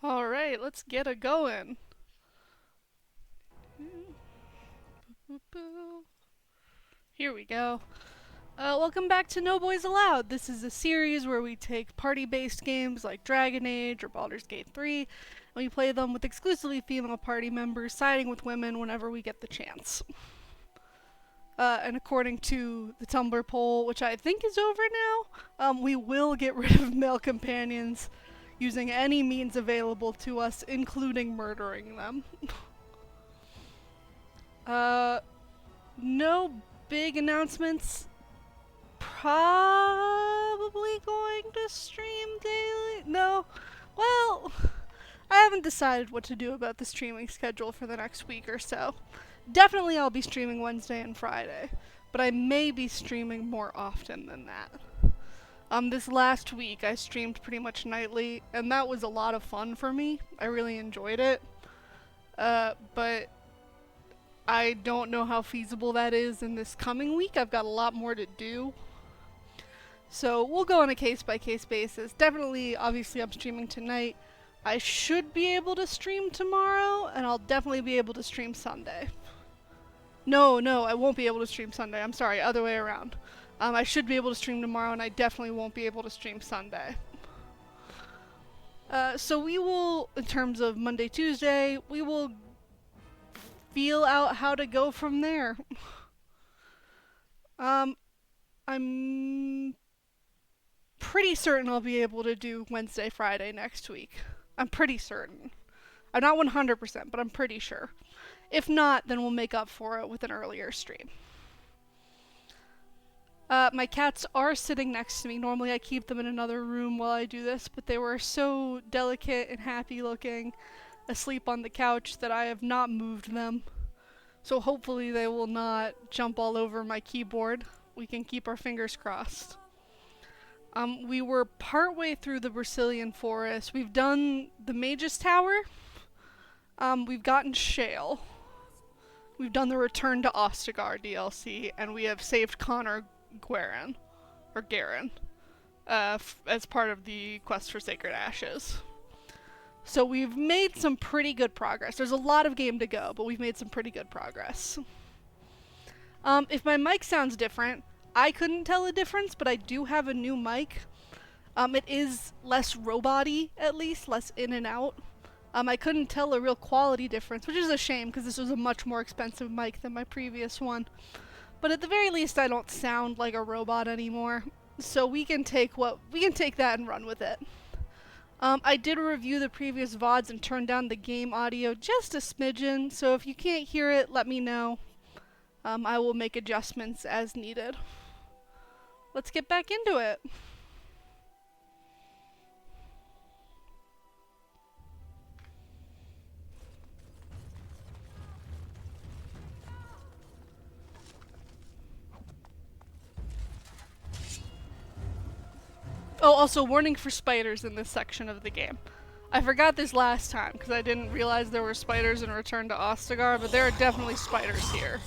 Alright, let's get a going. Here we go. Welcome back to No Boys Allowed. This is a series where we take party-based games like Dragon Age or Baldur's Gate 3, and we play them with exclusively female party members, siding with women whenever we get the chance. And according to the Tumblr poll, which I think is over now, we will get rid of male companions using any means available to us, including murdering them. No big announcements. Probably going to stream daily? No. Well, I haven't decided what to do about the streaming schedule for the next week or so. Definitely I'll be streaming Wednesday and Friday, but I may be streaming more often than that. This last week I streamed pretty much nightly, and that was a lot of fun for me. I really enjoyed it. But I don't know how feasible that is in this coming week. I've got a lot more to do. So we'll go on a case-by-case basis. Definitely, obviously, I'm streaming tonight. I should be able to stream tomorrow, and I'll definitely be able to stream Sunday. No, I won't be able to stream Sunday. I'm sorry, other way around. I should be able to stream tomorrow, and I definitely won't be able to stream Sunday. So we will, in terms of Monday, Tuesday, we will feel out how to go from there. I'm pretty certain I'll be able to do Wednesday, Friday next week. I'm pretty certain. I'm not 100%, but I'm pretty sure. If not, then we'll make up for it with an earlier stream. My cats are sitting next to me. Normally I keep them in another room while I do this, but they were so delicate and happy looking, asleep on the couch, that I have not moved them. So hopefully they will not jump all over my keyboard. We can keep our fingers crossed. We were partway through the Brazilian forest. We've done the Mage's Tower. We've gotten Shale. We've done the Return to Ostagar DLC, and we have saved Connor Garen, as part of the quest for Sacred Ashes. So we've made some pretty good progress. There's a lot of game to go, but we've made some pretty good progress. If my mic sounds different, I couldn't tell a difference, but I do have a new mic. It is less robot-y, at least, less in and out. I couldn't tell a real quality difference, which is a shame, because this was a much more expensive mic than my previous one. But at the very least, I don't sound like a robot anymore. So we can take that and run with it. I did review the previous VODs and turned down the game audio just a smidgen, so if you can't hear it, let me know. I will make adjustments as needed. Let's get back into it. Oh, also warning for spiders in this section of the game. I forgot this last time because I didn't realize there were spiders in Return to Ostagar, but there are definitely spiders here.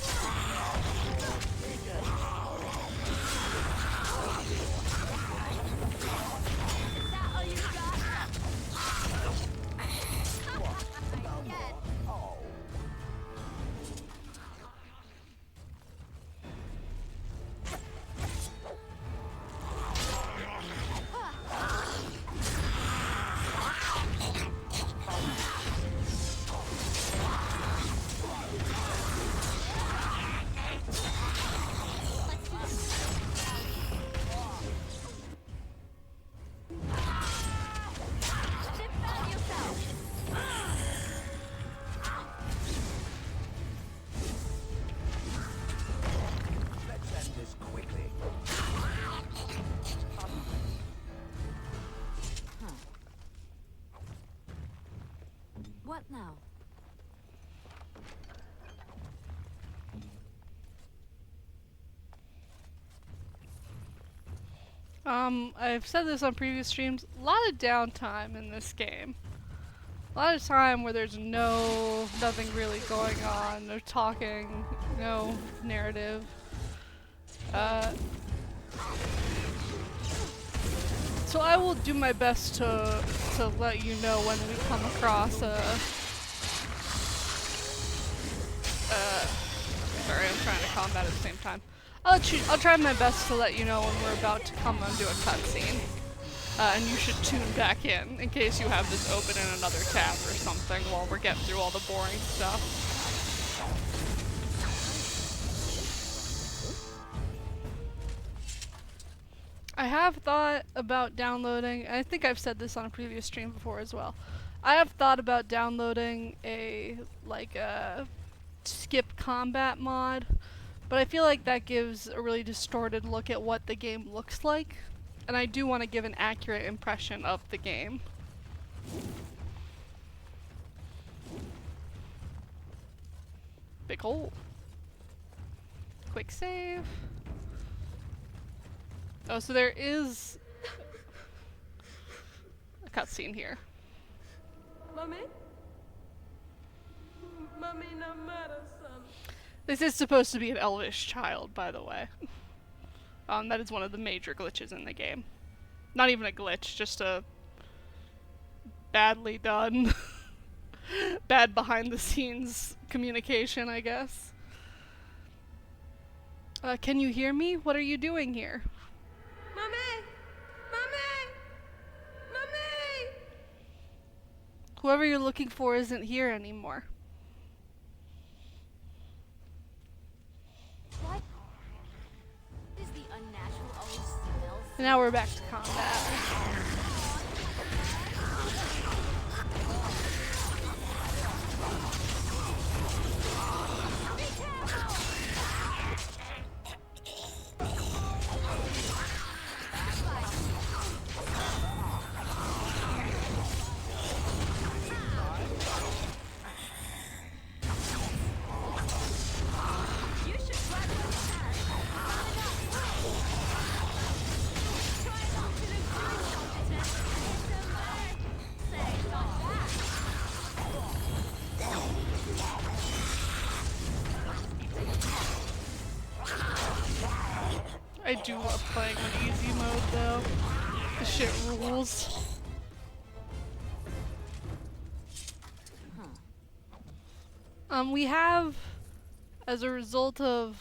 What now? I've said this on previous streams, a lot of downtime in this game. A lot of time where there's nothing really going on, no talking, no narrative. So I will do my best to to let you know when we come across sorry, I'm trying to combat at the same time. I'll try my best to let you know when we're about to come onto a cutscene. And you should tune back in case you have this open in another tab or something while we're getting through all the boring stuff. I have thought about downloading, I think I've said this on a previous stream before as well. I have thought about downloading a skip combat mod, but I feel like that gives a really distorted look at what the game looks like, and I do want to give an accurate impression of the game. Big hole. Quick save. Oh, so there is a cutscene here. Mommy? Mommy, no matter, son. This is supposed to be an elvish child, by the way. That is one of the major glitches in the game. Not even a glitch, just a badly done, bad behind the scenes communication, I guess. Can you hear me? What are you doing here? Mommy! Mommy! Mommy! Whoever you're looking for isn't here anymore. What is the unnatural always smells? And now we're back to combat. I do love playing on easy mode though. The shit rules. We have, as a result of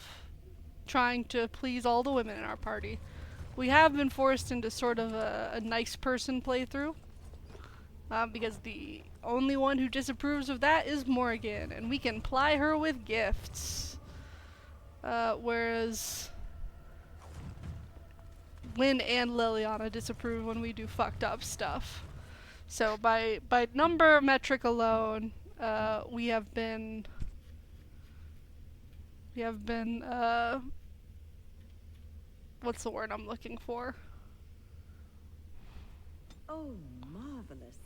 trying to please all the women in our party, we have been forced into sort of a nice person playthrough. Because the only one who disapproves of that is Morgan, and we can ply her with gifts. Whereas Lynn and Liliana disapprove when we do fucked up stuff. So by number metric alone, we have been what's the word I'm looking for? Oh, marvelous.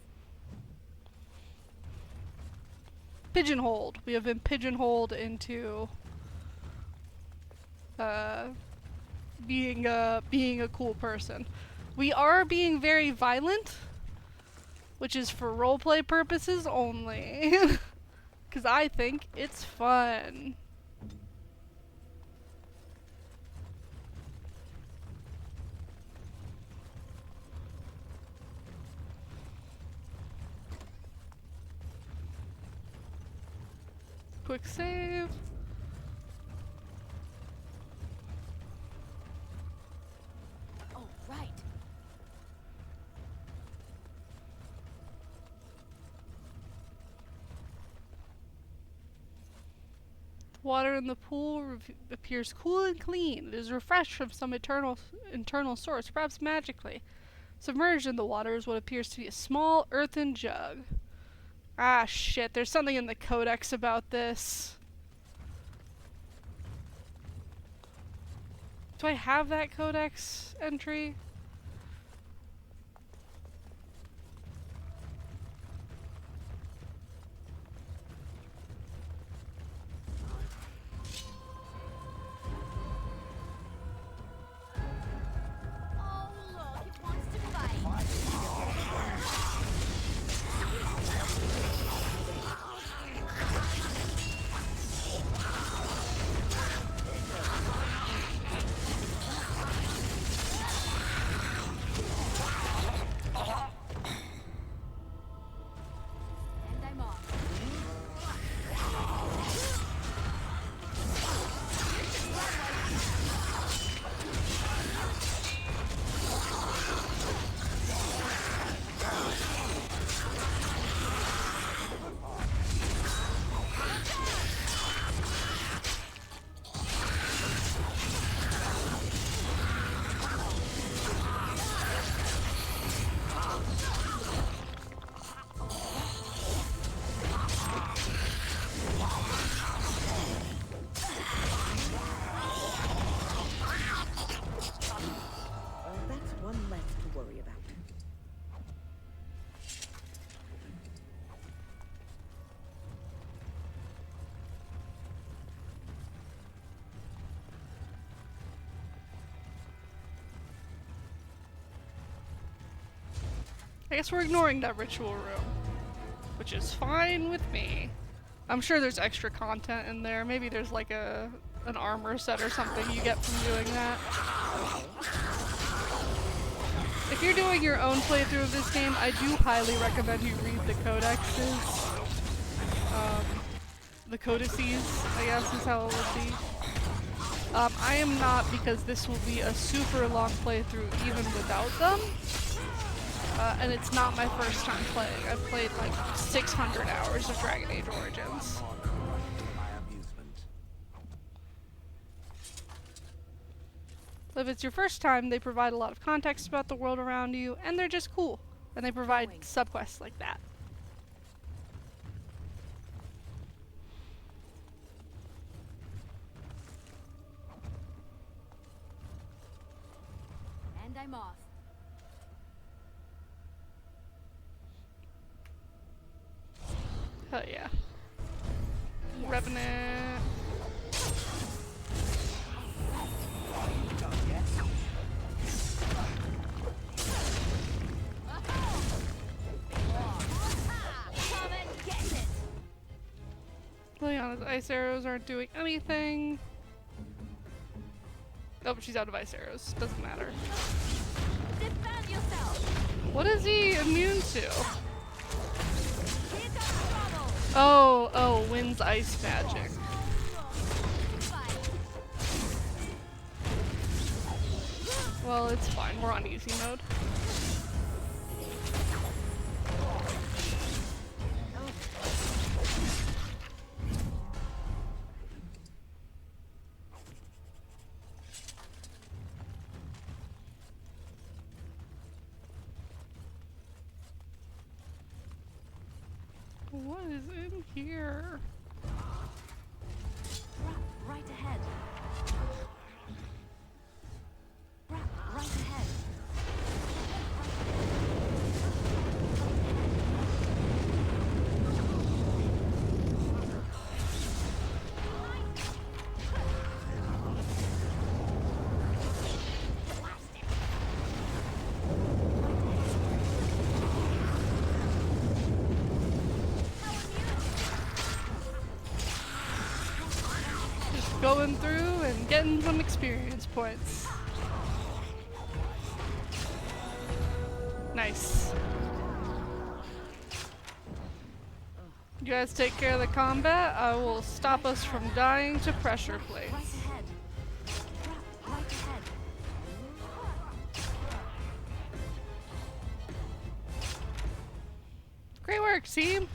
Pigeonholed. We have been pigeonholed into being a cool person. We are being very violent, which is for roleplay purposes only. Because I think it's fun. Quick save. Oh, right. Water in the pool appears cool and clean. It is refreshed from some internal source, perhaps magically. Submerged in the water is what appears to be a small earthen jug. Ah, shit. There's something in the codex about this. Do I have that codex entry? Oh, look, it wants to fight. I guess we're ignoring that ritual room, which is fine with me. I'm sure there's extra content in there. Maybe there's like an armor set or something you get from doing that. If you're doing your own playthrough of this game, I do highly recommend you read the codexes. The codices, I guess is how it would be. I am not, because this will be a super long playthrough even without them. And it's not my first time playing. I've played like 600 hours of Dragon Age Origins. If it's your first time, they provide a lot of context about the world around you, and they're just cool. And they provide subquests like that. And I'm off. Hell yeah. Yes. Revenant. Come and get it. Liliana's ice arrows aren't doing anything. Oh, she's out of ice arrows. Doesn't matter. Defend yourself. What is he immune to? Here comes trouble. Oh, wind's ice magic. Fight. Well, it's fine. We're on easy mode. What is in here? Right ahead. Right ahead. Just going through and getting some experience points. Nice. You guys take care of the combat. I will stop us from dying to pressure plates. Right ahead. Right ahead. Great work, team.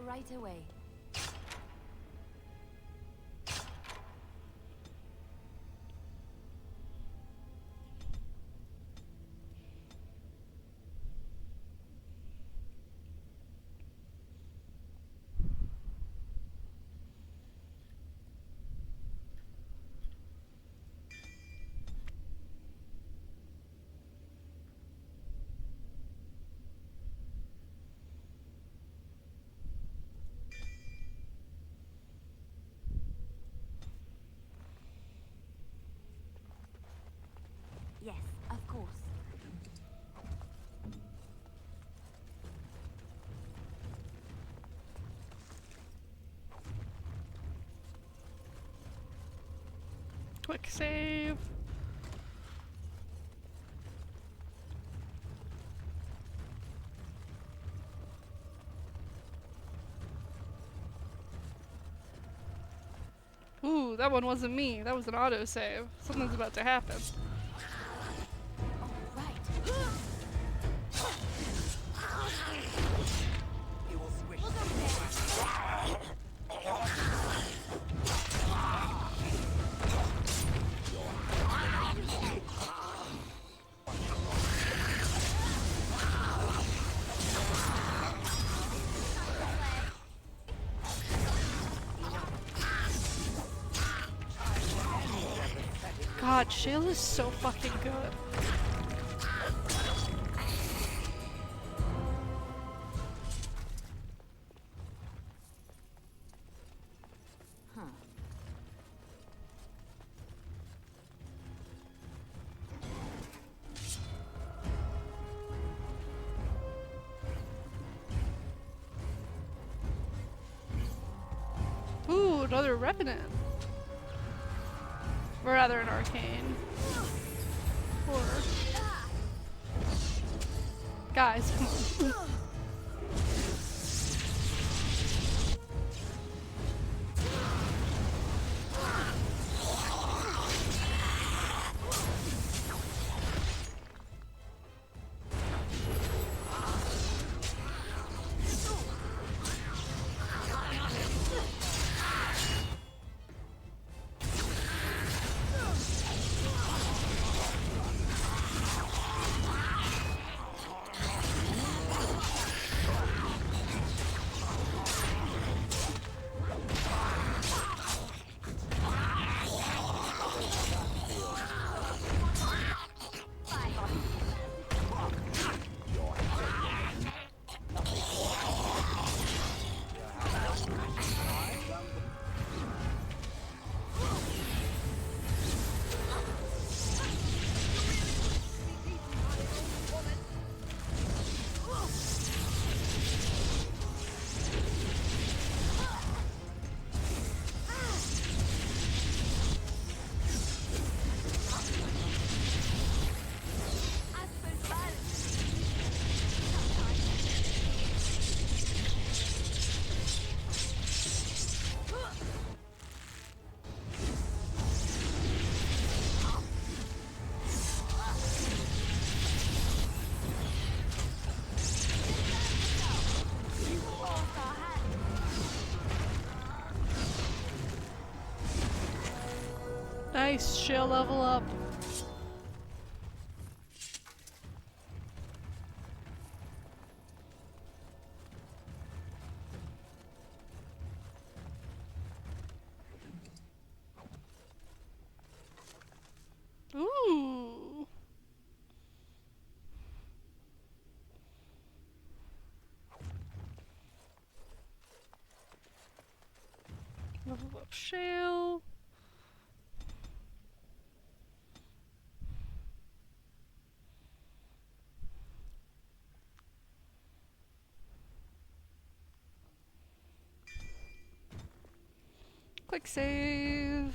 Right away. Yes, of course. Quick save. Ooh, that one wasn't me. That was an autosave. Something's about to happen. God, Shale is so fucking good. Huh. Ooh, another Revenant. Or rather an Arcane. Or... Guys, come on. Nice, Shale level up. Ooh. Level up Shale. Quick save.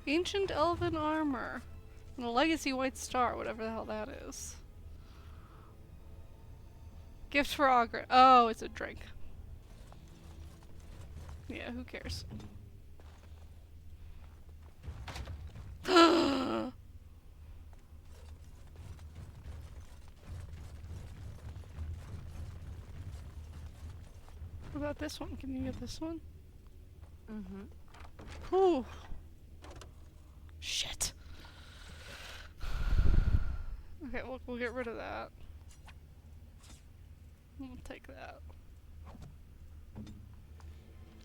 Ancient Elven Armor. And a Legacy White Star, whatever the hell that is. Gift for Ogre. Oh, it's a drink. Yeah, who cares? What about this one? Can you get this one? Mm-hmm. Ooh. Shit. Okay, we'll get rid of that. We'll take that.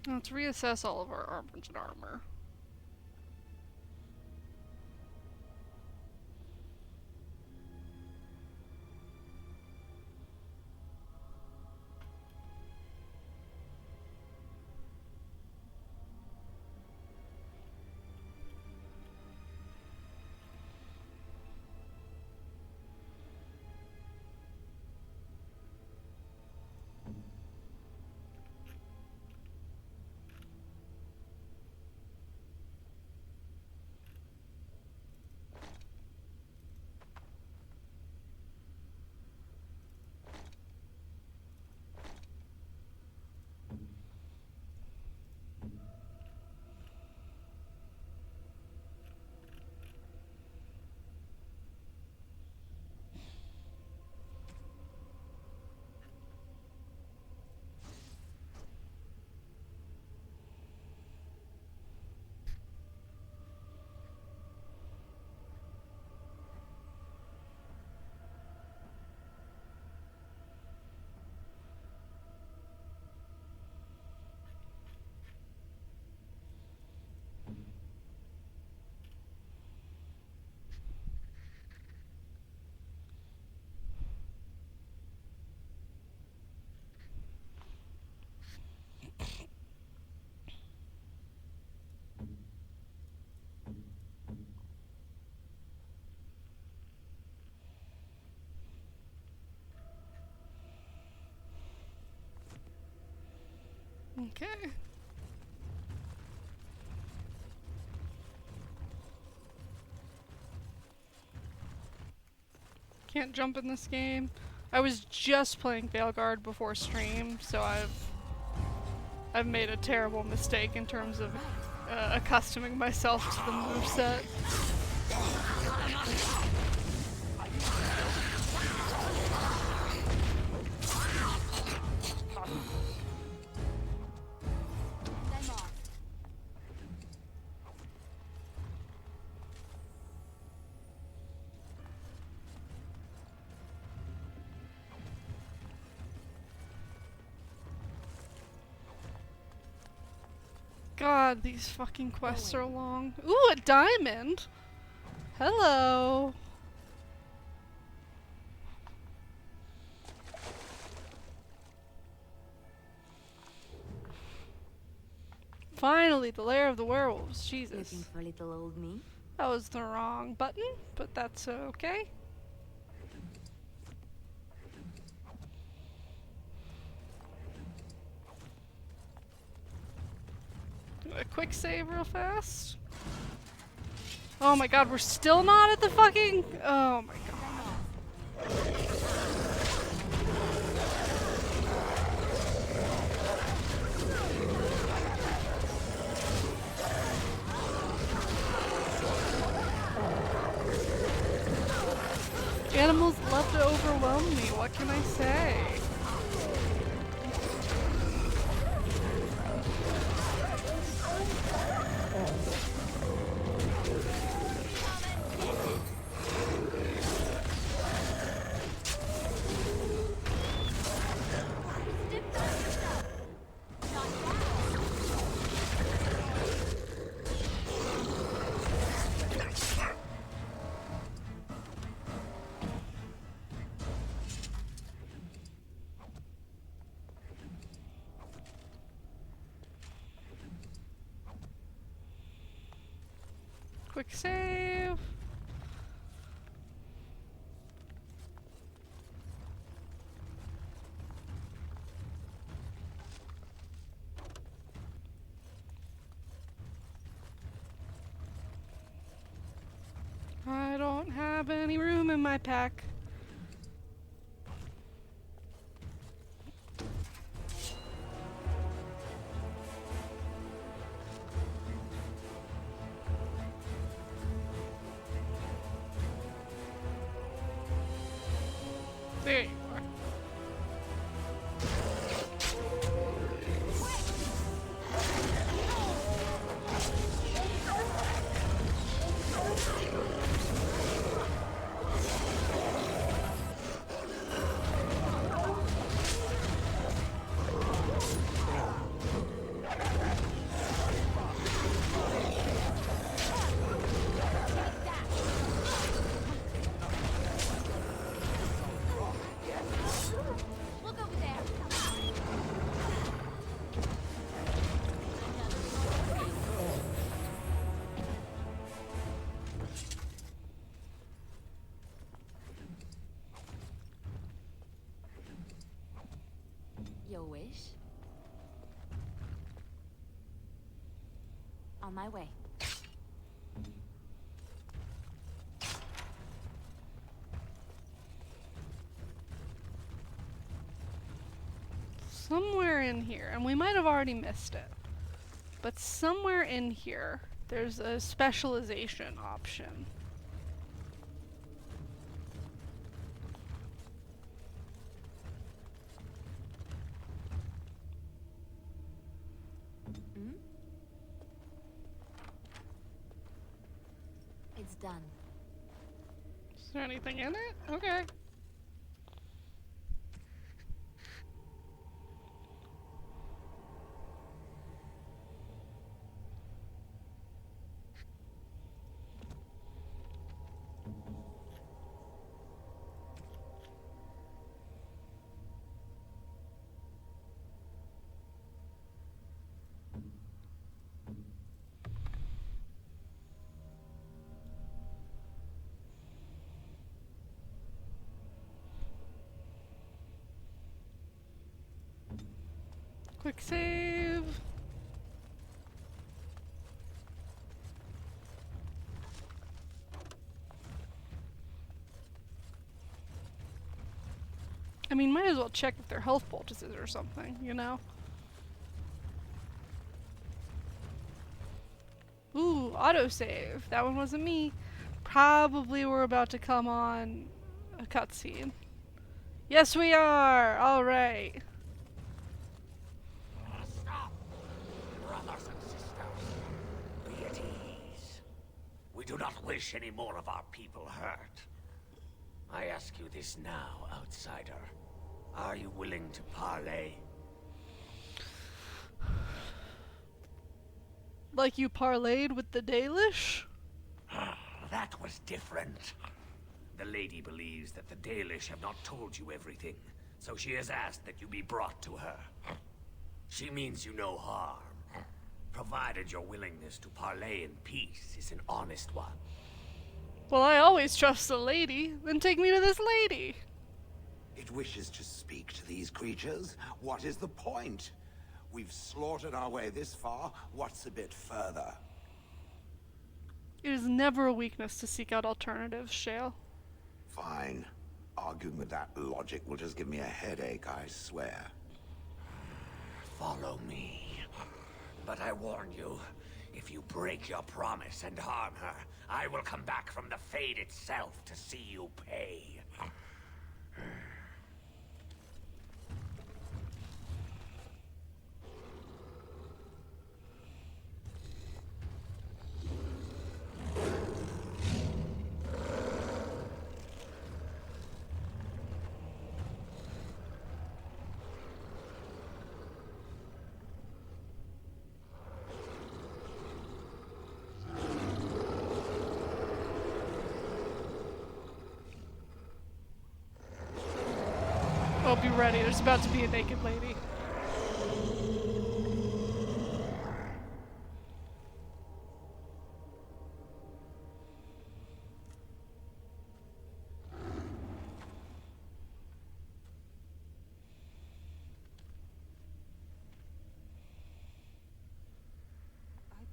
Let's reassess all of our armors and armor. Okay. Can't jump in this game. I was just playing Veilguard before stream, so I've made a terrible mistake in terms of accustoming myself to the moveset. I'm off. God, these fucking quests are long. Ooh, a diamond! Hello! Finally, the lair of the werewolves. Looking Jesus. for little old me? That was the wrong button, but that's okay. Do a quick save real fast. Oh my god, we're still not at the fucking... Oh my god. Animals love to overwhelm me, what can I say? Quick save. I don't have any room in my pack. There you are. Look over there. Your wish? On my way. Somewhere in here, and we might have already missed it, but somewhere in here, there's a specialization option. Hmm? It's done. Is there anything in it? Okay. Quick save. I mean, might as well check if their health poultices or something, you know? Ooh, autosave. That one wasn't me. Probably we're about to come on a cutscene. Yes, we are! Alright. Stop! Brothers and sisters, be at ease. We do not wish any more of our people hurt. I ask you this now, outsider. Are you willing to parley? Like you parlayed with the Dalish? That was different. The lady believes that the Dalish have not told you everything, so she has asked that you be brought to her. She means you no harm, provided your willingness to parley in peace is an honest one. Well, I always trust the lady. Then take me to this lady. It wishes to speak to these creatures. What is the point? We've slaughtered our way this far. What's a bit further? It is never a weakness to seek out alternatives, Shale. Fine. Arguing with that logic will just give me a headache, I swear. Follow me. But I warn you, if you break your promise and harm her, I will come back from the Fade itself to see you pay. Oh, be ready. There's about to be a naked lady.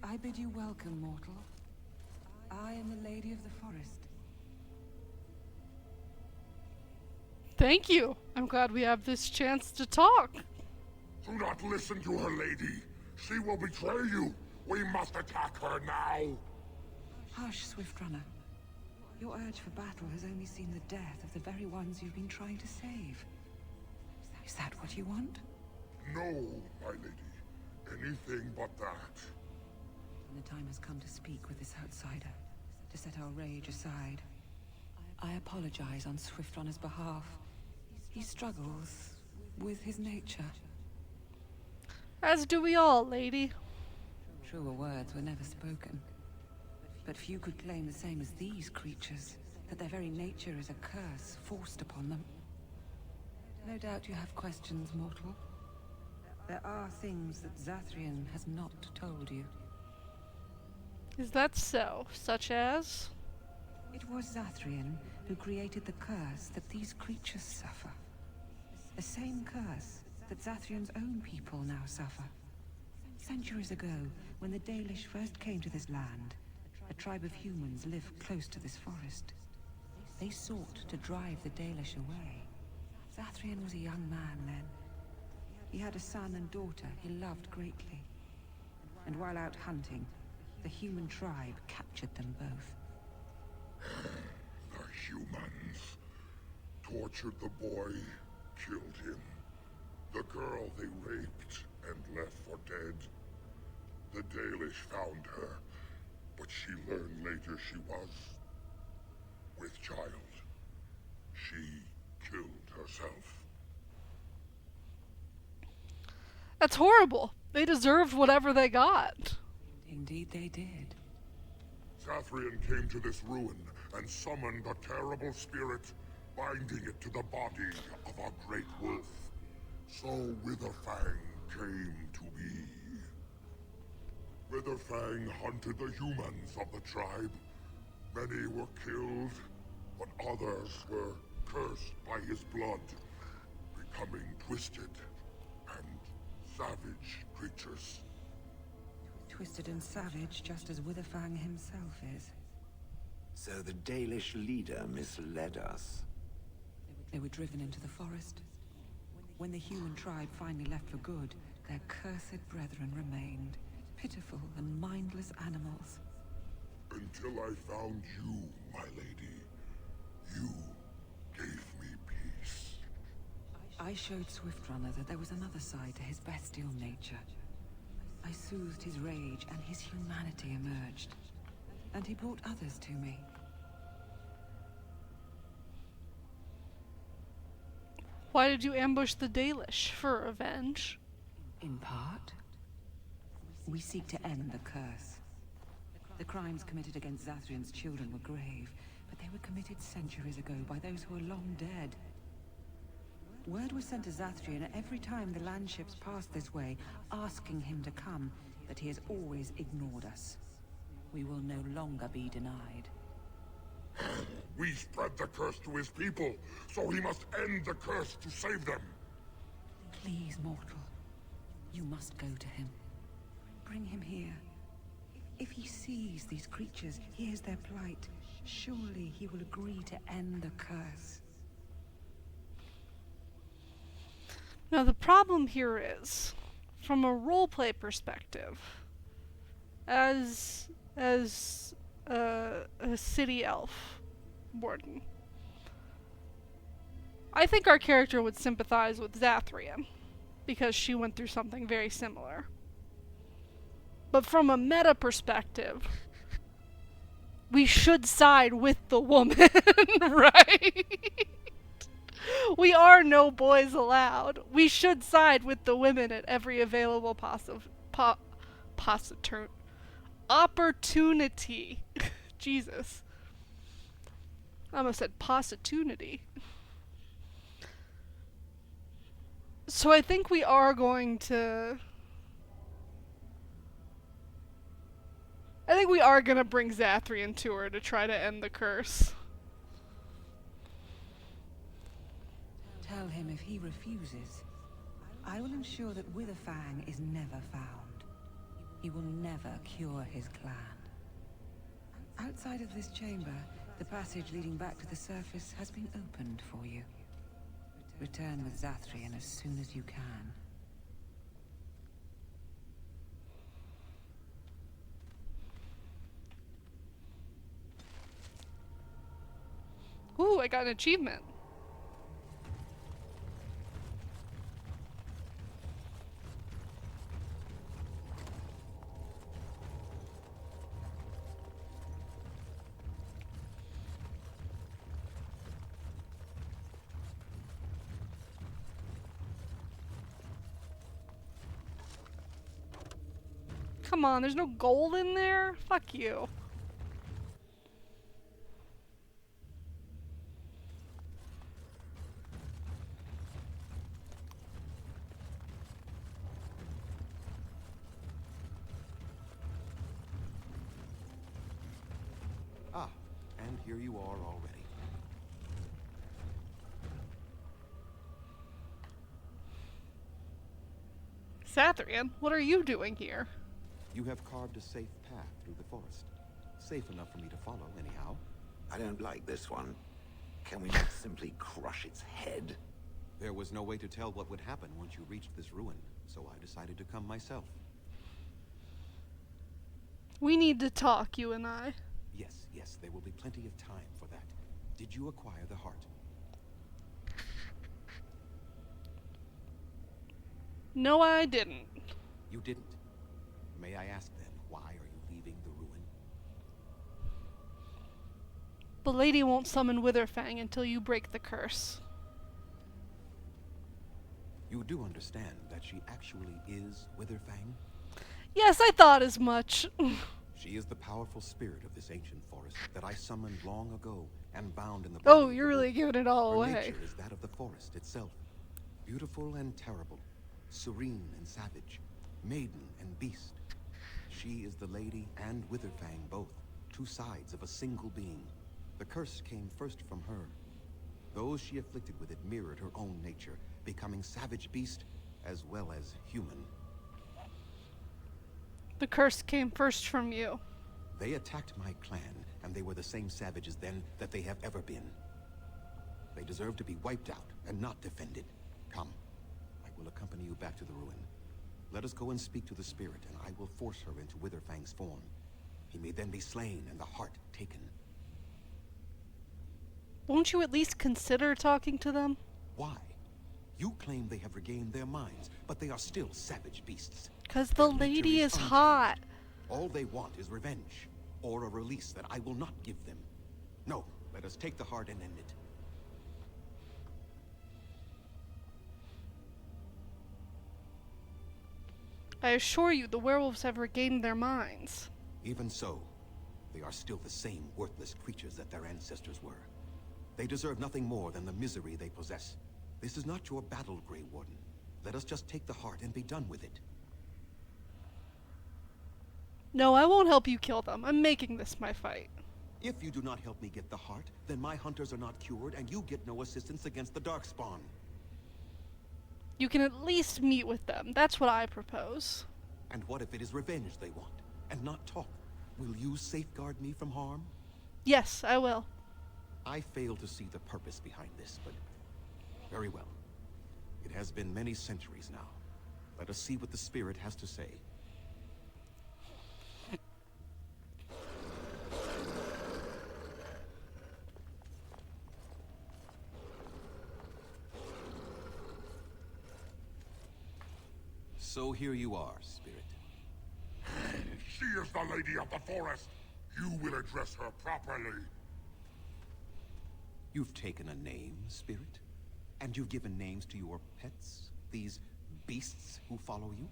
I bid you welcome, mortal. I am the Lady of the Forest. Thank you. I'm glad we have this chance to talk. Do not listen to her, lady. She will betray you. We must attack her now. Hush, Swift Runner. Your urge for battle has only seen the death of the very ones you've been trying to save. Is that what you want? No, my lady. Anything but that. And the time has come to speak with this outsider, to set our rage aside. I apologize on Swift Runner's behalf. He struggles with his nature. As do we all, lady. Truer words were never spoken. But few could claim the same as these creatures, that their very nature is a curse forced upon them. No doubt you have questions, mortal. There are things that Zathrian has not told you. Is that so? Such as? It was Zathrian who created the curse that these creatures suffer. The same curse that Zathrian's own people now suffer. Centuries ago, when the Dalish first came to this land, a tribe of humans lived close to this forest. They sought to drive the Dalish away. Zathrian was a young man then. He had a son and daughter he loved greatly. And while out hunting, the human tribe captured them both. The humans tortured the boy, killed him. The girl they raped and left for dead. The Dalish found her, but she learned later she was with child. She killed herself. That's horrible. They deserved whatever they got. Indeed they did. Zathrian came to this ruin and summoned a terrible spirit, binding it to the body of a great wolf. So Witherfang came to be. Witherfang hunted the humans of the tribe. Many were killed, but others were cursed by his blood, becoming twisted and savage creatures. Twisted and savage, just as Witherfang himself is. So the Dalish leader misled us. They were driven into the forest. When the human tribe finally left for good, their cursed brethren remained. Pitiful and mindless animals. Until I found you, my lady. You gave me peace. I showed Swiftrunner that there was another side to his bestial nature. I soothed his rage and his humanity emerged. And he brought others to me. Why did you ambush the Dalish? For revenge? In part, we seek to end the curse. The crimes committed against Zathrian's children were grave, but they were committed centuries ago by those who are long dead. Word was sent to Zathrian every time the landships passed this way, asking him to come, but he has always ignored us. We will no longer be denied. We spread the curse to his people, so he must end the curse to save them. Please, mortal. You must go to him. Bring him here. If he sees these creatures, hears their plight, surely he will agree to end the curse. Now the problem here is, from a roleplay perspective, as a city elf warden, I think our character would sympathize with Zathrian, because she went through something very similar. But from a meta perspective, we should side with the woman, right? We are no boys allowed. We should side with the women at every available opportunity. Jesus. I almost said possitunity. So I think we are going to... I think we are going to bring Zathrian to her to try to end the curse. Tell him if he refuses, I will ensure that Witherfang is never found. He will never cure his clan. Outside of this chamber, the passage leading back to the surface has been opened for you. Return with Zathrian as soon as you can. Ooh, I got an achievement. Come on, there's no gold in there? Fuck you. Ah, and here you are already. Zathrian, what are you doing here? You have carved a safe path through the forest. Safe enough for me to follow, anyhow. I don't like this one. Can we not simply crush its head? There was no way to tell what would happen once you reached this ruin, so I decided to come myself. We need to talk, you and I. Yes, there will be plenty of time for that. Did you acquire the heart? No, I didn't. You didn't. May I ask then, why are you leaving the ruin? The lady won't summon Witherfang until you break the curse. You do understand that she actually is Witherfang? Yes, I thought as much. She is the powerful spirit of this ancient forest that I summoned long ago and bound in the body Oh, of you're the really wolf. giving it all Her away. nature is that of the forest itself. Beautiful and terrible, serene and savage, maiden and beast. She is the lady and Witherfang both, two sides of a single being. The curse came first from her. Those she afflicted with it mirrored her own nature, becoming savage beast as well as human. The curse came first from you. They attacked my clan, and they were the same savages then that they have ever been. They deserve to be wiped out and not defended. Come, I will accompany you back to the ruin. Let us go and speak to the spirit, and I will force her into Witherfang's form. He may then be slain and the heart taken. Won't you at least consider talking to them? Why? You claim they have regained their minds, but they are still savage beasts. 'Cause Their the nature lady is unchanged. hot. All they want is revenge, or a release that I will not give them. No, let us take the heart and end it. I assure you, the werewolves have regained their minds. Even so, they are still the same worthless creatures that their ancestors were. They deserve nothing more than the misery they possess. This is not your battle, Grey Warden. Let us just take the heart and be done with it. No, I won't help you kill them. I'm making this my fight. If you do not help me get the heart, then my hunters are not cured, and you get no assistance against the Darkspawn. You can at least meet with them. That's what I propose. And what if it is revenge they want, and not talk? Will you safeguard me from harm? Yes, I will. I fail to see the purpose behind this, but very well. It has been many centuries now. Let us see what the spirit has to say. So here you are, spirit. She is the lady of the forest. You will address her properly. You've taken a name, spirit? And you've given names to your pets? These beasts who follow you?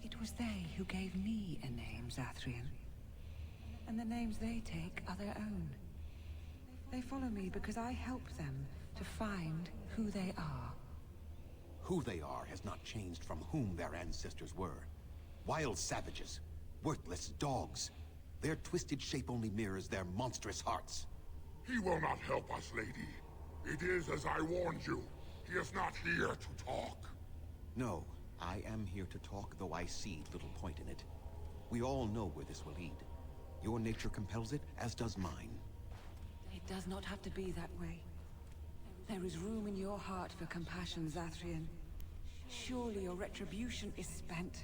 It was they who gave me a name, Zathrian. And the names they take are their own. They follow me because I help them to find who they are. Who they are has not changed from whom their ancestors were. Wild savages, worthless dogs. Their twisted shape only mirrors their monstrous hearts. He will not help us, lady. It is as I warned you. He is not here to talk. No, I am here to talk, though I see little point in it. We all know where this will lead. Your nature compels it, as does mine. It does not have to be that way. There is room in your heart for compassion, Zathrian. Surely your retribution is spent.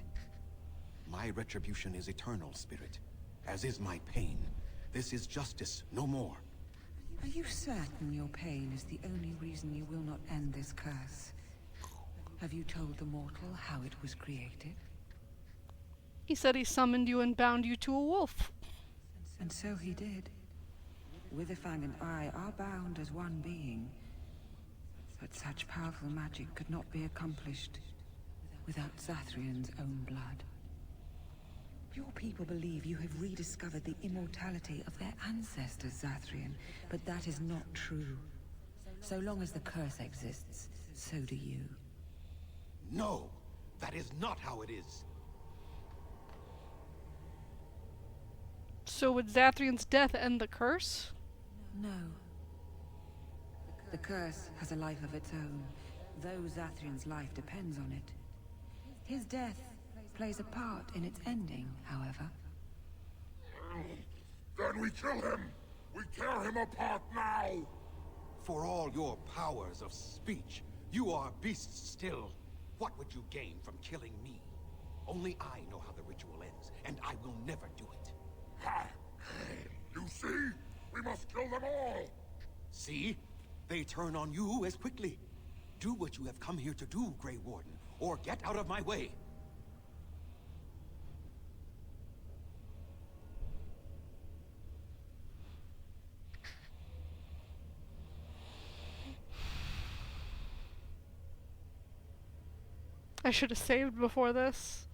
My retribution is eternal, spirit. As is my pain. This is justice, no more. Are you certain your pain is the only reason you will not end this curse? Have you told the mortal how it was created? He said he summoned you and bound you to a wolf. And so he did. Witherfang and I are bound as one being. But such powerful magic could not be accomplished without Zathrian's own blood. Your people believe you have rediscovered the immortality of their ancestors, Zathrian, but that is not true. So long as the curse exists, so do you. No! That is not how it is! So would Zathrian's death end the curse? No. The curse has a life of its own, though Zathrian's life depends on it. His death plays a part in its ending, however. Then we kill him! We tear him apart now! For all your powers of speech, you are beasts still. What would you gain from killing me? Only I know how the ritual ends, and I will never do it. Ha! You see? We must kill them all! See? They turn on you as quickly. Do what you have come here to do, Grey Warden, or get out of my way. I should have saved before this.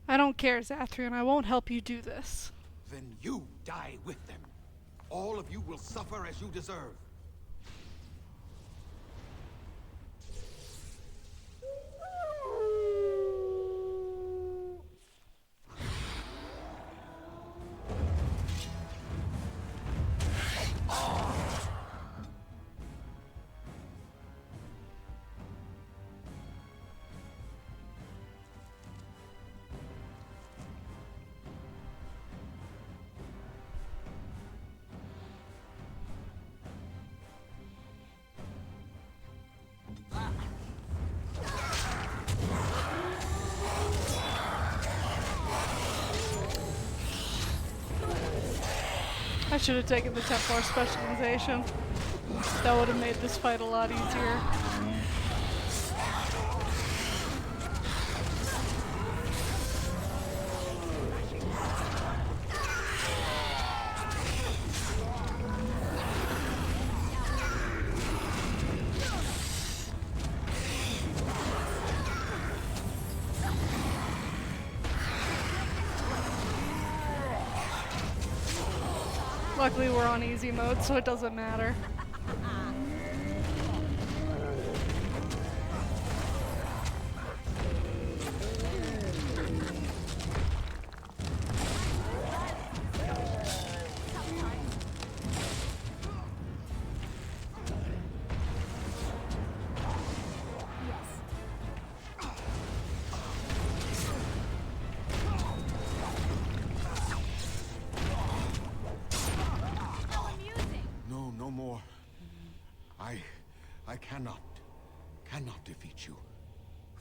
I don't care, Zathrian. I won't help you do this. Then you die with them. All of you will suffer as you deserve. I should have taken the Templar specialization. That would have made this fight a lot easier. Luckily we're on easy mode, so it doesn't matter. No, no more. I cannot defeat you.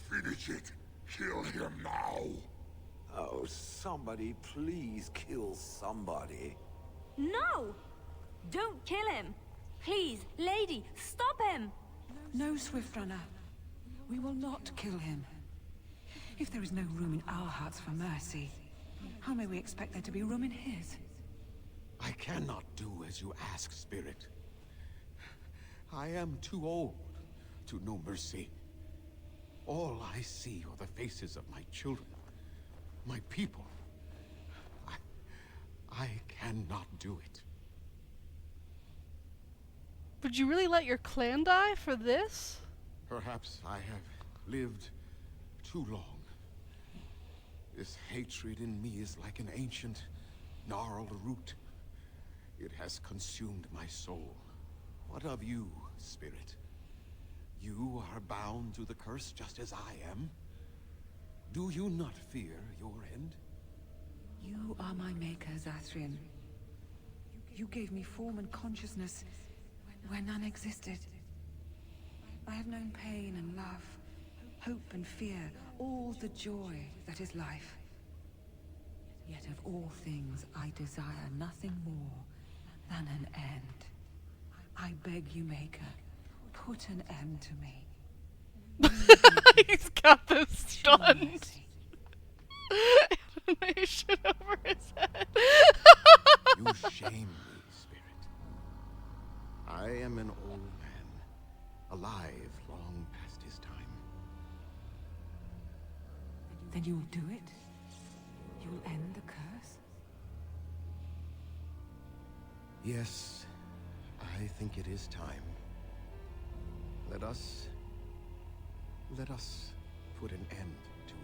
Finish it. Kill him now. Oh, somebody please kill somebody. No! Don't kill him! Please, lady, stop him! No, Swift Runner. We will not kill him. If there is no room in our hearts for mercy, how may we expect there to be room in his? I cannot do as you ask, Spirit. I am too old to know mercy. All I see are the faces of my children, my people. I cannot do it. Would you really let your clan die for this? Perhaps I have lived too long. This hatred in me is like an ancient, gnarled root. It has consumed my soul. What of you, Spirit? You are bound to the curse just as I am. Do you not fear your end? You are my maker, Zathrian. You gave me form and consciousness where none existed. I have known pain and love, hope and fear, all the joy that is life. Yet of all things, I desire nothing more than an end. I beg you, Maker, put an end to me. He's got this Show stunned mercy. animation over his head. You shame me, Spirit. I am an old man, alive long past his time. Then you'll do it? You'll end the curse? Yes, I think it is time. Let us put an end to it all.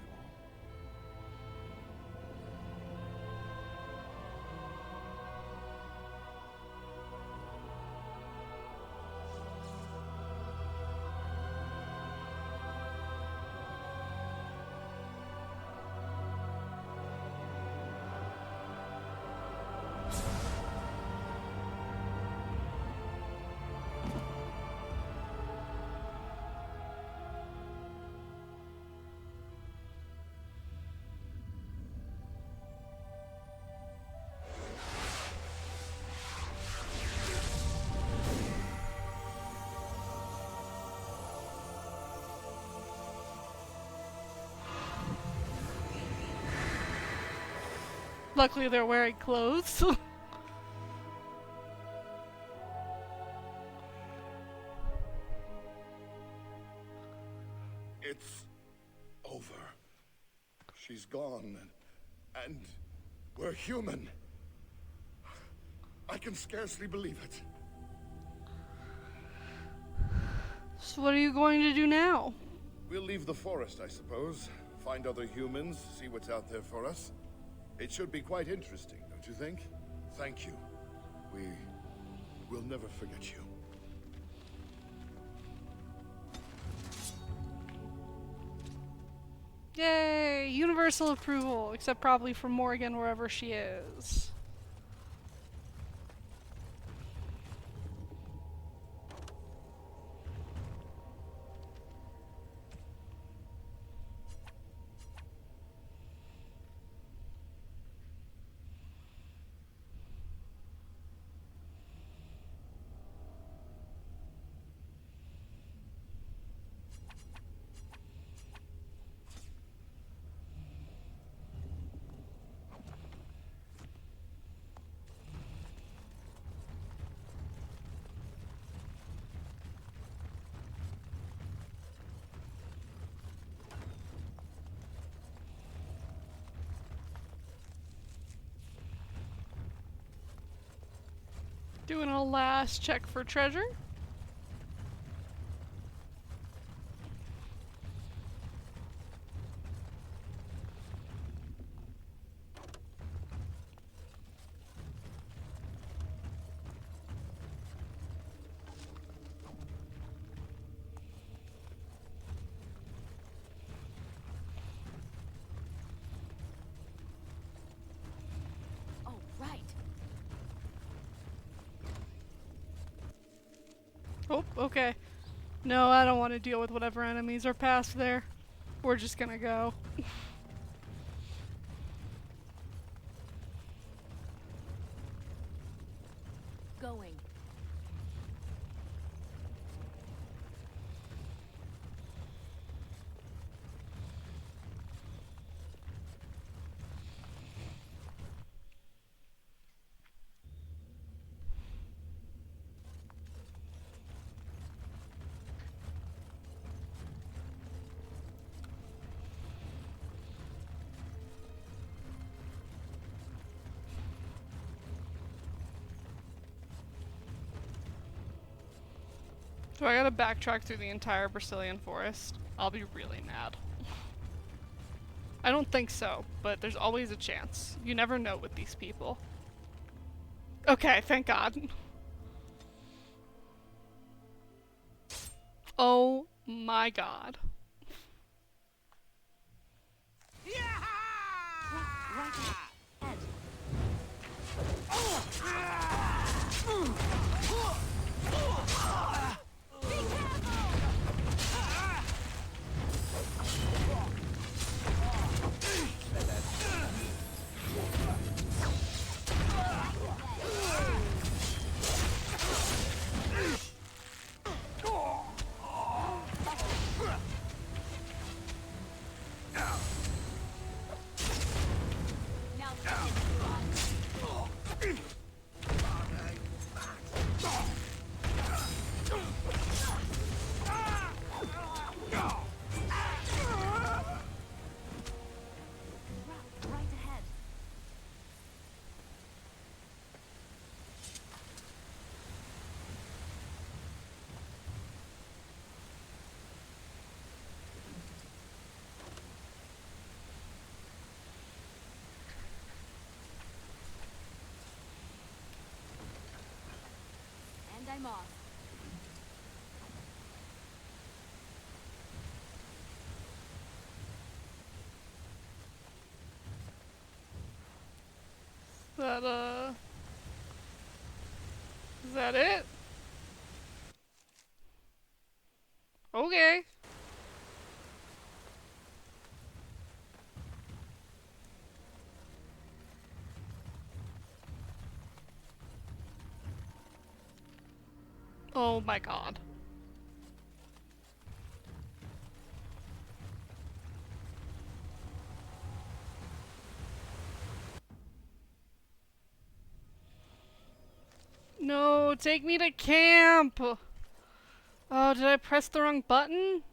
Luckily they're wearing clothes. It's over. She's gone, and we're human. I can scarcely believe it. So what are you going to do now? We'll leave the forest, I suppose. Find other humans, see what's out there for us. It should be quite interesting, don't you think? Thank you. We'll never forget you. Yay! Universal approval, except probably for Morgan wherever she is. Doing a last check for treasure. Oh, right. Oh, okay. No, I don't want to deal with whatever enemies are past there. We're just gonna go. Going. So I gotta backtrack through the entire Brazilian forest. I'll be really mad. I don't think so, but there's always a chance. You never know with these people. Okay, thank God. Oh my God. Right ahead. Now right ahead. And I'm off. That, is that it? Okay. Oh my God. No, take me to camp! Oh, did I press the wrong button?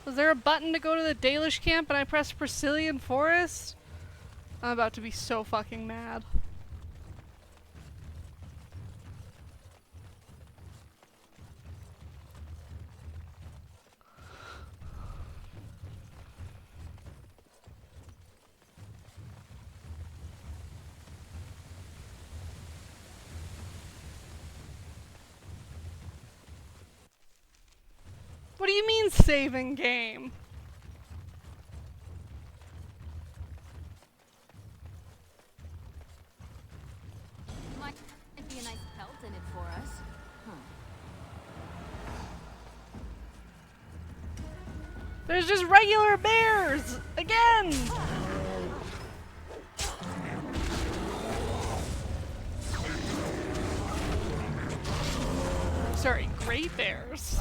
Was there a button to go to the Dalish camp and I pressed Brazilian Forest? I'm about to be so fucking mad. What do you mean saving game? Might be a nice pelt in it for us. There's just regular bears! Again! Sorry, great bears.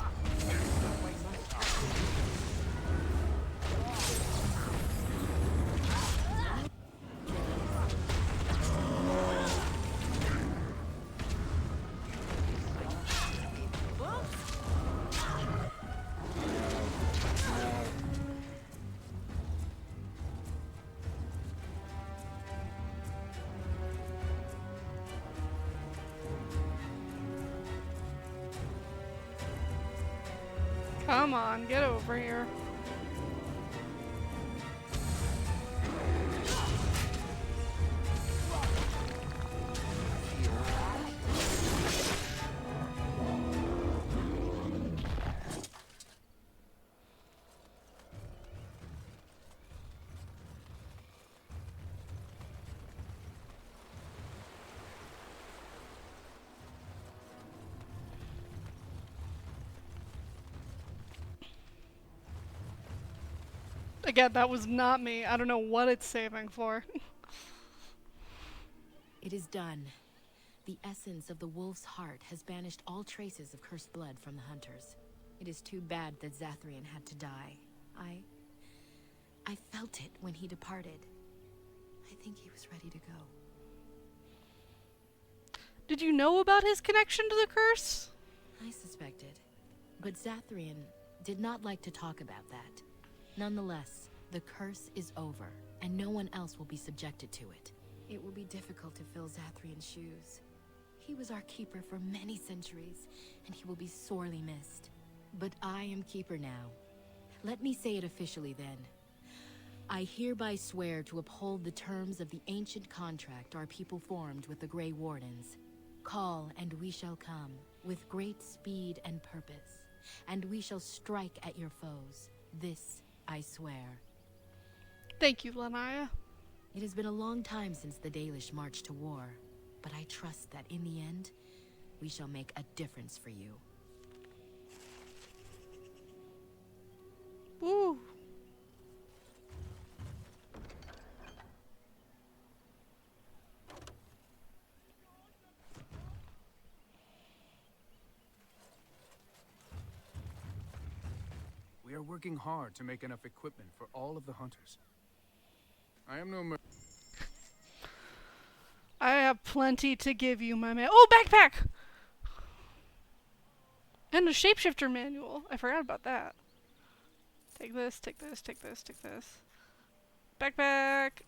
Come on, get over here. Again, that was not me. I don't know what it's saving for. It is done. The essence of the wolf's heart has banished all traces of cursed blood from the hunters. It is too bad that Zathrian had to die. I felt it when he departed. I think he was ready to go. Did you know about his connection to the curse? I suspected. But Zathrian did not like to talk about that. Nonetheless, the curse is over, and no one else will be subjected to it. It will be difficult to fill Zathrian's shoes. He was our keeper for many centuries, and he will be sorely missed. But I am keeper now. Let me say it officially then. I hereby swear to uphold the terms of the ancient contract our people formed with the Grey Wardens. Call, and we shall come, with great speed and purpose, and we shall strike at your foes. This I swear. Thank you, Lanaya. It has been a long time since the Dalish marched to war, but I trust that in the end, we shall make a difference for you. Woo. We are working hard to make enough equipment for all of the hunters. I am no mer- I have plenty to give you, my man. Oh, backpack! And a shapeshifter manual. I forgot about that. Take this, take this, take this, take this. Backpack!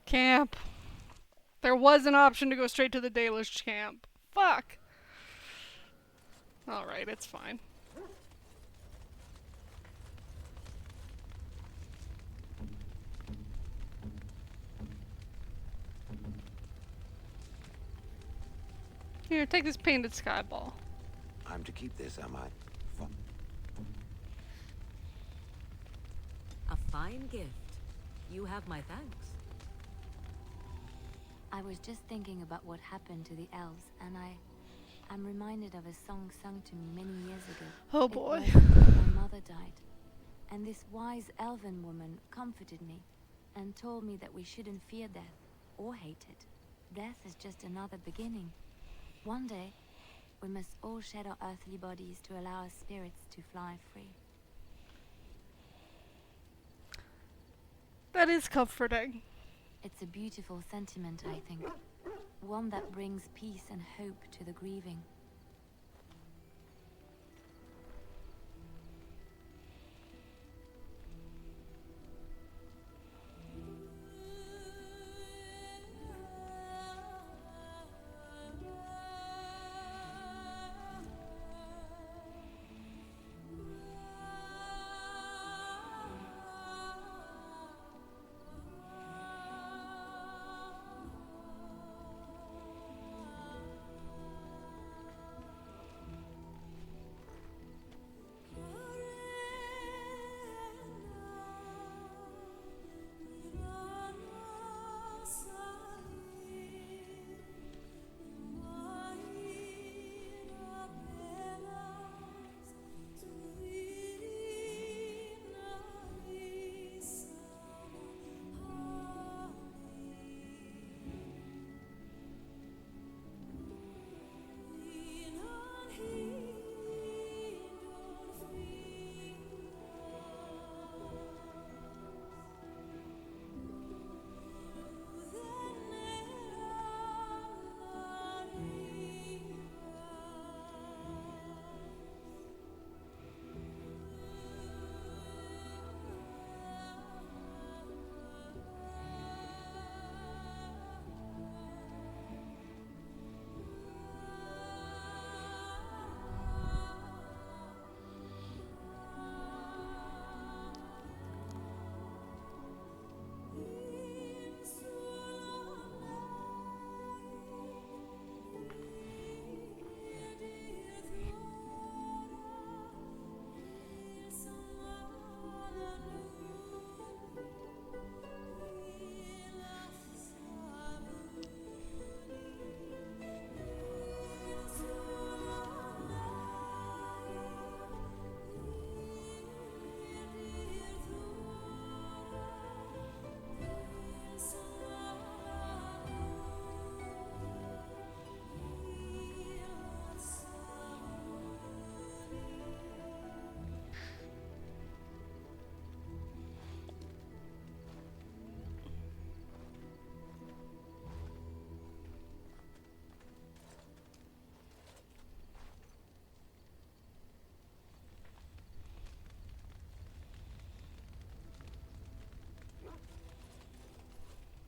Camp. There was an option to go straight to the Dalish camp. Fuck. Alright, it's fine. Here, take this painted sky ball. I'm to keep this, am I? A fine gift. You have my thanks. I was just thinking about what happened to the elves, and I'm reminded of a song sung to me many years ago. Oh It boy. was when my mother died, and this wise elven woman comforted me and told me that we shouldn't fear death or hate it. Death is just another beginning. One day, we must all shed our earthly bodies to allow our spirits to fly free. That is comforting. It's a beautiful sentiment, I think. One that brings peace and hope to the grieving.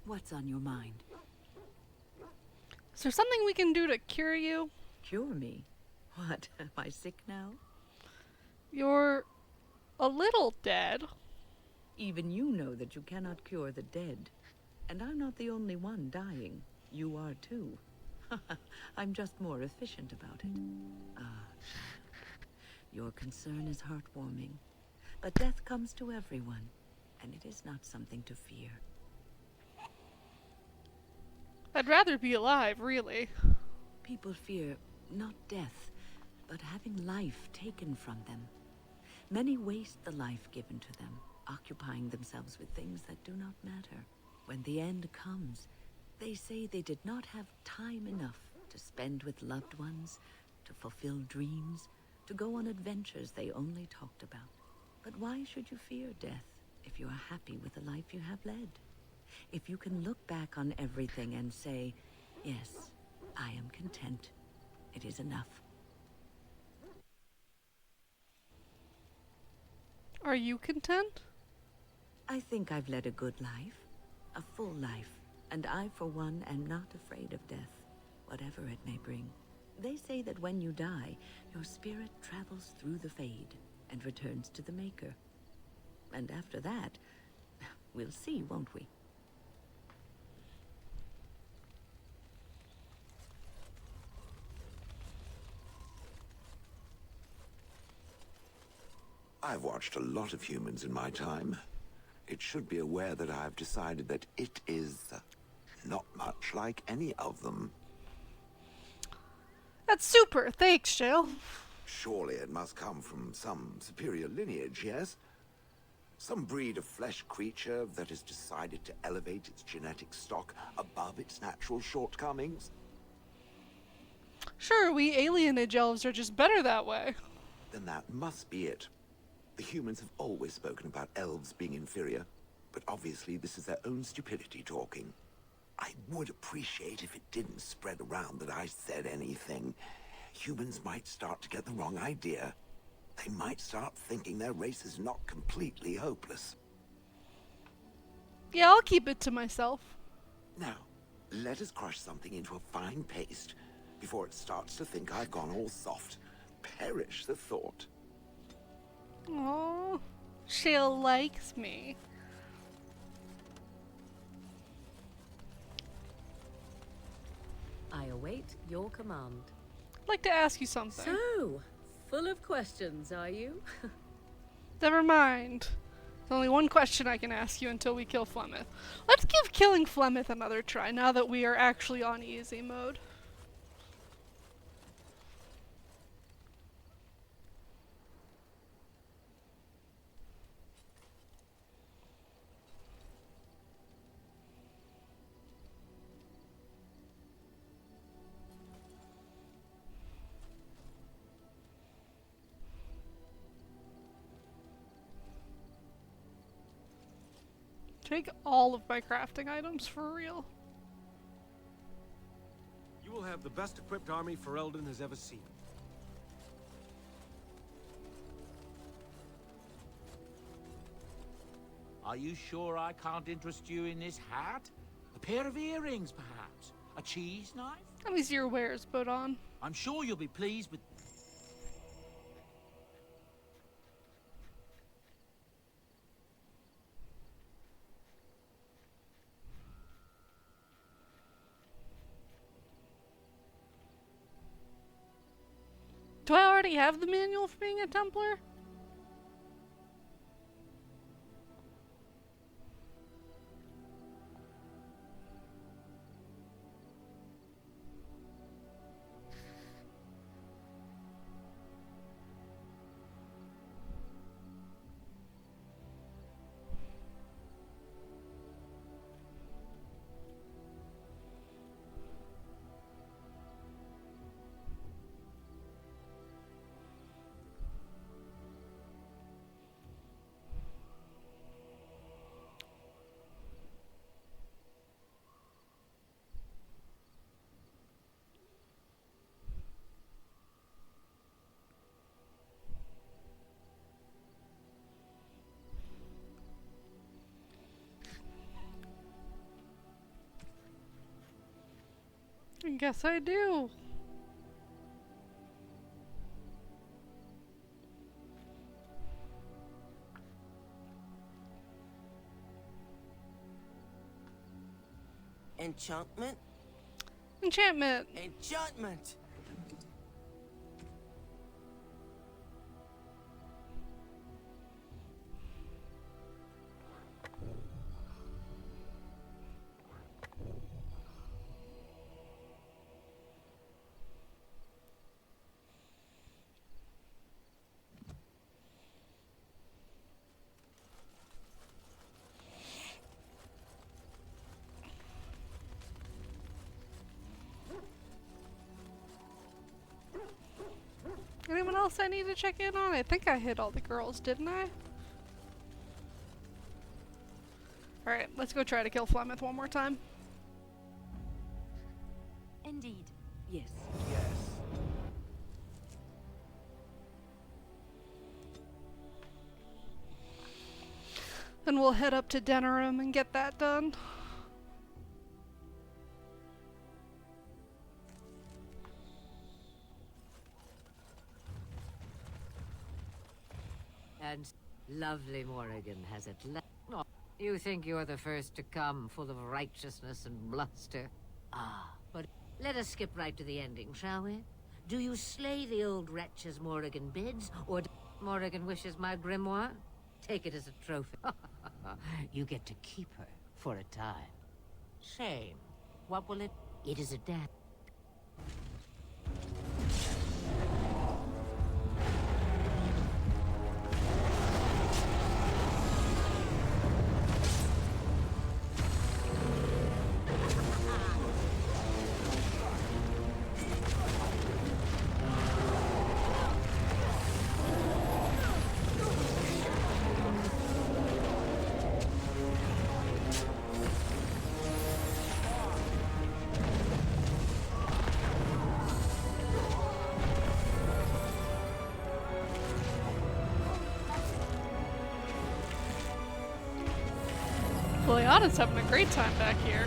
What's on your mind? Is there something we can do to cure you? Cure me? What, am I sick now? You're a little dead. Even you know that you cannot cure the dead. And I'm not the only one dying. You are too. I'm just more efficient about it. Ah, child. Your concern is heartwarming. But death comes to everyone, and it is not something to fear. I'd rather be alive, really. People fear not death, but having life taken from them. Many waste the life given to them, occupying themselves with things that do not matter. When the end comes, they say they did not have time enough to spend with loved ones, to fulfill dreams, to go on adventures they only talked about. But why should you fear death if you are happy with the life you have led? If you can look back on everything and say, yes, I am content, it is enough. Are you content? I think I've led a good life, a full life, and I, for one, am not afraid of death, whatever it may bring. They say that when you die, your spirit travels through the fade and returns to the Maker. And after that, we'll see, won't we? I've watched a lot of humans in my time. It should be aware that I've decided that it is not much like any of them. That's super. Thanks, Jill. Surely it must come from some superior lineage, yes? Some breed of flesh creature that has decided to elevate its genetic stock above its natural shortcomings? Sure, we alienage elves are just better that way. Then that must be it. The humans have always spoken about elves being inferior, but obviously this is their own stupidity talking. I would appreciate if it didn't spread around that I said anything. Humans might start to get the wrong idea. They might start thinking their race is not completely hopeless. Yeah, I'll keep it to myself. Now, let us crush something into a fine paste before it starts to think I've gone all soft. Perish the thought. Oh, she likes me. I await your command. I'd like to ask you something. So, full of questions, are you? Never mind. There's only one question I can ask you until we kill Flemeth. Let's give killing Flemeth another try now that we are actually on easy mode. Take all of my crafting items for real. You will have the best equipped army Ferelden has ever seen. Are you sure I can't interest you in this hat? A pair of earrings, perhaps? A cheese knife? How many's your wares, Bodon? I'm sure you'll be pleased with... Do I already have the manual for being a Templar? I guess I do. Enchantment? Enchantment. Enchantment! Anyone else I need to check in on? I think I hit all the girls, didn't I? Alright, let's go try to kill Flemeth one more time. Indeed. Yes. Yes. Then we'll head up to Denerim and get that done. And lovely Morrigan has at last. Oh, you think you're the first to come, full of righteousness and bluster? Ah, but let us skip right to the ending, shall we? Do you slay the old wretch as Morrigan bids, or Morrigan wishes my grimoire? Take it as a trophy. You get to keep her for a time. Shame. What will it... It is a death. Liliana's having a great time back here.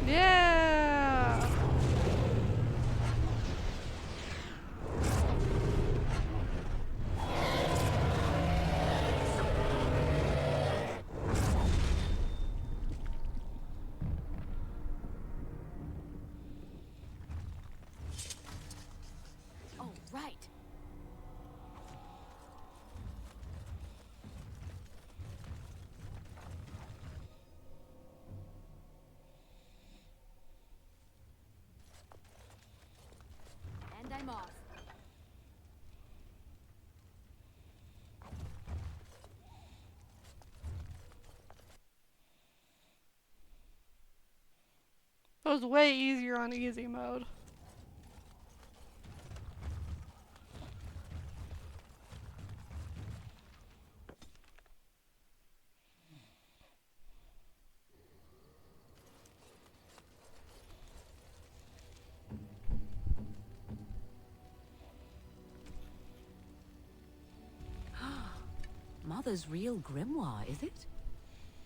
Yeah! Oh, right. And I'm off. That was way easier on easy mode. Mother's real grimoire, is it?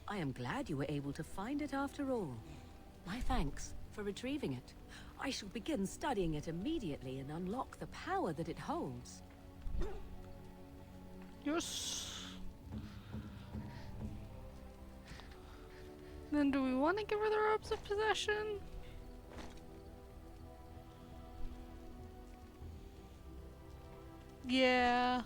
I am glad you were able to find it after all. My thanks for retrieving it. I shall begin studying it immediately and unlock the power that it holds. Yes. Then do we want to give her the robes of possession? Yeah.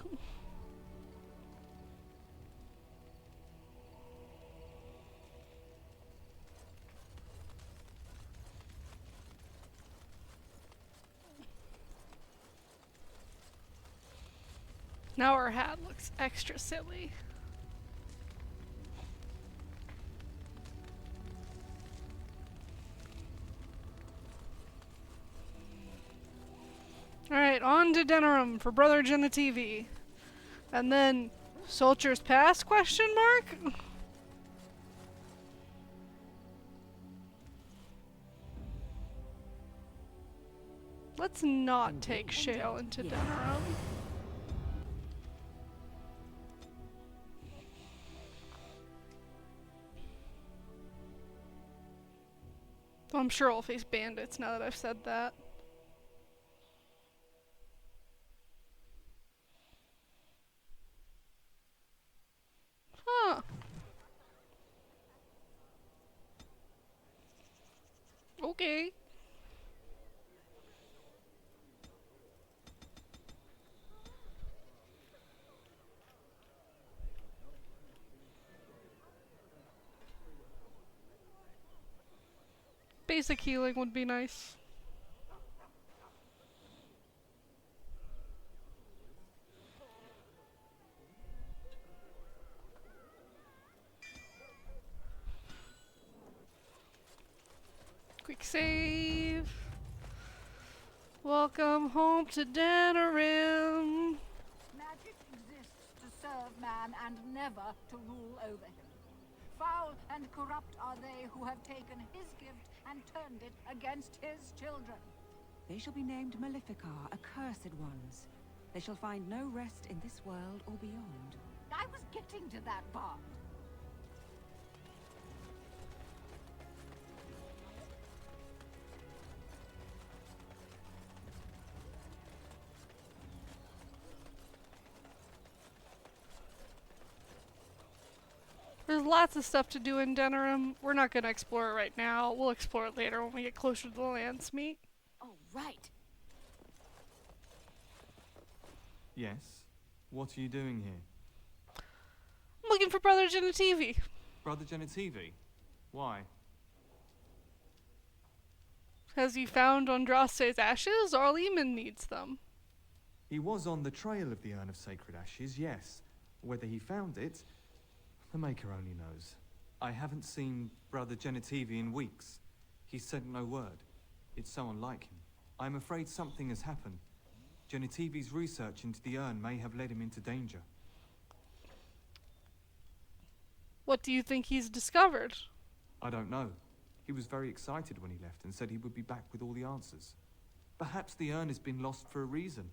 Now her hat looks extra silly. Alright, on to Denerim for Brother Genetivi. And then, Soldier's Pass, question mark? Let's not take Shale into Denerim. Though I'm sure I'll face bandits now that I've said that. Huh. Okay. Basic healing would be nice. Quick save. Welcome home to Denerim. Magic exists to serve man and never to rule over him. Foul and corrupt are they who have taken his gift and turned it against his children. They shall be named Maleficar, accursed ones. They shall find no rest in this world or beyond. I was getting to that part. There's lots of stuff to do in Denerim. We're not going to explore it right now. We'll explore it later when we get closer to the Landsmeet. Oh, right. Yes? What are you doing here? I'm looking for Brother Genetivi. Brother Genetivi? Why? Has he found Andraste's ashes? Arleman needs them. He was on the trail of the Urn of Sacred Ashes, yes. Whether he found it, the Maker only knows. I haven't seen Brother Genetivi in weeks. He sent no word. It's so unlike him. I'm afraid something has happened. Genetivi's research into the urn may have led him into danger. What do you think he's discovered? I don't know. He was very excited when he left and said he would be back with all the answers. Perhaps the urn has been lost for a reason.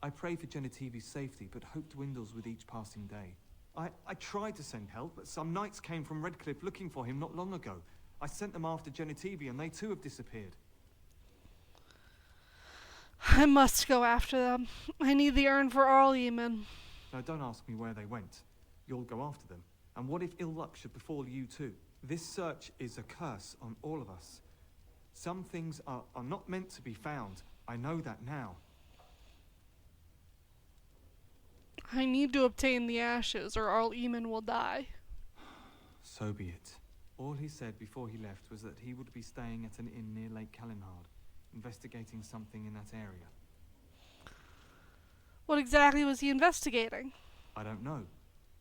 I pray for Genetivi's safety, but hope dwindles with each passing day. I tried to send help, but some knights came from Redcliffe looking for him not long ago. I sent them after Genetivi, and they too have disappeared. I must go after them. I need the urn for Arleman. No, don't ask me where they went. You'll go after them. And what if ill luck should befall you too? This search is a curse on all of us. Some things are not meant to be found. I know that now. I need to obtain the ashes, or Arleman will die. So be it. All he said before he left was that he would be staying at an inn near Lake Calenhard, investigating something in that area. What exactly was he investigating? I don't know.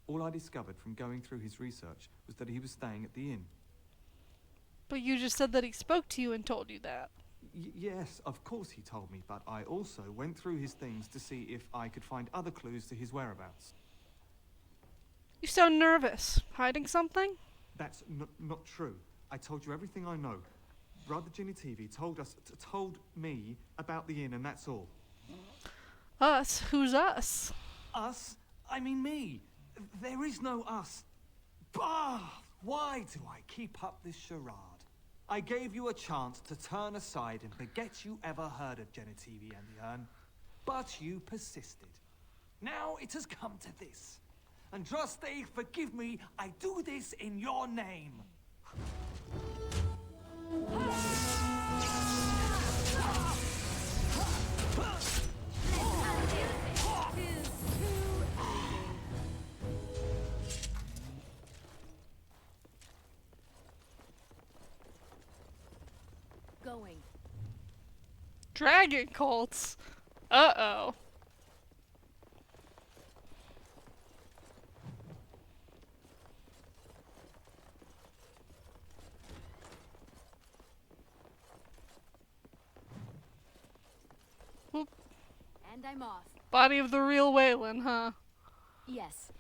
All I discovered from going through his research was that he was staying at the inn. But you just said that he spoke to you and told you that. Yes, of course he told me, but I also went through his things to see if I could find other clues to his whereabouts. You sound nervous. Hiding something? That's not true. I told you everything I know. Brother Genetivi told me about the inn, and that's all. Us? Who's us? Us? I mean me. There is no us. Bah! Why do I keep up this charade? I gave you a chance to turn aside and forget you ever heard of Genetivi and the urn, but you persisted. Now it has come to this. Andraste, forgive me, I do this in your name. Going. Dragon cults? Uh-oh. Whoop. And I'm off. Body of the real Waylon, huh? Yes.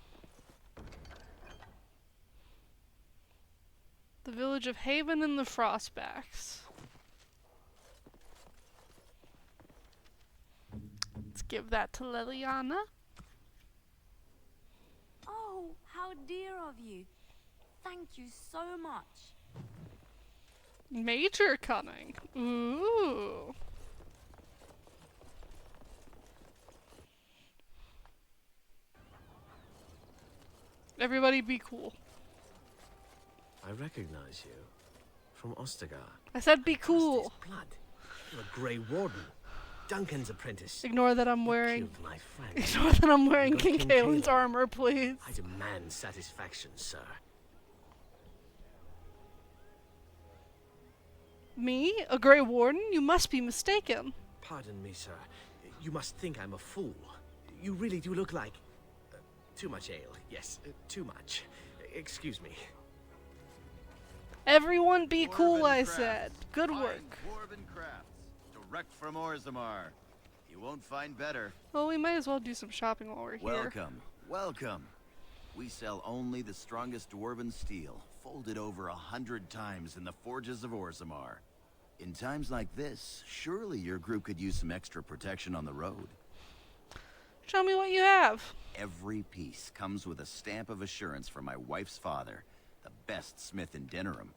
The village of Haven and the Frostbacks. Let's give that to Liliana. Oh, how dear of you. Thank you so much. Major cunning. Ooh. Everybody be cool. I recognize you. From Ostagar. I said be cool. Blood. You're a Grey Warden. Duncan's apprentice. Ignore that I'm wearing... Killed my friend. Ignore that I'm wearing King King Kaelin's Kaelin. armor, please. I demand satisfaction, sir. Me? A Grey Warden? You must be mistaken. Pardon me, sir. You must think I'm a fool. You really do look like... too much ale. Yes, too much. Excuse me. Everyone be cool, Dwarven I crafts. said. Good Fine work. Dwarven crafts. Direct from Orzammar. You won't find better. Well, we might as well do some shopping while we're here. Welcome. Welcome. We sell only the strongest dwarven steel, folded over 100 times in the forges of Orzammar. In times like this, surely your group could use some extra protection on the road. Show me what you have. Every piece comes with a stamp of assurance from my wife's father, the best smith in Denerim.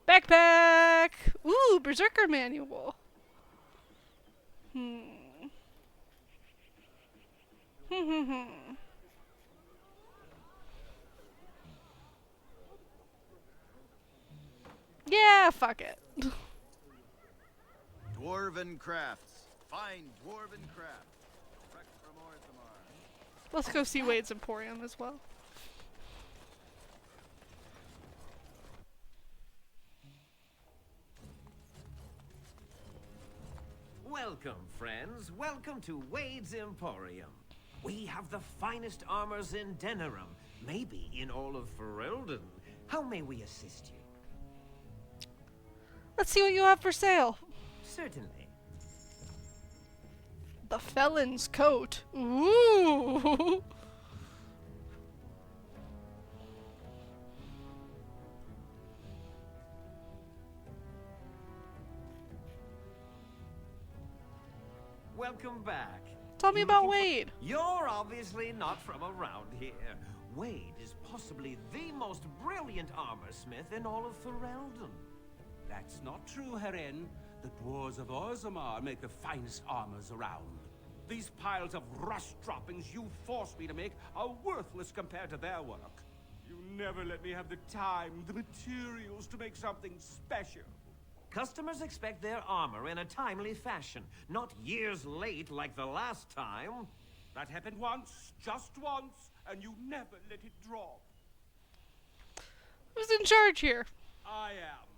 Backpack! Ooh, Berserker Manual. Yeah, fuck it. Dwarven crafts. Fine dwarven crafts. Direct from Orzammar. Let's go see Wade's Emporium as well. Welcome, friends. Welcome to Wade's Emporium. We have the finest armors in Denerim, maybe in all of Ferelden. How may we assist you? Let's see what you have for sale. Certainly. The Felon's Coat. Ooh. Welcome back. Tell me about Wade. You're obviously not from around here. Wade is possibly the most brilliant armorsmith in all of Ferelden. That's not true, wherein. The dwarves of Orzammar make the finest armors around. These piles of rust droppings you forced me to make are worthless compared to their work. You never let me have the time, the materials to make something special. Customers expect their armor in a timely fashion, not years late like the last time. That happened once, just once, and you never let it drop. Who's in charge here? I am.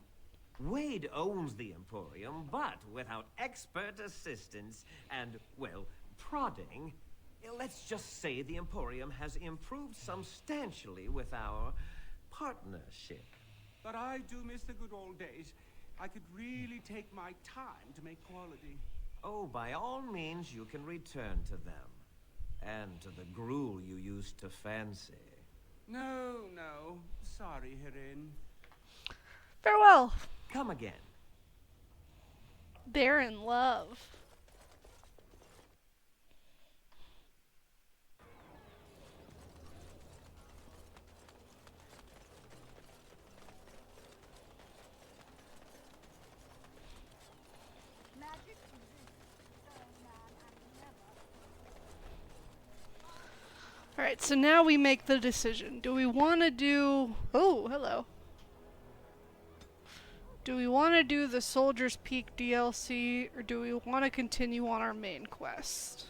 Wade owns the Emporium, but without expert assistance and, well, prodding, let's just say the Emporium has improved substantially with our partnership. But I do miss the good old days. I could really take my time to make quality. Oh, by all means, you can return to them. And to the gruel you used to fancy. No. Sorry, wherein. Farewell. Come again. They're in love. Alright, so now we make the decision. Do we want to do... Oh, hello. Do we want to do the Soldier's Peak DLC, or do we want to continue on our main quest?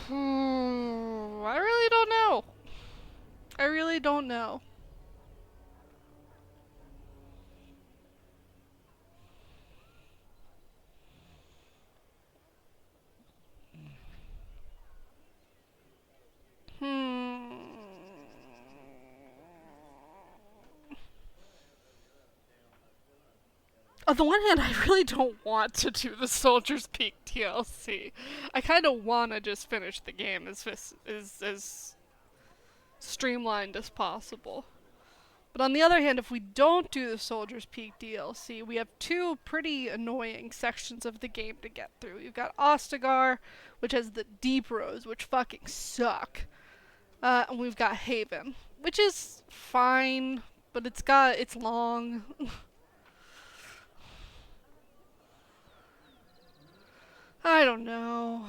I really don't know. I really don't know. On the one hand, I really don't want to do the Soldier's Peak DLC. I kind of want to just finish the game as streamlined as possible. But on the other hand, if we don't do the Soldier's Peak DLC, we have two pretty annoying sections of the game to get through. You've got Ostagar, which has the Deep Roads, which fucking suck. And we've got Haven, which is fine, but it's long. I don't know.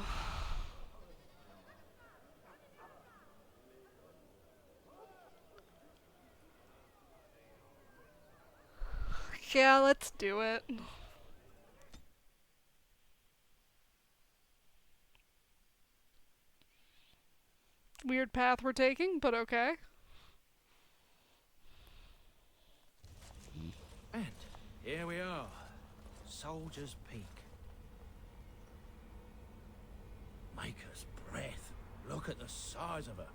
Yeah, let's do it. Weird path we're taking, but okay. And here we are. Soldier's Peak. Maker's breath. Look at the size of her.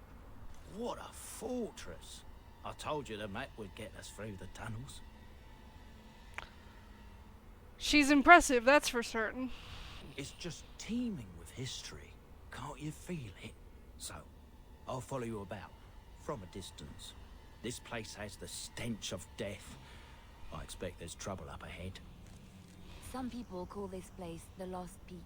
What a fortress. I told you the map would get us through the tunnels. She's impressive, that's for certain. It's just teeming with history. Can't you feel it? So, I'll follow you about, from a distance. This place has the stench of death. I expect there's trouble up ahead. Some people call this place the Lost Peak.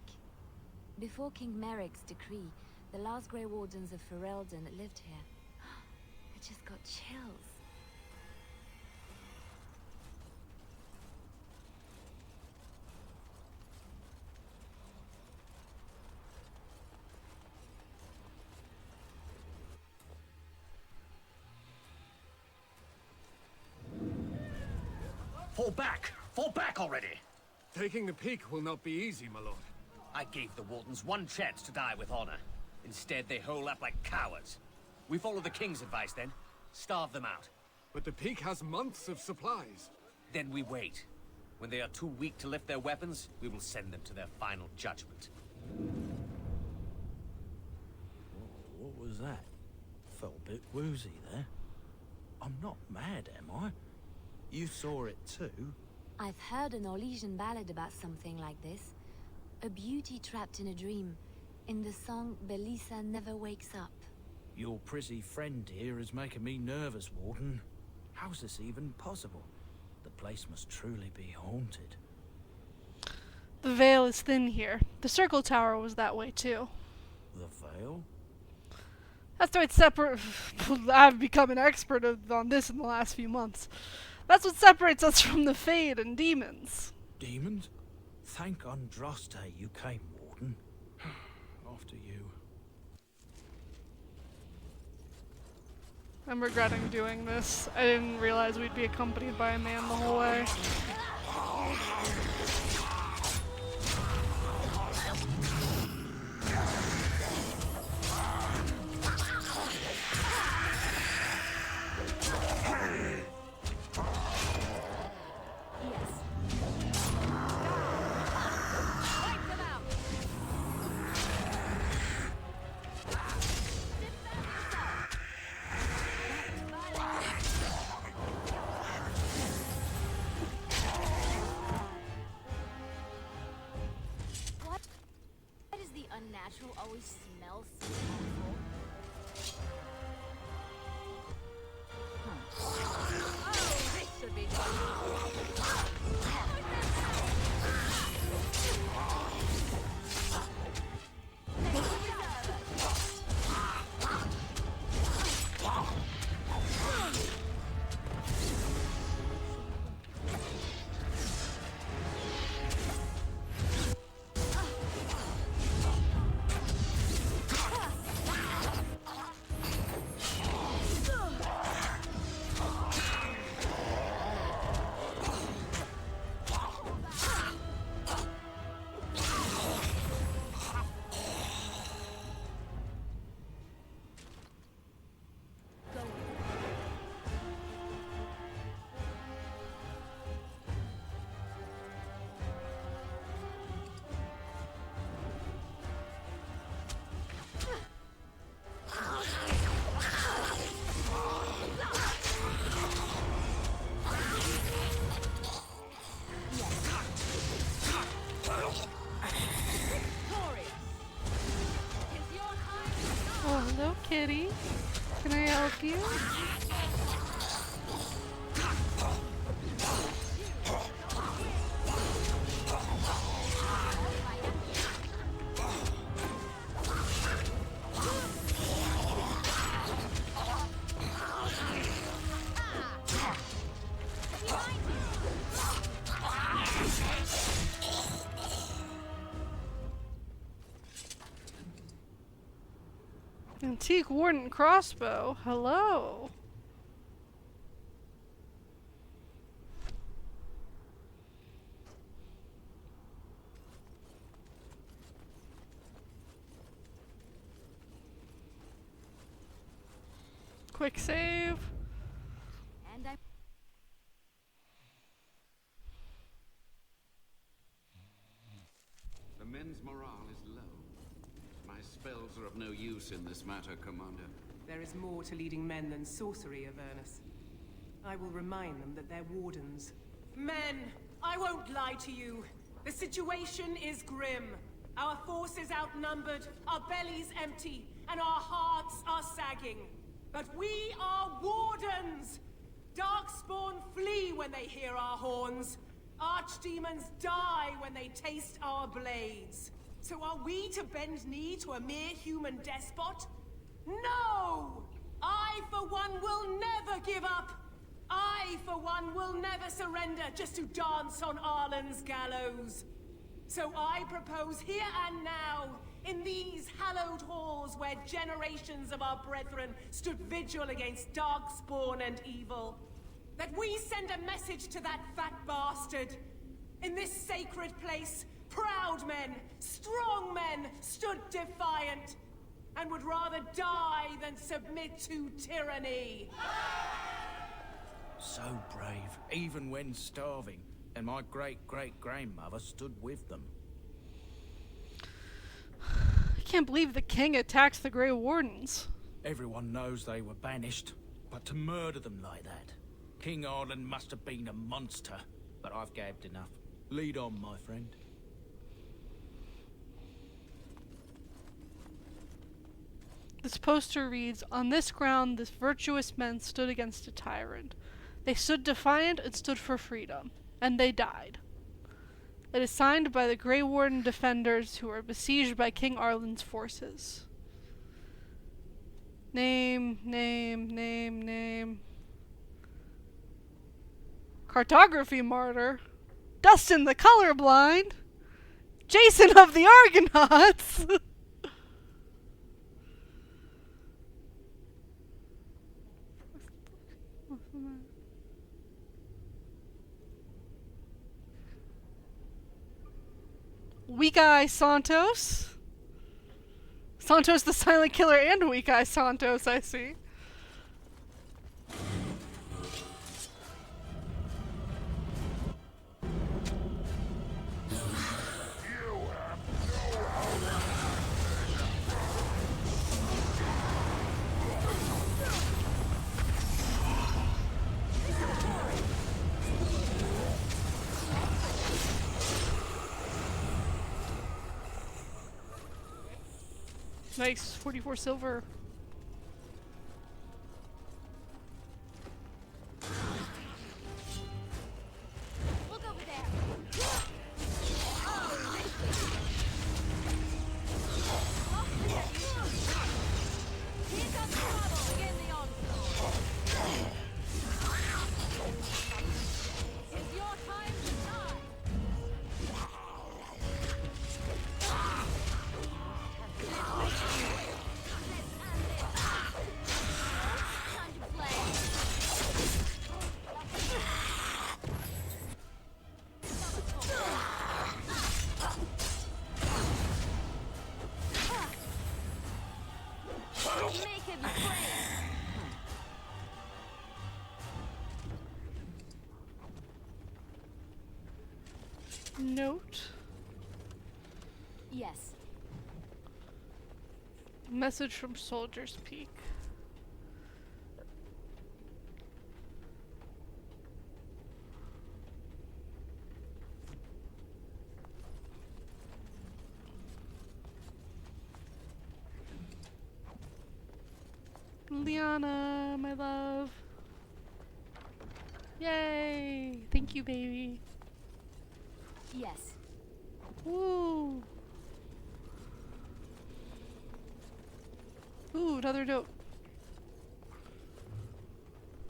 Before King Merrick's decree, the last Grey Wardens of Ferelden lived here. I just got chills. Fall back! Fall back already! Taking the peak will not be easy, my lord. I gave the Wardens one chance to die with honor. Instead, they hole up like cowards. We follow the King's advice, then. Starve them out. But the peak has months of supplies. Then we wait. When they are too weak to lift their weapons, we will send them to their final judgment. What was that? Felt a bit woozy there. I'm not mad, am I? You saw it too? I've heard an Orlesian ballad about something like this. A beauty trapped in a dream. In the song, Belisa never wakes up. Your prissy friend here is making me nervous, Warden. How's this even possible? The place must truly be haunted. The veil is thin here. The circle tower was that way too. The veil? That's why it's separate. I've become an expert on this in the last few months. That's what separates us from the Fade and demons. Demons? Thank Andraste you came, Warden. After you. I'm regretting doing this. I didn't realize we'd be accompanied by a man the whole way. Unnatural always smells so awful. Oh, this should be Hello, kitty. Can I help you? Antique Warden crossbow. Hello. Quick save. And I The men's morale is low. My spells are of no use in this matter, Commander. There is more to leading men than sorcery, Avernus. I will remind them that they're wardens. Men, I won't lie to you. The situation is grim. Our forces outnumbered, our bellies empty, and our hearts are sagging. But we are wardens! Darkspawn flee when they hear our horns. Archdemons die when they taste our blades. So are we to bend knee to a mere human despot? No! I, for one, will never give up! I, for one, will never surrender just to dance on Arlen's gallows. So I propose here and now, in these hallowed halls where generations of our brethren stood vigil against darkspawn and evil, that we send a message to that fat bastard. In this sacred place, proud men, strong men stood defiant, and would rather die than submit to tyranny. So brave, even when starving, and my great-great-grandmother stood with them. I can't believe the king attacks the Grey Wardens. Everyone knows they were banished, but to murder them like that, King Arlen must have been a monster. But I've gabbed enough. Lead on, my friend. This poster reads, "On this ground, this virtuous men stood against a tyrant. They stood defiant and stood for freedom. And they died." It is signed by the Grey Warden defenders who were besieged by King Arlen's forces. Name. Cartography martyr. Dustin the colorblind. Jason of the Argonauts. Weak Eye Santos. Santos the Silent Killer and Weak Eye Santos, I see. Nice, 44 silver. look over there. Here comes trouble. Begin the onslaught. It's your time to shine. Time to play. Make him afraid. Note. Yes. Message from Soldier's Peak. Liana, my love. Yay! Thank you, baby. Yes. Woo! Ooh, another note.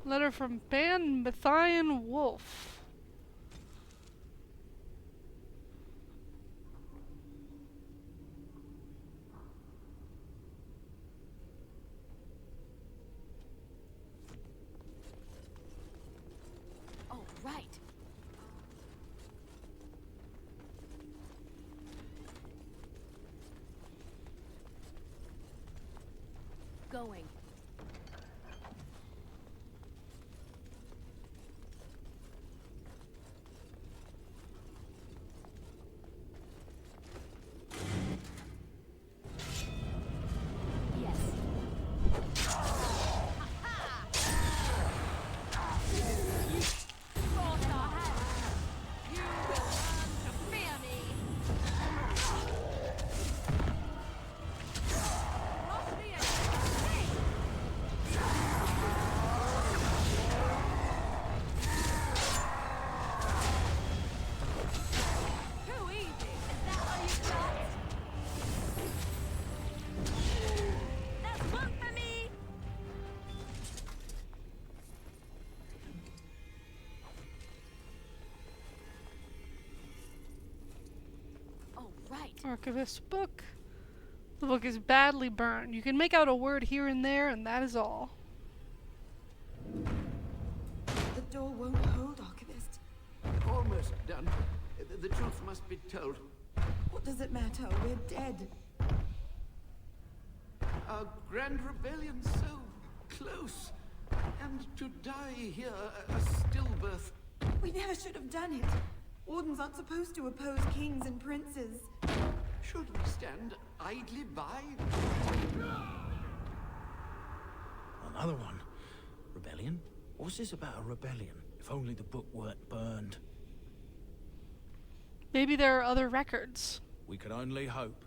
Letter from Ban Mathian Wolf. Oh, right. Going. Archivist book. The book is badly burned. You can make out a word here and there, and that is all. The door won't hold, Archivist. Almost done. The truth must be told. What does it matter? We're dead. Our grand rebellion so close. And to die here, a stillbirth. We never should have done it. Wardens aren't supposed to oppose kings and princes. Should we stand idly by? Another one. Rebellion? What's this about a rebellion? If only the book weren't burned. Maybe there are other records. We could only hope.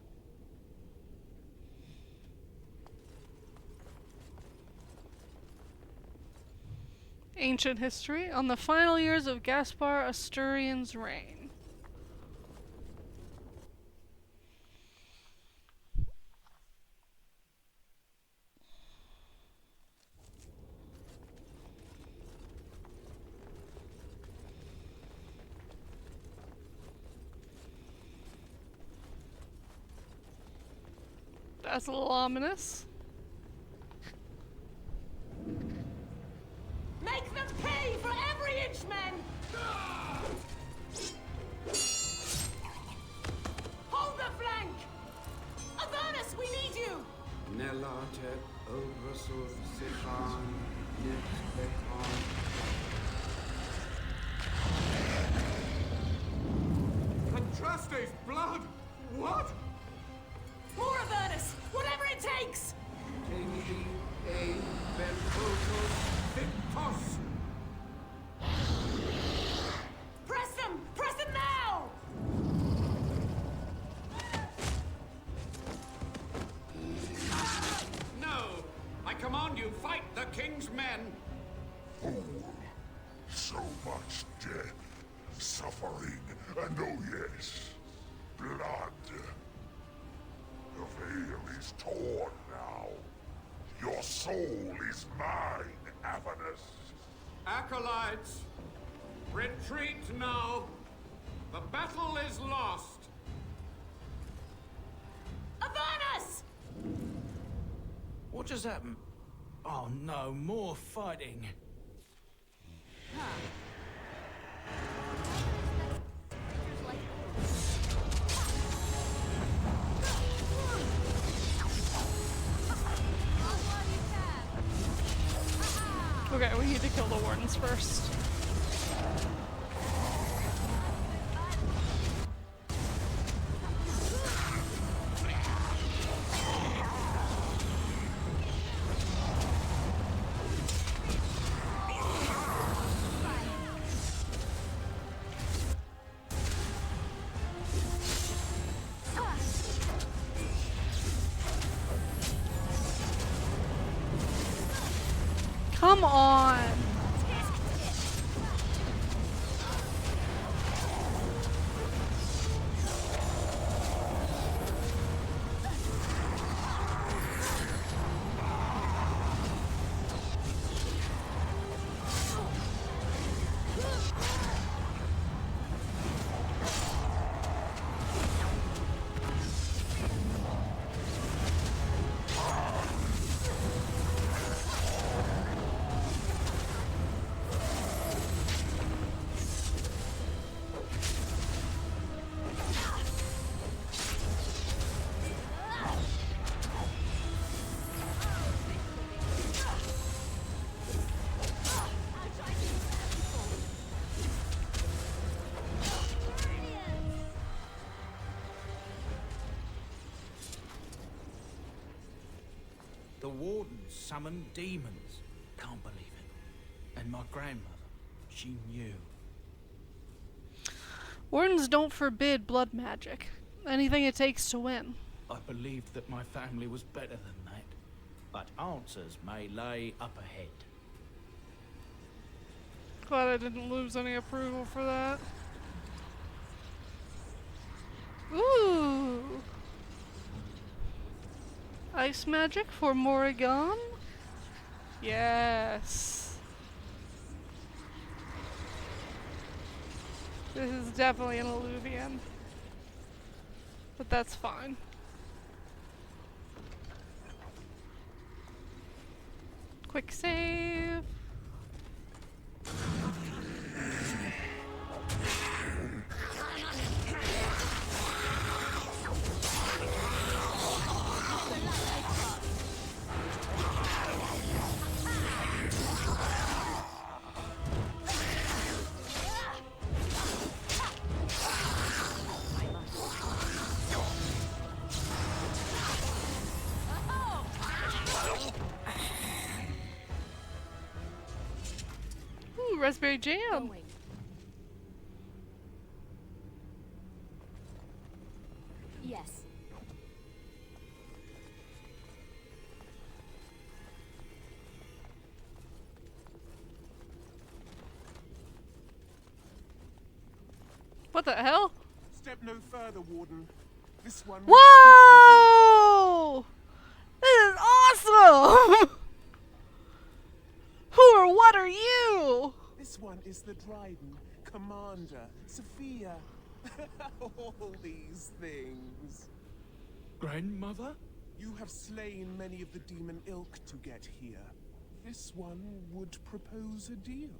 Ancient history on the final years of Gaspar Asturian's reign. That's a little ominous. Make them pay for every inch, men! Hold the flank! Avernus, we need you! Nelate Obrasov Sifan Nit Contraste's blood! What? More Avernus! Whatever it takes! Teni E Ventosus Victos! Press them! Press them now! No! I command you, fight the king's men! Fool! So much death, suffering, and oh yes, blood. The veil is torn now. Your soul is mine, Avernus. Acolytes, retreat now. The battle is lost. Avernus! What just happened? Oh no, more fighting. Okay, we need to kill the wardens first. Come on. The wardens summoned demons. Can't believe it. And my grandmother, she knew. Wardens don't forbid blood magic. Anything it takes to win. I believed that my family was better than that. But answers may lay up ahead. Glad I didn't lose any approval for that. Ooh. Ice magic for Morrigan? Yes. This is definitely an alluvian. But that's fine. Quick save. Ooh, raspberry jam. Yes. What the hell? Step no further, Warden. This one. Whoa! This is awesome! Who or what are you? This one is the Dryden, Commander, Sophia. All these things. Grandmother? You have slain many of the demon ilk to get here. This one would propose a deal.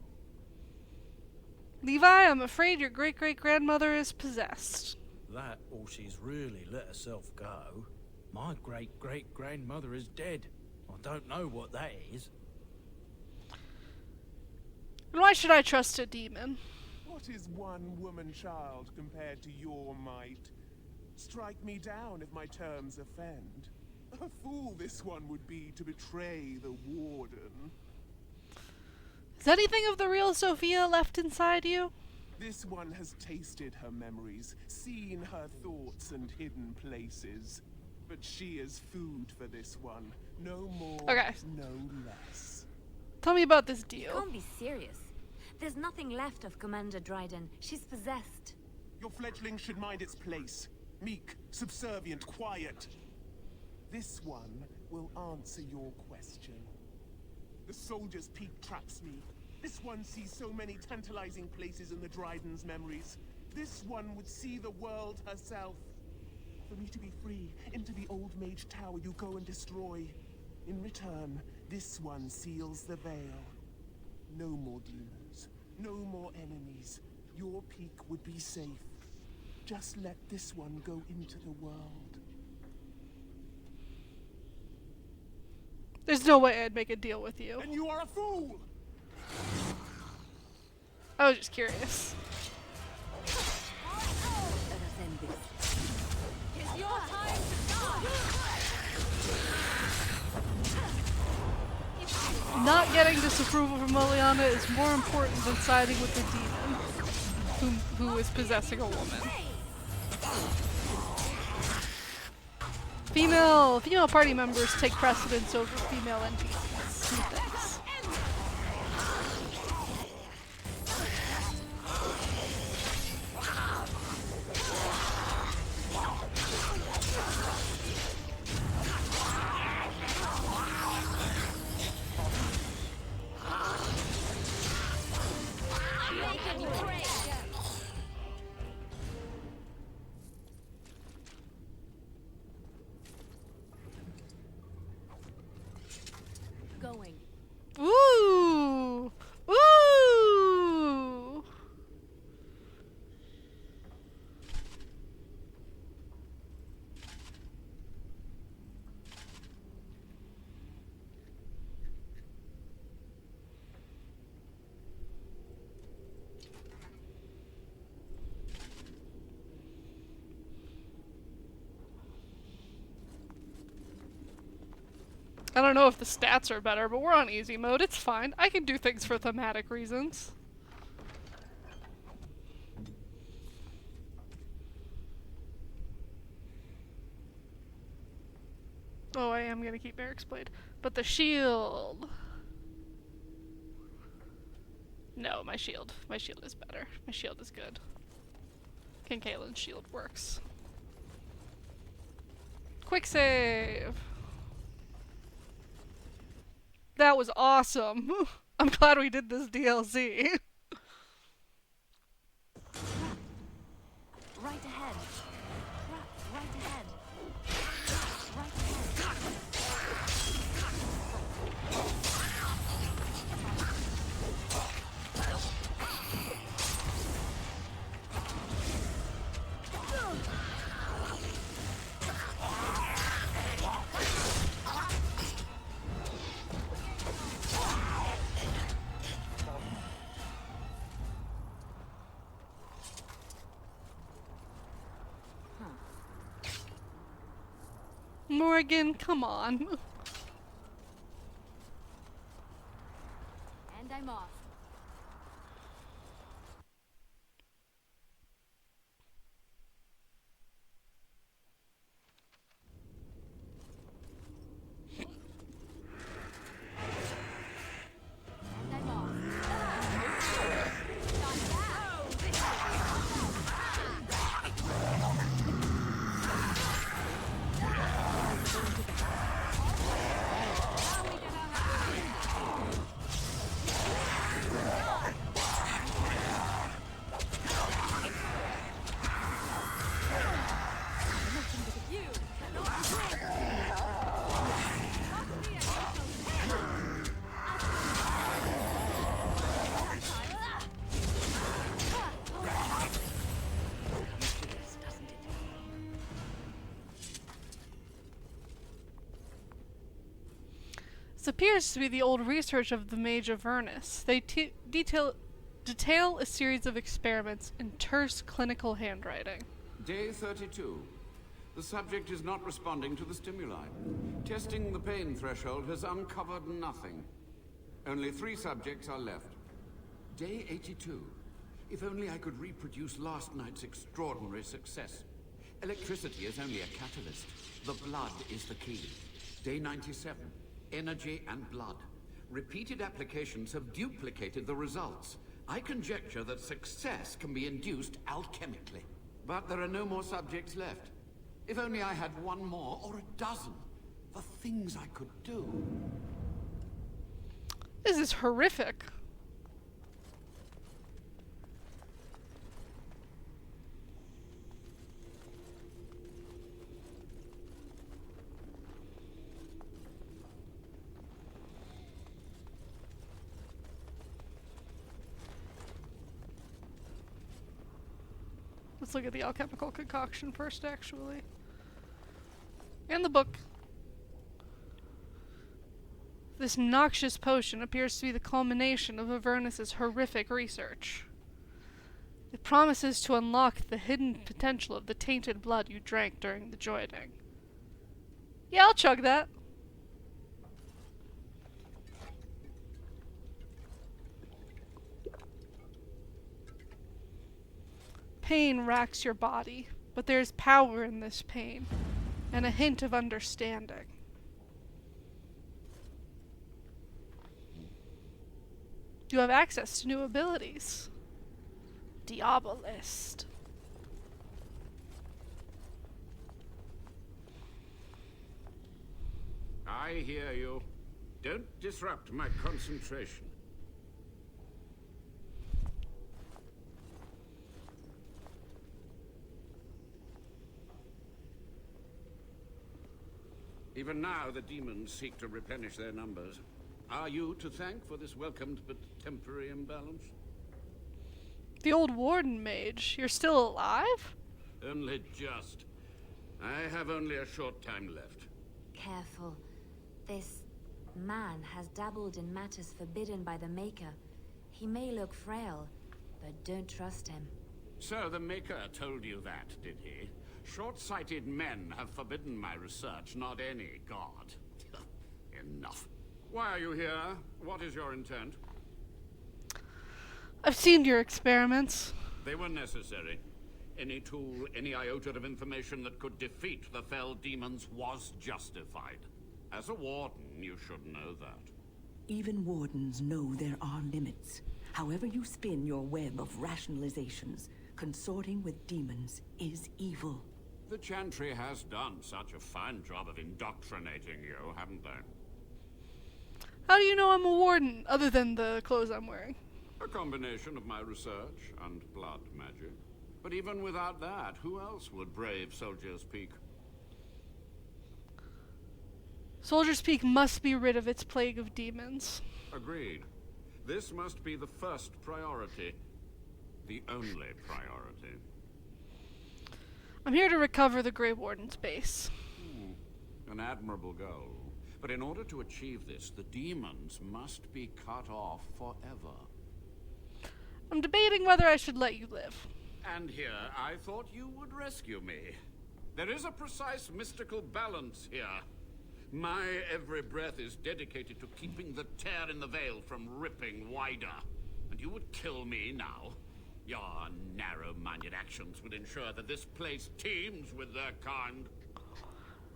Levi, I'm afraid your great-great-grandmother is possessed. That or she's really let herself go. My great-great-grandmother is dead. I don't know what that is. And why should I trust a demon? What is one woman-child compared to your might? Strike me down if my terms offend. A fool this one would be to betray the Warden. Is anything of the real Sophia left inside you? This one has tasted her memories, seen her thoughts and hidden places. But she is food for this one. No more, okay. No less. Tell me about this deal. You can't be serious. There's nothing left of Commander Dryden. She's possessed. Your fledgling should mind its place. Meek, subservient, quiet. This one will answer your question. The soldier's peak traps me. This one sees so many tantalizing places in the Dryden's memories. This one would see the world herself. For me to be free, into the old mage tower you go and destroy. In return, this one seals the veil. No more demons. No more enemies. Your peak would be safe. Just let this one go into the world. There's no way I'd make a deal with you. And you are a fool! I was just curious. It's your time to die. Not getting disapproval from Liliana is more important than siding with the demon, who is possessing a woman. Female party members take precedence over female NPCs. Thanks. going. Ooh! Ooh! I don't know if the stats are better, but we're on easy mode. It's fine. I can do things for thematic reasons. Oh, I am gonna keep Merrick's blade. But the shield... No, my shield. My shield is better. My shield is good. Kincaid's shield works. Quick save! That was awesome! I'm glad we did this DLC. Right ahead. Right ahead. Morgan, come on. And I'm off. This appears to be the old research of the Mage of Avernus. They detail a series of experiments in terse clinical handwriting. Day 32. The subject is not responding to the stimuli. Testing the pain threshold has uncovered nothing. Only 3 subjects are left. Day 82. If only I could reproduce last night's extraordinary success. Electricity is only a catalyst. The blood is the key. Day 97. Energy and blood. Repeated applications have duplicated the results. I conjecture that success can be induced alchemically. But there are no more subjects left. If only I had 1 more, or a dozen. The things I could do. This is horrific. Let's look at the alchemical concoction first, actually. And the book. This noxious potion appears to be the culmination of Avernus's horrific research. It promises to unlock the hidden potential of the tainted blood you drank during the joining. Yeah, I'll chug that. Pain racks your body, but there is power in this pain, and a hint of understanding. You have access to new abilities. Diabolist. I hear you. Don't disrupt my concentration. Even now, the demons seek to replenish their numbers. are you to thank for this welcomed but temporary imbalance? The old warden mage. You're still alive? Only just. I have only a short time left. Careful. This man has dabbled in matters forbidden by the Maker. He may look frail, but don't trust him. So the Maker told you that, did he? Short-sighted men have forbidden my research, not any god. Enough. Why are you here? What is your intent? I've seen your experiments. They were necessary. Any tool, any iota of information that could defeat the fell demons was justified. As a warden, you should know that. Even wardens know there are limits. However you spin your web of rationalizations, consorting with demons is evil. The Chantry has done such a fine job of indoctrinating you, haven't they? How do you know I'm a warden, other than the clothes I'm wearing? A combination of my research and blood magic. But even without that, who else would brave Soldier's Peak? Soldier's Peak must be rid of its plague of demons. Agreed. This must be the first priority. The only priority. I'm here to recover the Grey Warden's base. An admirable goal. But in order to achieve this, the demons must be cut off forever. I'm debating whether I should let you live. And here, I thought you would rescue me. There is a precise mystical balance here. My every breath is dedicated to keeping the tear in the veil from ripping wider. And you would kill me now? Your narrow-minded actions would ensure that this place teems with their kind.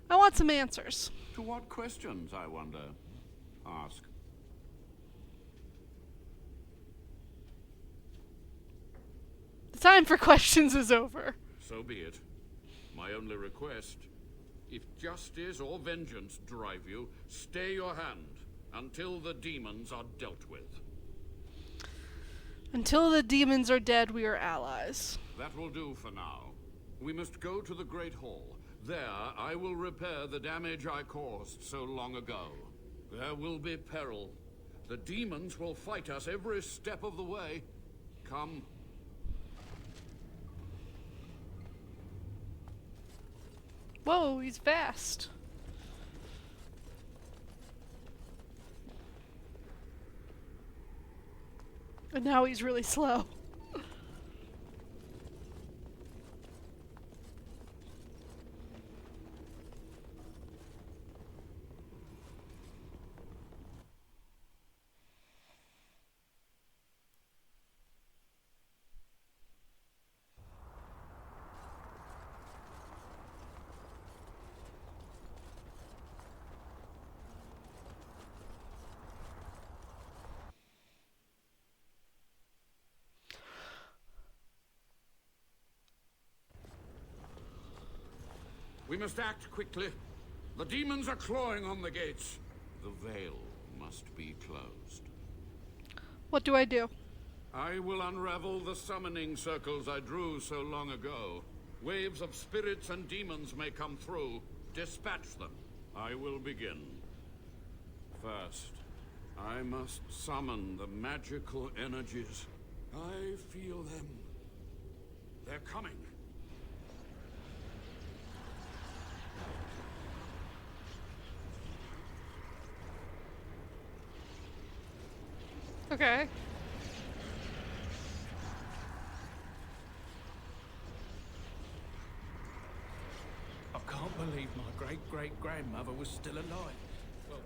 I want some answers. To what questions, I wonder? Ask. The time for questions is over. So be it. My only request, if justice or vengeance drive you, stay your hand until the demons are dealt with. Until the demons are dead, we are allies. That will do for now. We must go to the Great Hall. There, I will repair the damage I caused so long ago. There will be peril. The demons will fight us every step of the way. Come. Whoa, he's fast. And now he's really slow. We must act quickly. The demons are clawing on the gates. The veil must be closed. What do I do? I will unravel the summoning circles I drew so long ago. Waves of spirits and demons may come through. Dispatch them. I will begin. First, I must summon the magical energies. I feel them. They're coming. Okay. I can't believe my great-great-grandmother was still alive. Well,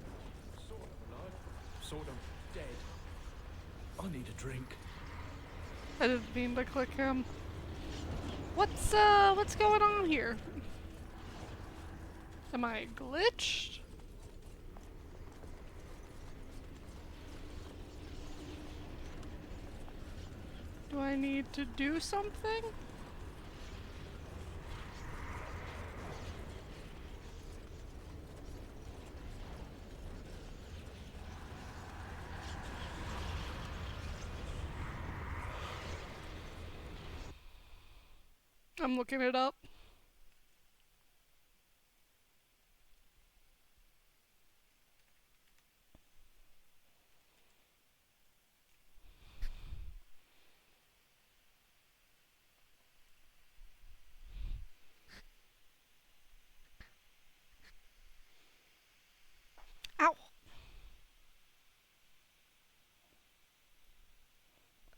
sort of alive, sort of dead. I need a drink. I didn't mean to click him. What's going on here? Am I glitched? Do I need to do something? I'm looking it up.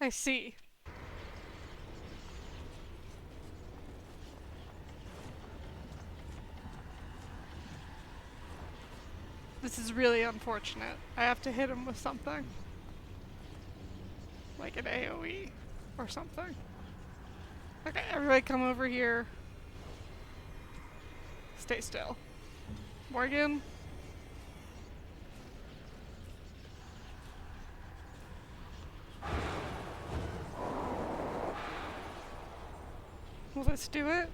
I see. This is really unfortunate. I have to hit him with something. Like an AoE or something. Okay, everybody come over here. Stay still. Morgan? Well, let's do it.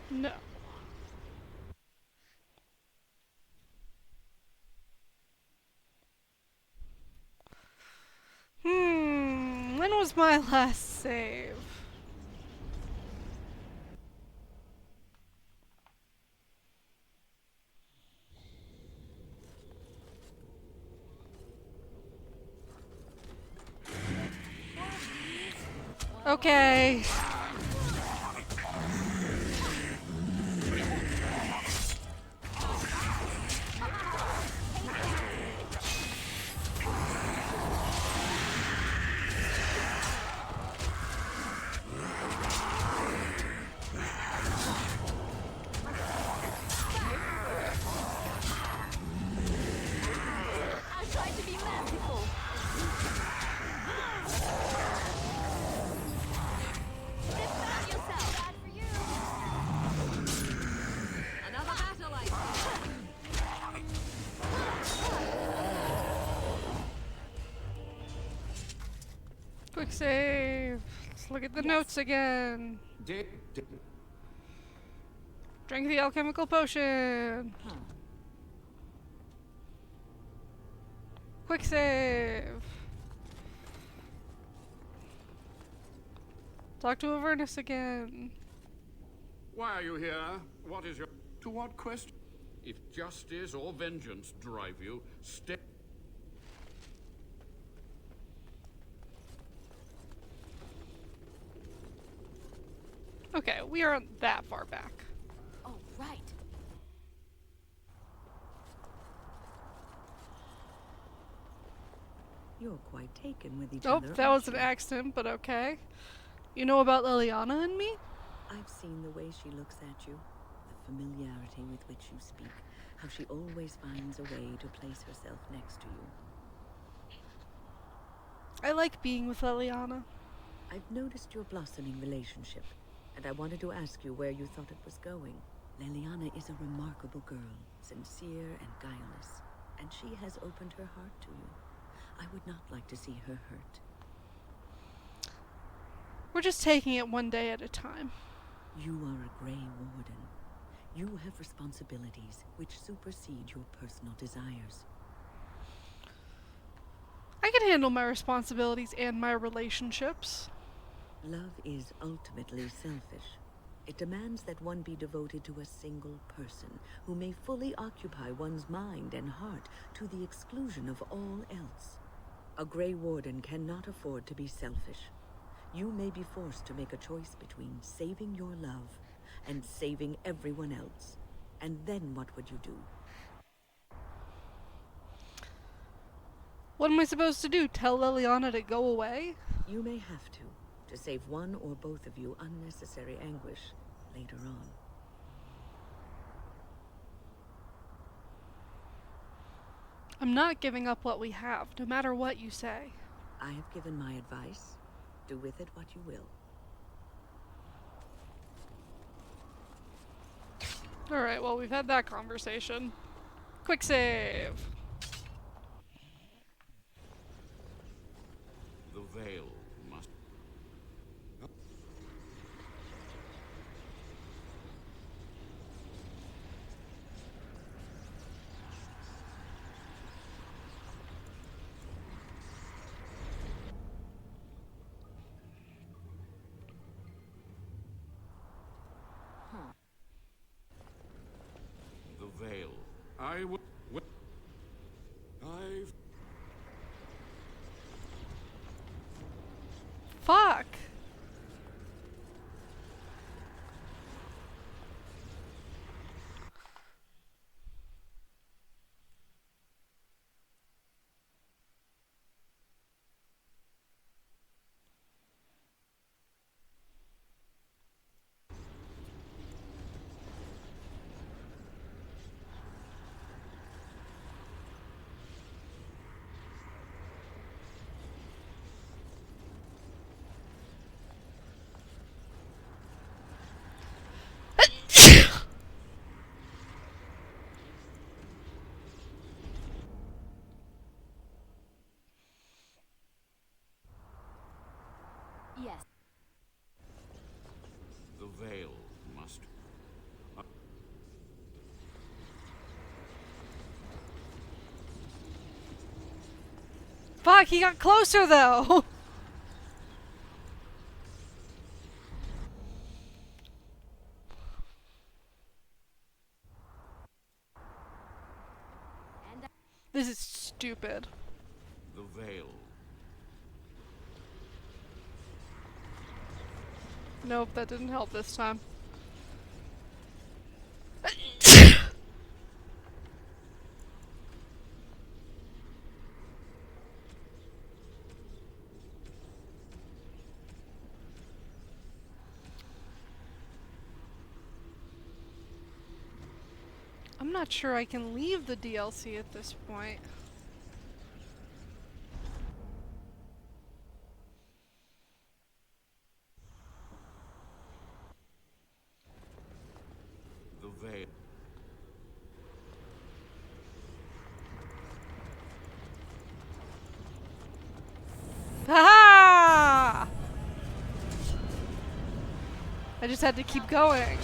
No. When was my last save? Okay. I tried to be merciful. Defend yourself. Bad for you. Another battle, I see. Quick save. Let's look at the notes again. Drink the alchemical potion. Quick save. Talk to Avernus again. Why are you here? What is your... To what quest? If justice or vengeance drive you, stay... Okay, we aren't that far back. Oh, right. You're quite taken with each Oh, other. that was an accident, but okay. You know about Liliana and me? I've seen the way she looks at you, the familiarity with which you speak, how she always finds a way to place herself next to you. I like being with Liliana. I've noticed your blossoming relationship, and I wanted to ask you where you thought it was going. Liliana is a remarkable girl, sincere and guileless, and she has opened her heart to you. I would not like to see her hurt. We're just taking it one day at a time. You are a Grey Warden. You have responsibilities which supersede your personal desires. I can handle my responsibilities and my relationships. Love is ultimately selfish. It demands that one be devoted to a single person who may fully occupy one's mind and heart to the exclusion of all else. A Grey Warden cannot afford to be selfish. You may be forced to make a choice between saving your love and saving everyone else. And then what would you do? What am I supposed to do? Tell Liliana to go away? You may have to save one or both of you unnecessary anguish later on. I'm not giving up what we have, no matter what you say. I have given my advice. Do with it what you will. Alright, well, we've had that conversation. Quick save. The veil must... The veil. I will... I've... Fuck. Fuck, he got closer though. This is stupid. The veil. Nope, that didn't help this time. I'm not sure I can leave the DLC at this point. The veil. Ha! I just had to keep going.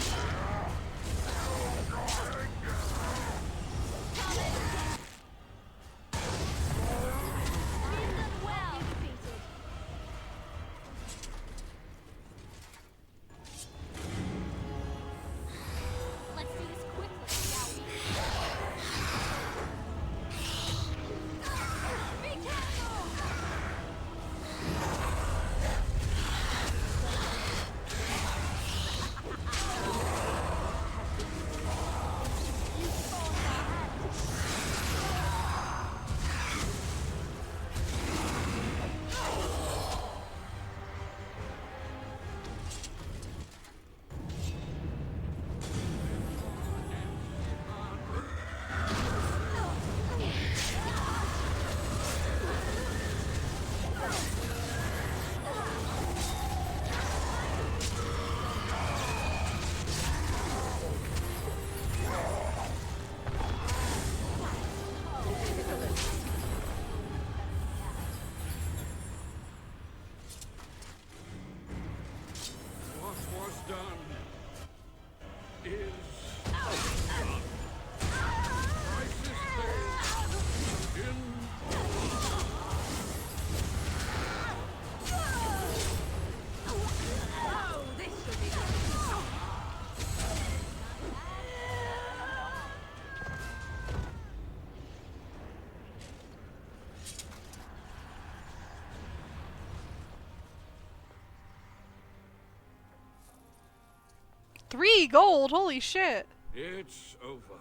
$3 gold, holy shit. It's over.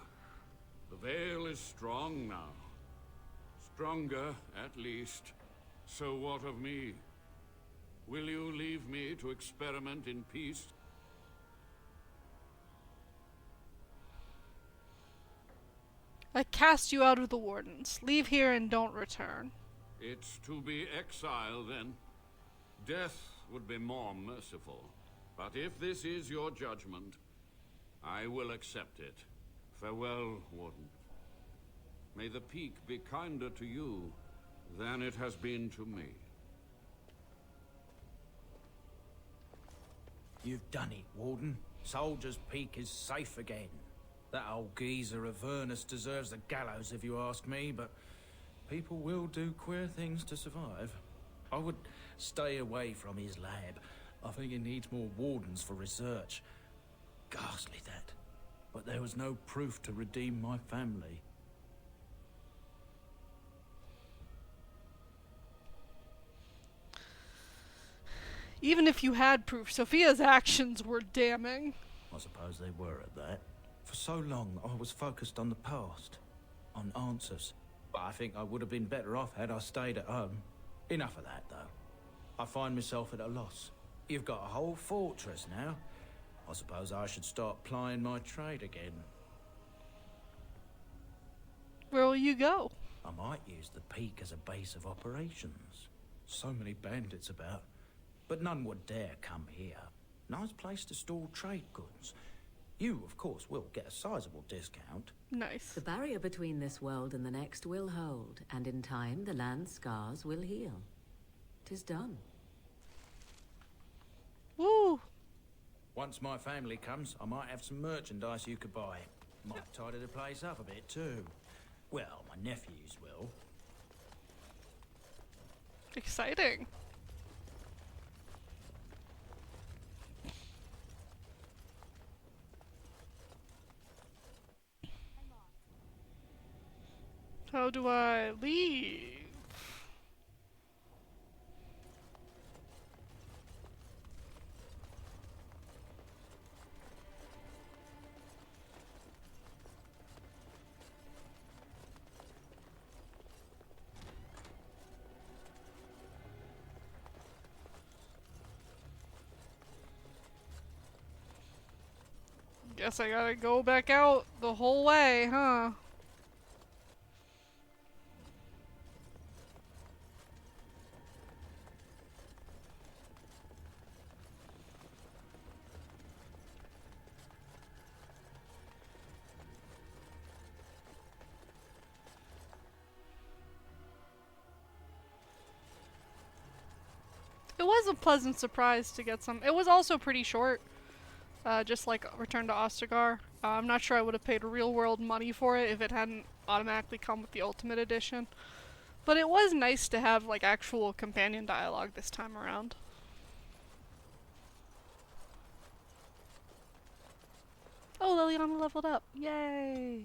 The veil is strong now. Stronger, at least. So what of me? Will you leave me to experiment in peace? I cast you out of the Wardens. Leave here and don't return. It's to be exiled, then. Death would be more merciful. But if this is your judgment, I will accept it. Farewell, Warden. May the peak be kinder to you than it has been to me. You've done it, Warden. Soldier's Peak is safe again. That old geezer of Avernus deserves the gallows if you ask me, but people will do queer things to survive. I would stay away from his lab. I think he needs more wardens for research. Ghastly, that. But there was no proof to redeem my family. Even if you had proof, Sophia's actions were damning. I suppose they were at that. For so long, I was focused on the past, on answers. But I think I would have been better off had I stayed at home. Enough of that, though. I find myself at a loss. You've got a whole fortress now. I suppose I should start plying my trade again. Where will you go? I might use the peak as a base of operations. So many bandits about. But none would dare come here. Nice place to store trade goods. You, of course, will get a sizable discount. Nice. The barrier between this world and the next will hold, and in time the land's scars will heal. 'Tis done. Woo! Once my family comes, I might have some merchandise you could buy. Might tidy the place up a bit, too. Well, my nephews will. Exciting. How do I leave? Guess I gotta go back out the whole way, huh? It was a pleasant surprise to get some. It was also pretty short, just like Return to Ostagar. I'm not sure I would have paid real world money for it if it hadn't automatically come with the Ultimate Edition. But it was nice to have like actual companion dialogue this time around. Oh, Liliana leveled up. Yay!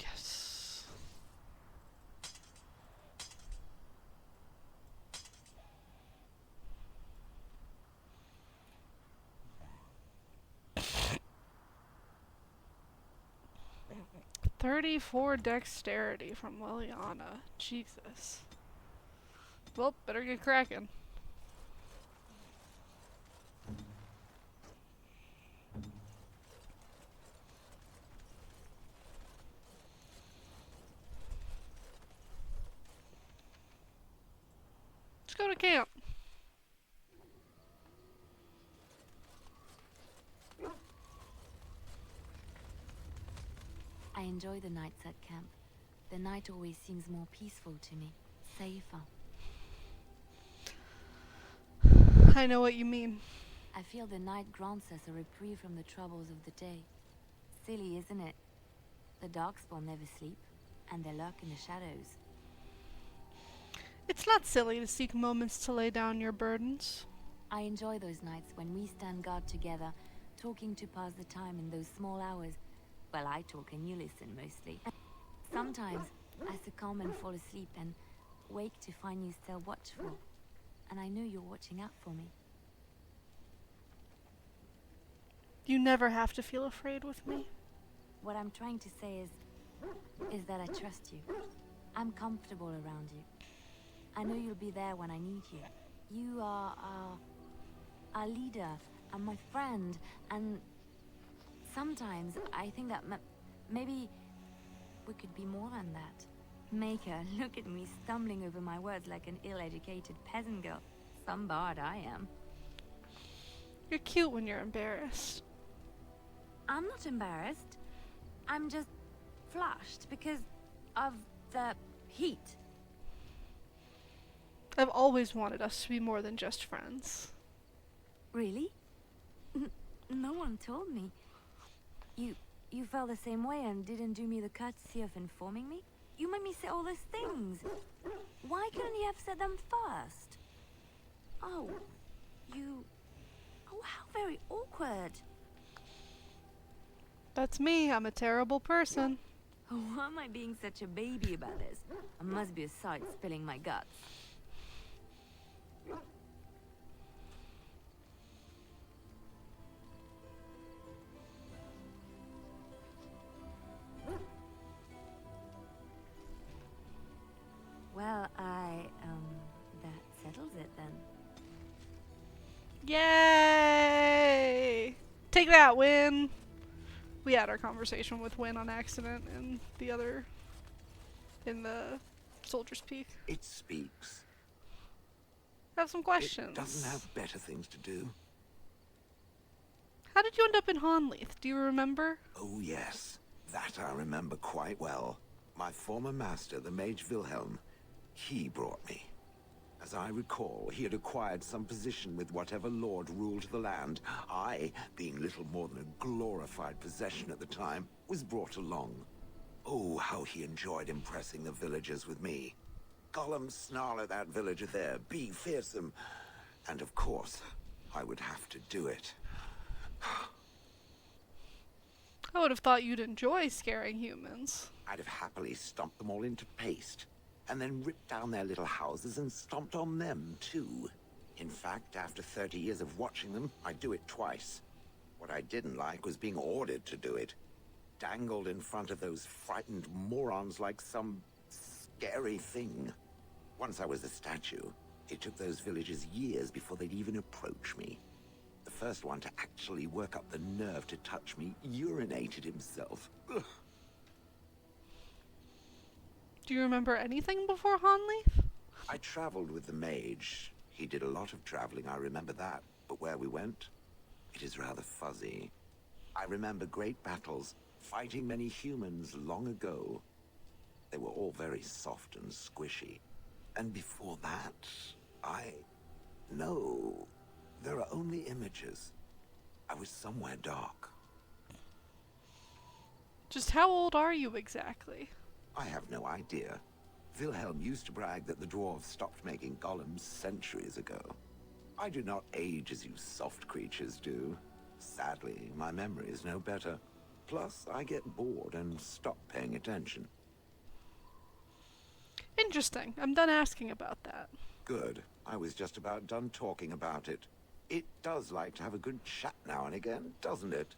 Yes. "34 dexterity from Liliana. Jesus. Well, better get cracking. Let's go to camp. I enjoy the nights at camp. The night always seems more peaceful to me, safer. I know what you mean. I feel the night grants us a reprieve from the troubles of the day. Silly, isn't it? The Darkspawn never sleep, and they lurk in the shadows. It's not silly to seek moments to lay down your burdens. I enjoy those nights when we stand guard together, talking to pass the time in those small hours. Well, I talk and you listen mostly. Sometimes I succumb and fall asleep and wake to find you still watchful. And I know you're watching out for me. You never have to feel afraid with me. What I'm trying to say is that I trust you. I'm comfortable around you. I know you'll be there when I need you. You are our leader and my friend, and sometimes I think that maybe we could be more than that. Maker, look at me stumbling over my words like an ill-educated peasant girl. Some bard I am. You're cute when you're embarrassed. I'm not embarrassed. I'm just flushed because of the heat. I've always wanted us to be more than just friends. Really? No one told me. You felt the same way and didn't do me the courtesy of informing me? You made me say all those things. Why couldn't you have said them first? Oh, Oh, how very awkward. That's me. I'm a terrible person. Why am I being such a baby about this? I must be a sight spilling my guts. Well, that settles it then. Yay! Take that, Win! We had our conversation with Win on accident in the Soldier's Peak. It speaks. I have some questions. It doesn't have better things to do. How did you end up in Honleith? Do you remember? Oh yes, that I remember quite well. My former master, the Mage Wilhelm, he brought me. As I recall, he had acquired some position with whatever lord ruled the land. I, being little more than a glorified possession at the time, was brought along. Oh, how he enjoyed impressing the villagers with me. Gollum snarl at that villager there, be fearsome. And of course, I would have to do it. I would have thought you'd enjoy scaring humans. I'd have happily stomped them all into paste, and then ripped down their little houses and stomped on them, too. In fact, after 30 years of watching them, I'd do it twice. What I didn't like was being ordered to do it. Dangled in front of those frightened morons like some scary thing. Once I was a statue, it took those villagers years before they'd even approach me. The first one to actually work up the nerve to touch me urinated himself. Ugh. Do you remember anything before Hanleaf? I traveled with the mage. He did a lot of traveling, I remember that. But where we went, it is rather fuzzy. I remember great battles, fighting many humans long ago. They were all very soft and squishy. And before that, No, there are only images. I was somewhere dark. Just how old are you exactly? I have no idea. Wilhelm used to brag that the dwarves stopped making golems centuries ago. I do not age as you soft creatures do. Sadly, my memory is no better. Plus, I get bored and stop paying attention. Interesting. I'm done asking about that. Good. I was just about done talking about it. It does like to have a good chat now and again, doesn't it?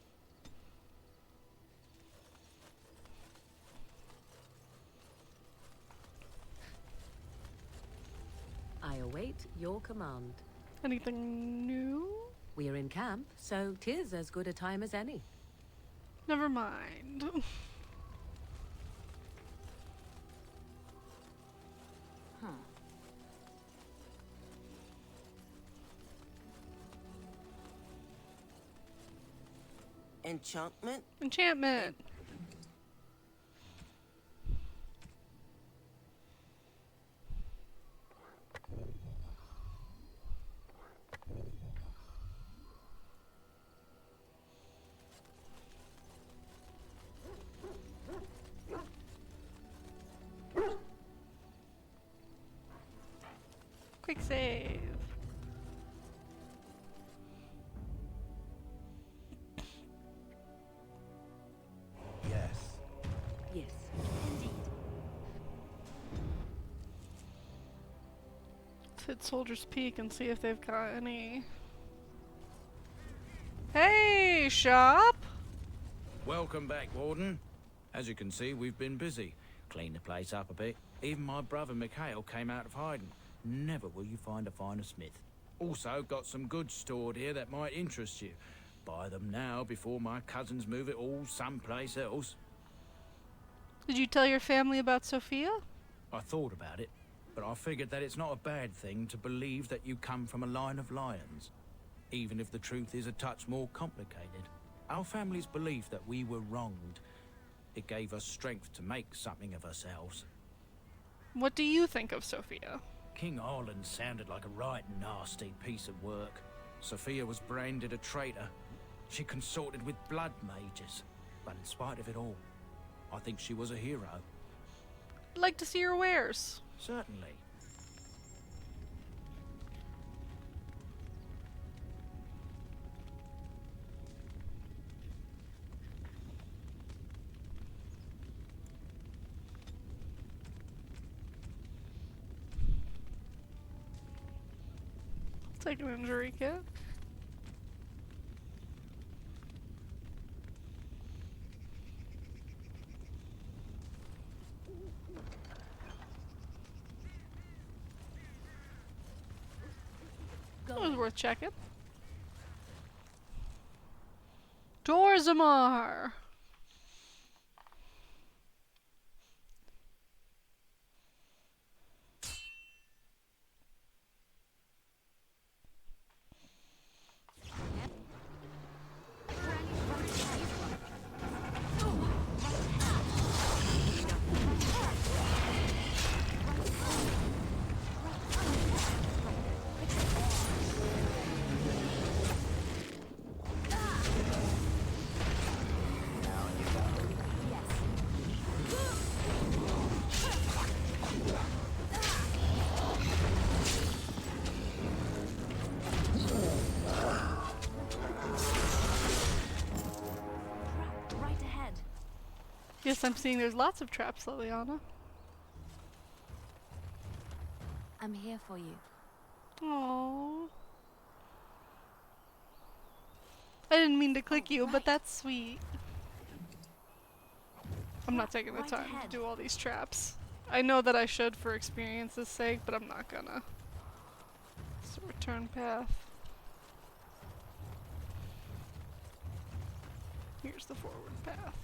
I await your command. Anything new? We're in camp, so 'tis as good a time as any. Never mind. Enchantment? Enchantment. Quick save. Yes. Yes, indeed. Let's hit Soldier's Peak and see if they've got any. Hey, shop! Welcome back, Warden. As you can see, we've been busy. Cleaned the place up a bit. Even my brother Mikhail came out of hiding. Never will you find a finer smith. Also, got some goods stored here that might interest you. Buy them now before my cousins move it all someplace else. Did you tell your family about Sophia? I thought about it, but I figured that it's not a bad thing to believe that you come from a line of lions. Even if the truth is a touch more complicated. Our families believed that we were wronged. It gave us strength to make something of ourselves. What do you think of Sophia? King Arlen sounded like a right nasty piece of work. Sophia was branded a traitor. She consorted with blood mages. But in spite of it all, I think she was a hero. I'd like to see your wares. Certainly. Take an injury kit. That was worth checking. Dorzamar! Yes, I'm seeing there's lots of traps, Liliana. I'm here for you. Aww. I didn't mean to click you, but that's sweet. I'm not taking the time to do all these traps. I know that I should for experience's sake, but I'm not gonna. It's a return path. Here's the forward path.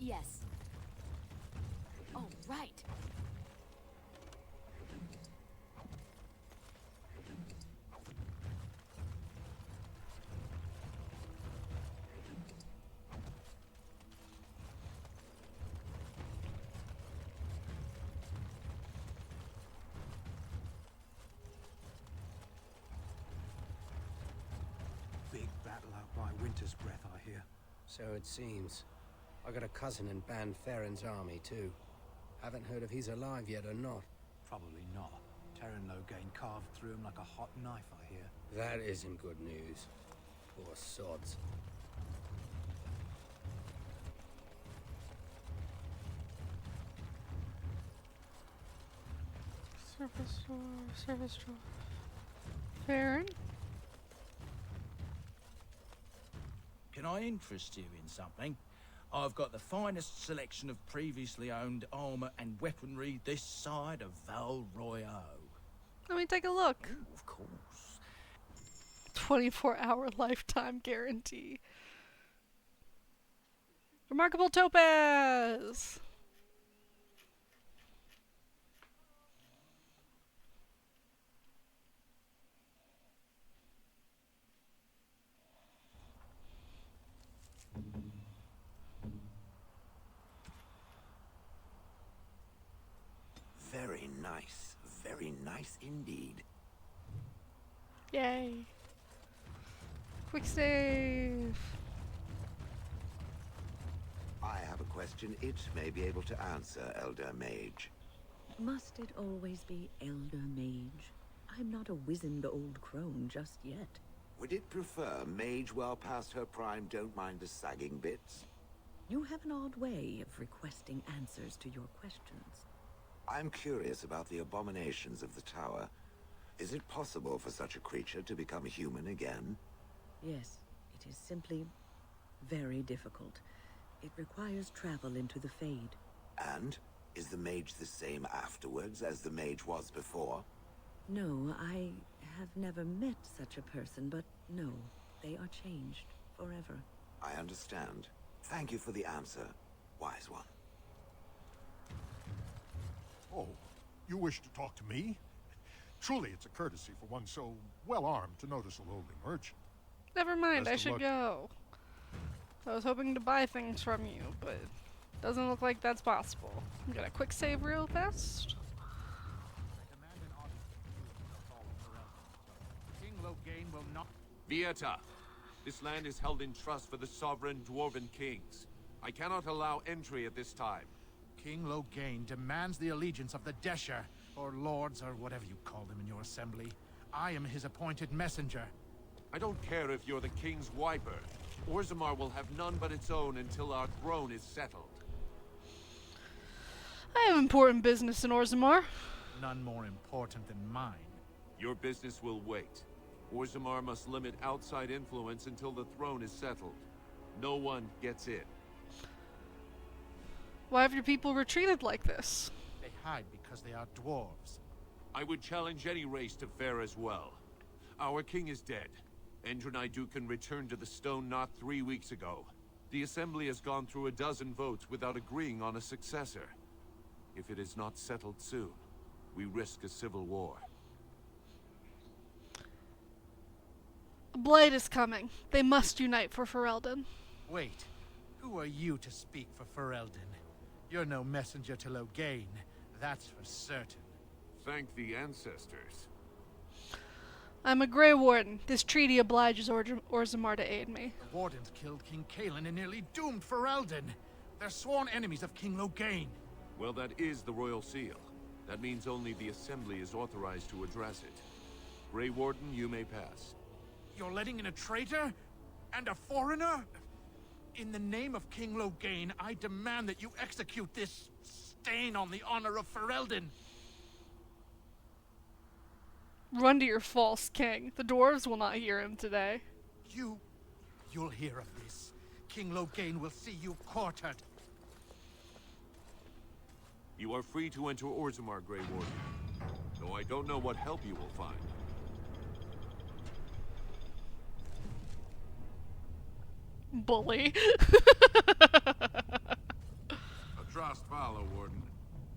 Yes. Oh, right. Big battle out by Winter's Breath, I hear. So it seems. I got a cousin in Ban Farron's army, too. Haven't heard if he's alive yet or not. Probably not. Terran Logain carved through him like a hot knife, I hear. That isn't good news. Poor sods. Service door. Farron? Can I interest you in something? I've got the finest selection of previously owned armor and weaponry this side of Val Royale. Let me take a look. Ooh, of course. 24-hour lifetime guarantee. Remarkable topaz! Very nice indeed. Yay. Quick save. I have a question it may be able to answer, Elder Mage. Must it always be Elder Mage? I'm not a wizened old crone just yet. Would it prefer mage well past her prime don't mind the sagging bits? You have an odd way of requesting answers to your questions. I'm curious about the abominations of the tower. Is it possible for such a creature to become human again? Yes, it is simply very difficult. It requires travel into the Fade. And? Is the mage the same afterwards as the mage was before? No, I have never met such a person, but no, they are changed forever. I understand. Thank you for the answer, wise one. Oh, you wish to talk to me? Truly, it's a courtesy for one so well-armed to notice a lowly merchant. Never mind, Best I of should luck. go. I was hoping to buy things from you, but doesn't look like that's possible. I'm gonna quick save real fast. King Logain will not... Vieta, this land is held in trust for the sovereign dwarven kings. I cannot allow entry at this time. King Logain demands the allegiance of the Desher, or lords, or whatever you call them in your assembly. I am his appointed messenger. I don't care if you're the king's wiper. Orzammar will have none but its own until our throne is settled. have important business in Orzammar. None more important than mine. Your business will wait. Orzammar must limit outside influence until the throne is settled. No one gets in. Why have your people retreated like this? They hide because they are dwarves. I would challenge any race to fare as well. Our king is dead. Endrenai Dukan returned to the Stone Knot 3 weeks ago. The Assembly has gone through a dozen votes without agreeing on a successor. If it is not settled soon, we risk a civil war. A blight is coming. They must unite for Ferelden. Wait, who are you to speak for Ferelden? You're no messenger to Loghain, that's for certain. Thank the ancestors. I'm a Grey Warden. This treaty obliges Orzammar to aid me. The Wardens killed King Cailan and nearly doomed Ferelden. They're sworn enemies of King Loghain. Well, that is the Royal Seal. That means only the Assembly is authorized to address it. Grey Warden, you may pass. You're letting in a traitor? And a foreigner? In the name of King Loghain, I demand that you execute this stain on the honor of Ferelden. Run to your false king. The dwarves will not hear him today. You'll hear of this. King Loghain will see you quartered. You are free to enter Orzammar, Grey Warden. Though I don't know what help you will find. Bully. Atrost follow, Warden.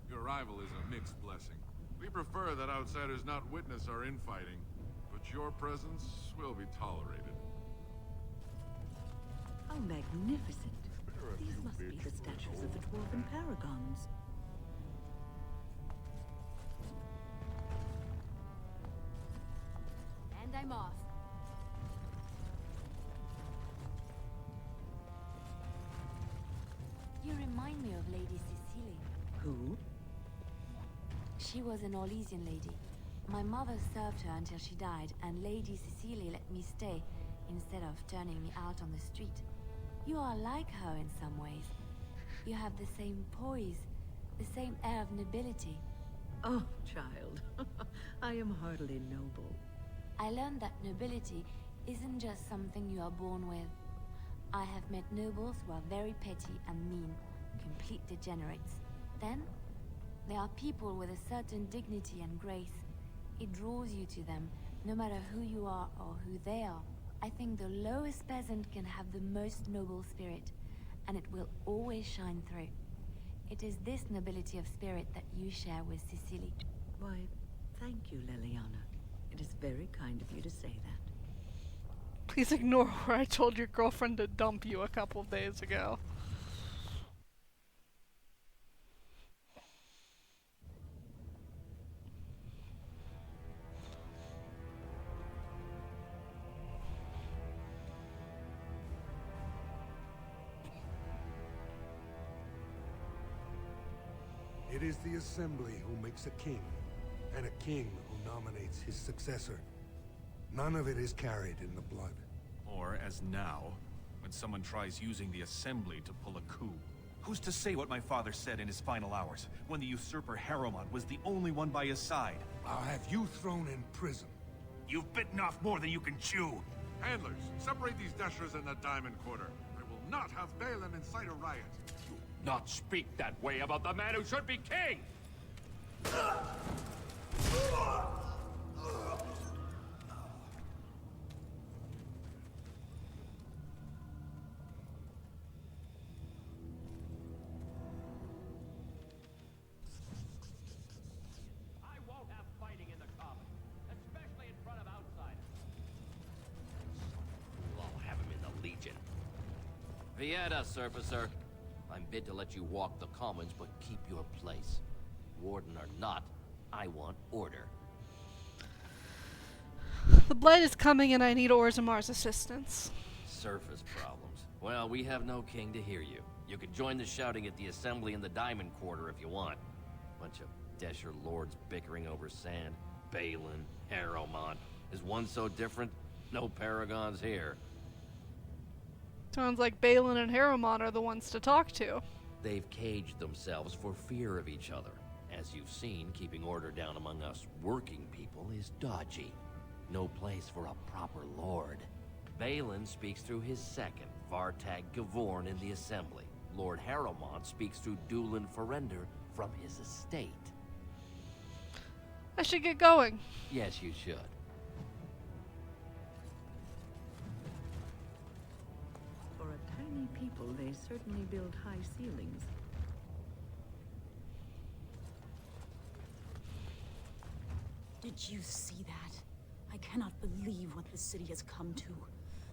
Your arrival is a mixed blessing. We prefer that outsiders not witness our infighting, but your presence will be tolerated. How magnificent. These must be the statues of the dwarven paragons. And I'm off. You remind me of Lady Cecilie. Who? She was an Orlesian lady. My mother served her until she died, and Lady Cecilie let me stay instead of turning me out on the street. You are like her in some ways. You have the same poise, the same air of nobility. Oh, child. I am hardly noble. I learned that nobility isn't just something you are born with. I have met nobles who are very petty and mean, complete degenerates. Then, there are people with a certain dignity and grace. It draws you to them, no matter who you are or who they are. I think the lowest peasant can have the most noble spirit, and it will always shine through. It is this nobility of spirit that you share with Cecilie. Why, thank you, Liliana. It is very kind of you to say that. Please ignore where I told your girlfriend to dump you a couple of days ago. It is the Assembly who makes a king, and a king who nominates his successor. None of it is carried in the blood. Or, as now, when someone tries using the Assembly to pull a coup. Who's to say what my father said in his final hours, when the usurper Harrowmont was the only one by his side? I'll have you thrown in prison. You've bitten off more than you can chew. Handlers, separate these dashers in the Diamond Quarter. I will not have Balin incite a riot. Not speak that way about the man who should be king! I won't have fighting in the Commons, especially in front of outsiders. I'll have him in the Legion. Vieta, Surfacer. I'm bid to let you walk the Commons, but keep your place. Warden or not, I want order. The Blight is coming and I need Orzammar's assistance. Surface problems. Well, we have no king to hear you. You can join the shouting at the Assembly in the Diamond Quarter if you want. Bunch of Desher lords bickering over sand. Balin, Harrowmont. Is one so different? No paragons here. Sounds like Balin and Harrowmont are the ones to talk to. they've caged themselves for fear of each other. As you've seen, keeping order down among us working people is dodgy. No place for a proper lord. Balin speaks through his second, Vartag Gavorn, in the Assembly. Lord Harrowmont speaks through Dulin Ferender from his estate. I should get going. Yes, you should. For a tiny people, they certainly build high ceilings. Did you see that? I cannot believe what this city has come to.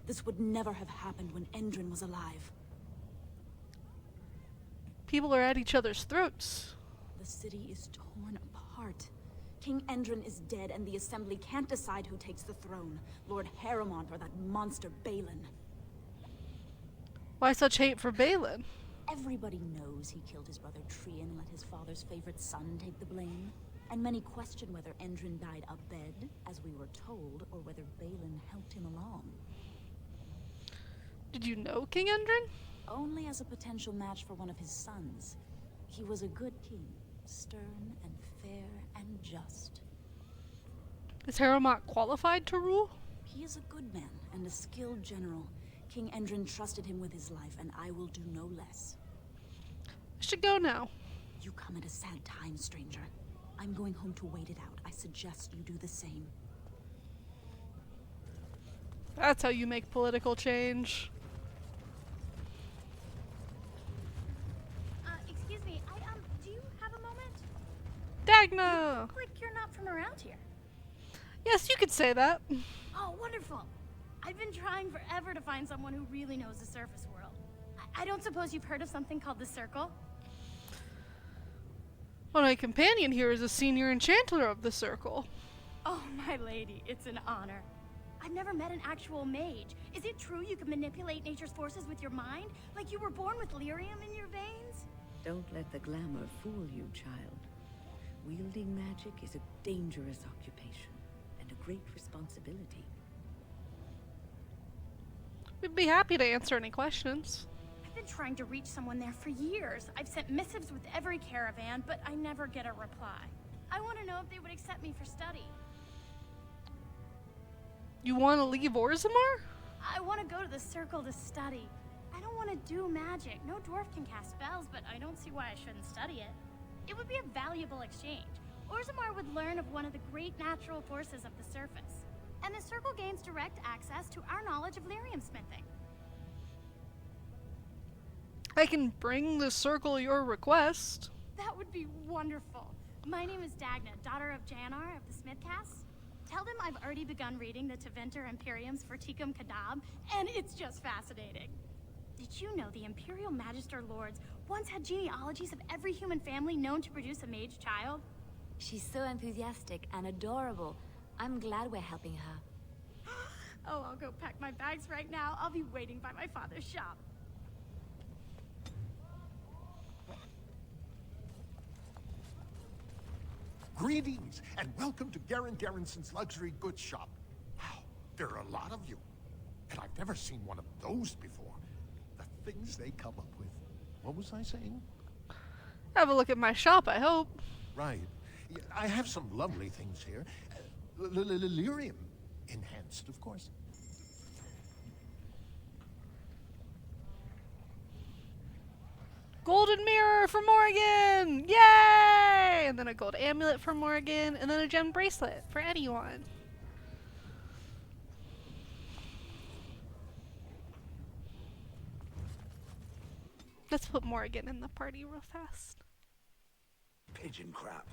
This would never have happened when Endrin was alive. People are at each other's throats. The city is torn apart. King Endrin is dead, and the Assembly can't decide who takes the throne. Lord Harrowmont or that monster Balin. Why such hate for Balin? Everybody knows he killed his brother Trian and let his father's favorite son take the blame. And many question whether Endrin died abed, as we were told, or whether Balin helped him along. Did you know King Endrin? Only as a potential match for one of his sons. He was a good king, stern and fair and just. Is Harrowmont qualified to rule? He is a good man and a skilled general. King Endrin trusted him with his life, and I will do no less. I should go now. You come at a sad time, stranger. I'm going home to wait it out. I suggest you do the same. That's how you make political change. Excuse me, do you have a moment? Dagna! You look like you're not from around here. Yes, you could say that. Oh, wonderful. I've been trying forever to find someone who really knows the surface world. I don't suppose you've heard of something called the Circle? Well, my companion here is a senior enchanter of the Circle. Oh, my lady, it's an honor. I've never met an actual mage. Is it true you can manipulate nature's forces with your mind? Like you were born with lyrium in your veins? Don't let the glamour fool you, child. Wielding magic is a dangerous occupation and a great responsibility. We'd be happy to answer any questions. I've been trying to reach someone there for years. I've sent missives with every caravan, but I never get a reply. I want to know if they would accept me for study. You want to leave Orzammar? I want to go to the Circle to study. I don't want to do magic. No dwarf can cast spells, but I don't see why I shouldn't study it. It would be a valuable exchange. Orzammar would learn of one of the great natural forces of the surface. And the Circle gains direct access to our knowledge of lyrium smithing. I can bring the Circle your request. That would be wonderful. My name is Dagna, daughter of Janar of the Smithcast. Tell them I've already begun reading the Tevinter Imperiums for Tikum Kadab, and it's just fascinating. Did you know the Imperial Magister Lords once had genealogies of every human family known to produce a mage child? She's so enthusiastic and adorable. I'm glad we're helping her. Oh, I'll go pack my bags right now. I'll be waiting by my father's shop. Greetings, and welcome to Garen Garrison's luxury goods shop. Wow, there are a lot of you. And I've never seen one of those before. The things they come up with. What was I saying? Have a look at my shop, I hope. Right. Yeah, I have some lovely things here. Lyrium enhanced, of course. Golden mirror for Morgan! Yay! And then a gold amulet for Morgan, and then a gem bracelet for anyone. Let's put Morgan in the party real fast. Pigeon crap.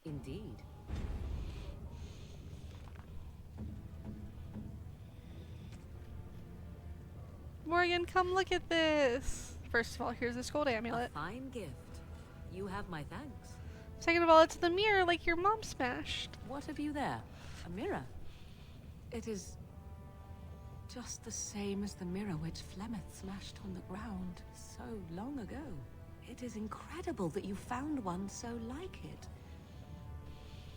Indeed. Morgan, come look at this. First of all, here's this gold amulet. A fine gift. You have my thanks. Second of all, it's the mirror like your mom smashed. What have you there? A mirror? It is just the same as the mirror which Flemeth smashed on the ground so long ago. It is incredible that you found one so like it.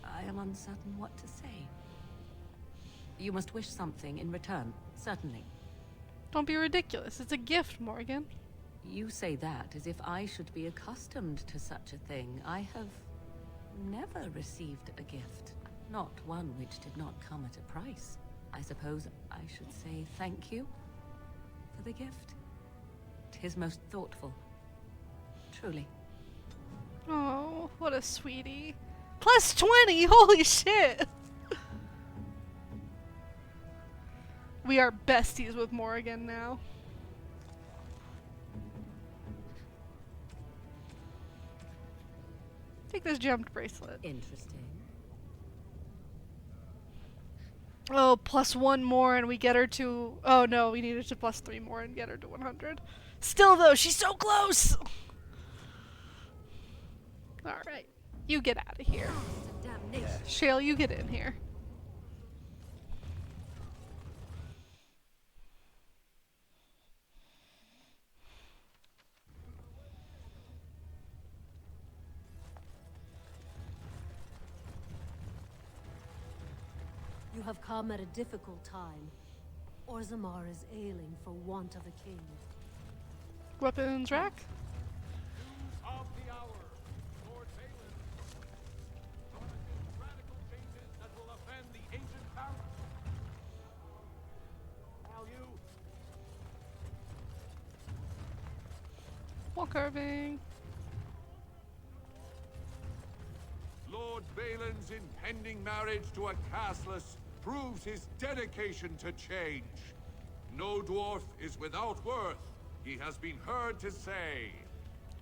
I am uncertain what to say. You must wish something in return, certainly. Don't be ridiculous. It's a gift, Morgan. You say that as if I should be accustomed to such a thing. I have never received a gift. Not one which did not come at a price. I suppose I should say thank you for the gift. 'Tis most thoughtful. Truly. Oh, what a sweetie. Plus 20! Holy shit! We are besties with Morgan now. Take this gemmed bracelet. Interesting. Oh, plus 1 more and we get her to... Oh no, we needed to plus 3 more and get her to 100. Still though, she's so close! Alright, you get out of here. Shale, you get in here. You have come at a difficult time. Orzammar is ailing for want of a king. Weapons rack? Of the hour, Lord Balin. Promises radical changes that will offend the ancient power. While you Wall carving. Lord Balin's impending marriage to a castless proves his dedication to change. No dwarf is without worth, he has been heard to say.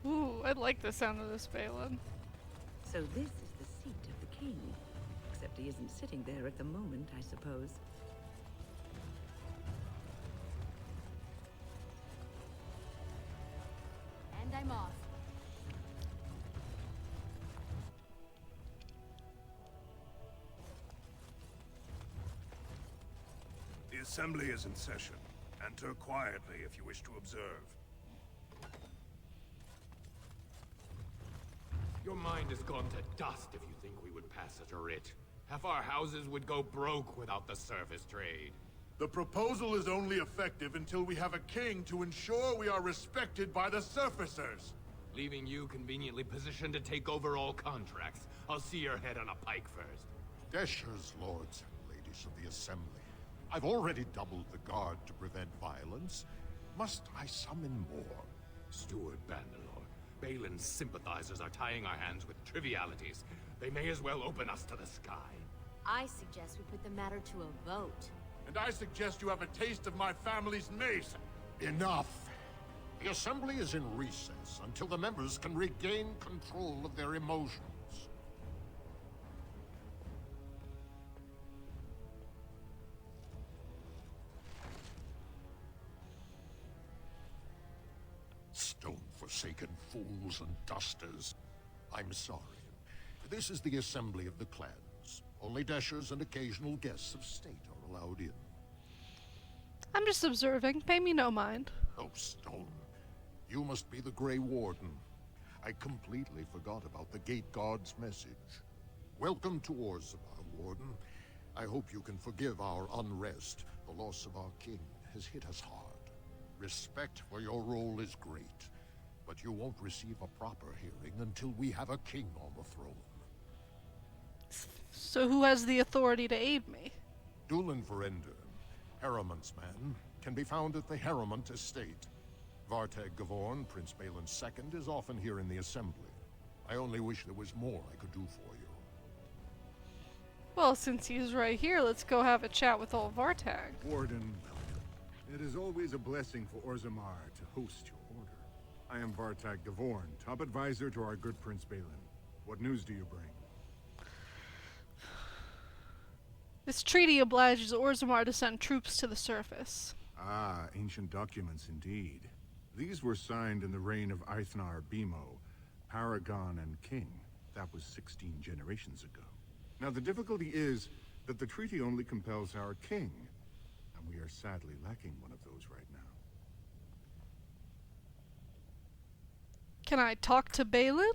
Ooh, I like the sound of this, Balin. So this is the seat of the king. Except he isn't sitting there at the moment, I suppose. And I'm off. The assembly is in session. Enter quietly if you wish to observe. Your mind has gone to dust if you think we would pass such a writ. Half our houses would go broke without the service trade. The proposal is only effective until we have a king to ensure we are respected by the surfacers. Leaving you conveniently positioned to take over all contracts. I'll see your head on a pike first. Desher's lords and ladies of the assembly. I've already doubled the guard to prevent violence. Must I summon more? Steward Bandelor, Balin's sympathizers are tying our hands with trivialities. They may as well open us to the sky. I suggest we put the matter to a vote. And I suggest you have a taste of my family's mace. Enough. The assembly is in recess until the members can regain control of their emotions. Stone-forsaken fools and dusters. I'm sorry. This is the assembly of the clans. Only Deshers and occasional guests of state are allowed in. I'm just observing. Pay me no mind. Oh, Stone. You must be the Grey Warden. I completely forgot about the Gate Guard's message. Welcome to Orzammar, Warden. I hope you can forgive our unrest. The loss of our king has hit us hard. Respect for your role is great, but you won't receive a proper hearing until we have a king on the throne. So who has the authority to aid me? Dulin Verender, Harrowmont's man, can be found at the Harrowmont estate. Vartag Gavorn, Prince Balin's II, is often here in the assembly. I only wish there was more I could do for you. Well, since he's right here, let's go have a chat with old Vartag. Warden, it is always a blessing for Orzammar to host your order. I am Vartag Gavorn, top advisor to our good Prince Balin. What news do you bring? This treaty obliges Orzammar to send troops to the surface. Ah, ancient documents indeed. These were signed in the reign of Eithnar Bimo, Paragon and King. That was 16 generations ago. Now the difficulty is that the treaty only compels our king, and we are sadly lacking one of those right now. Can I talk to Balin?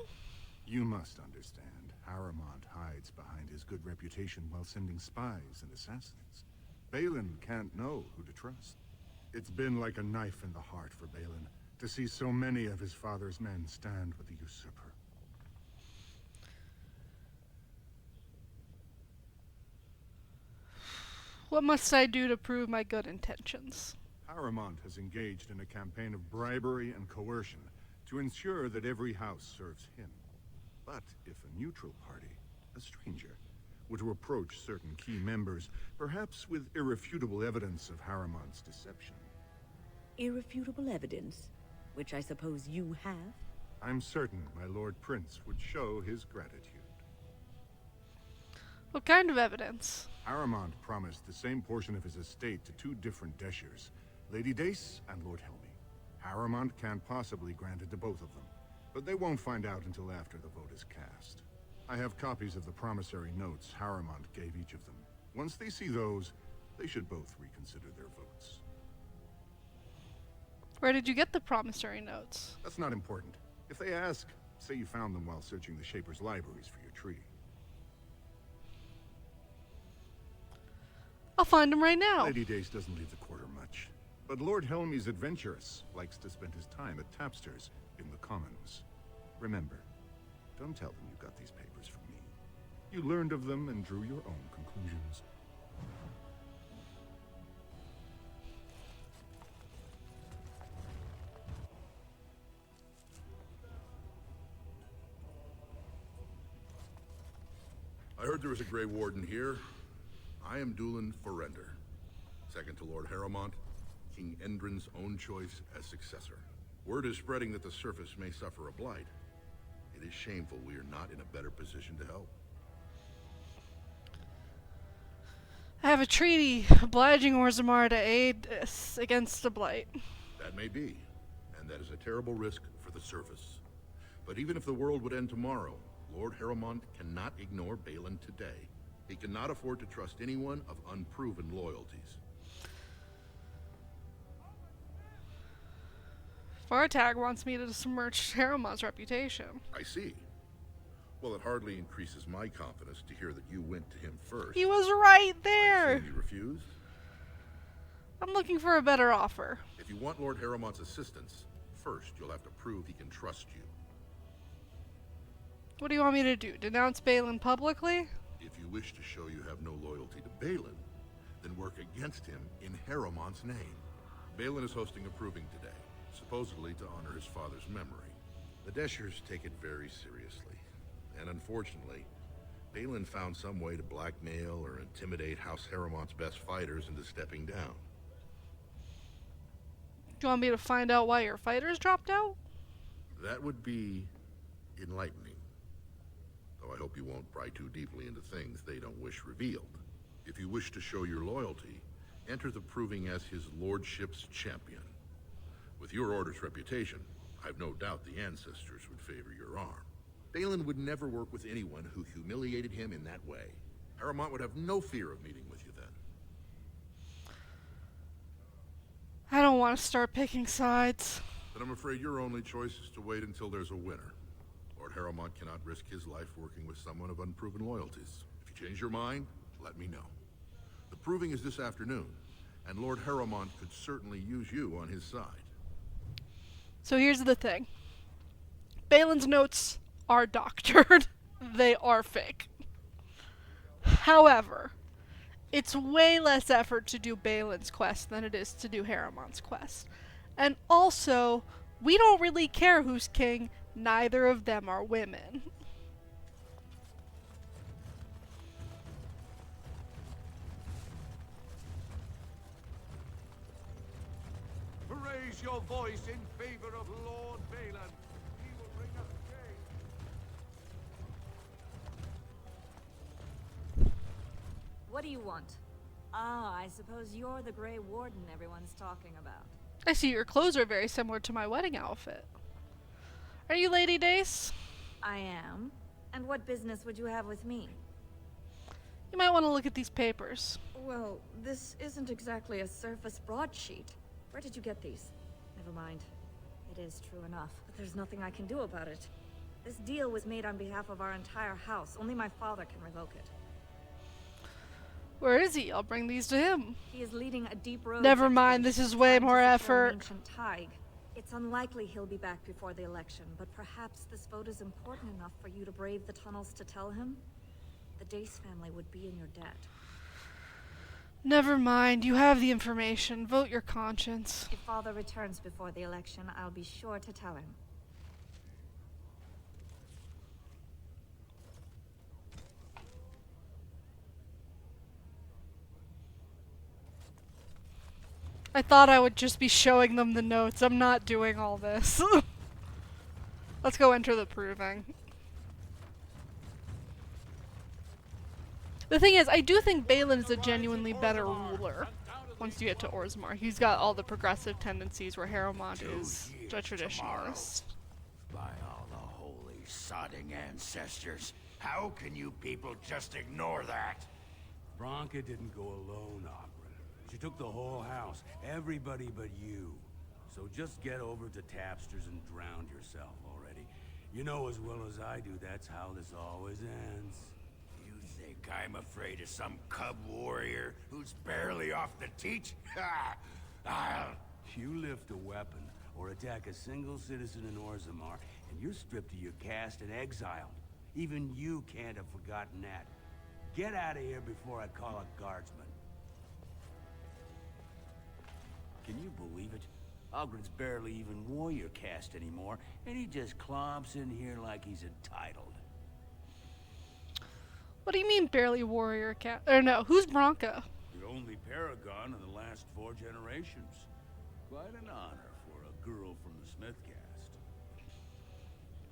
You must understand, Harrowmont hides behind his good reputation while sending spies and assassins. Balin can't know who to trust. It's been like a knife in the heart for Balin to see so many of his father's men stand with the usurper. What must I do to prove my good intentions? Paramount has engaged in a campaign of bribery and coercion to ensure that every house serves him. But if a neutral party, a stranger, were to approach certain key members, perhaps with irrefutable evidence of Harriman's deception. Irrefutable evidence, which I suppose you have? I'm certain my Lord Prince would show his gratitude. What kind of evidence? Harriman promised the same portion of his estate to two different Deshers, Lady Dace and Lord Helmy. Harriman can't possibly grant it to both of them, but they won't find out until after the vote is cast. I have copies of the promissory notes Harriman gave each of them. Once they see those, they should both reconsider their votes. Where did you get the promissory notes? That's not important. If they ask, say you found them while searching the Shaper's libraries for your tree. I'll find them right now. Lady Dace doesn't leave the quarter much, but Lord Helmy's adventurous, likes to spend his time at tapsters in the Commons. Remember, don't tell them you got these papers from me. You learned of them and drew your own conclusions. I heard there was a Grey Warden here. I am Dulin Forrender, second to Lord Harrowmont, King Endrin's own choice as successor. Word is spreading that the surface may suffer a blight. It is shameful we are not in a better position to help. I have a treaty obliging Orzammar to aid us against the blight. That may be, and that is a terrible risk for the surface. But even if the world would end tomorrow, Lord Harrowmont cannot ignore Balin today. He cannot afford to trust anyone of unproven loyalties. Fartag wants me to submerge Harrowmont's reputation. I see. Well, it hardly increases my confidence to hear that you went to him first. He was right I there! assume you refused? I'm looking for a better offer. If you want Lord Harrowmont's assistance, first you'll have to prove he can trust you. What do you want me to do? Denounce Balin publicly? If you wish to show you have no loyalty to Balin, then work against him in Harrowmont's name. Balin is hosting a proving today, supposedly to honor his father's memory. The Deshers take it very seriously, and unfortunately, Balin found some way to blackmail or intimidate House Harrowmont's best fighters into stepping down. Do you want me to find out why your fighters dropped out? That would be enlightening. Though I hope you won't pry too deeply into things they don't wish revealed. If you wish to show your loyalty, enter the proving as his lordship's champion. With your order's reputation, I've no doubt the ancestors would favor your arm. Balin would never work with anyone who humiliated him in that way. Harrowmont would have no fear of meeting with you then. I don't want to start picking sides. But I'm afraid your only choice is to wait until there's a winner. Lord Harrowmont cannot risk his life working with someone of unproven loyalties. If you change your mind, let me know. The proving is this afternoon, and Lord Harrowmont could certainly use you on his side. So here's the thing. Balin's notes are doctored. They are fake. However, it's way less effort to do Balin's quest than it is to do Harrowmont's quest. And also, we don't really care who's king. Neither of them are women. Raise your voice in favor of Lord Balin. He will bring us change. What do you want? Ah, I suppose you're the Grey Warden everyone's talking about. I see your clothes are very similar to my wedding outfit. Are you Lady Dace? I am. And what business would you have with me? You might want to look at these papers. Well, this isn't exactly a surface broadsheet. Where did you get these? Never mind. It is true enough, but there's nothing I can do about it. This deal was made on behalf of our entire house. Only my father can revoke it. Where is he? I'll bring these to him. He is leading a deep road. Never mind, this is way more effort. Ancient Tig. It's unlikely he'll be back before the election, but perhaps this vote is important enough for you to brave the tunnels to tell him? The Dace family would be in your debt. Never mind, you have the information. Vote your conscience. If Father returns before the election, I'll be sure to tell him. I thought I would just be showing them the notes. I'm not doing all this. Let's go enter the proving. The thing is, I do think Balin is a genuinely better ruler once you get to Orzammar. He's got all the progressive tendencies where Harrowmont is a traditionalist. By all the holy sodding ancestors, how can you people just ignore that? Bronca didn't go alone, Ogren. She took the whole house, everybody but you. So just get over to Tapster's and drown yourself already. You know as well as I do that's how this always ends. You think I'm afraid of some cub warrior who's barely off the teat? Ha! I'll... You lift a weapon or attack a single citizen in Orzammar, and you're stripped of your caste and exiled. Even you can't have forgotten that. Get out of here before I call a guardsman. Can you believe it? Ogren's barely even warrior caste anymore, and he just clomps in here like he's entitled. What do you mean barely warrior cat? Or no, who's Bronca? The only paragon in the last 4 generations. Quite an honor for a girl from the Smith caste.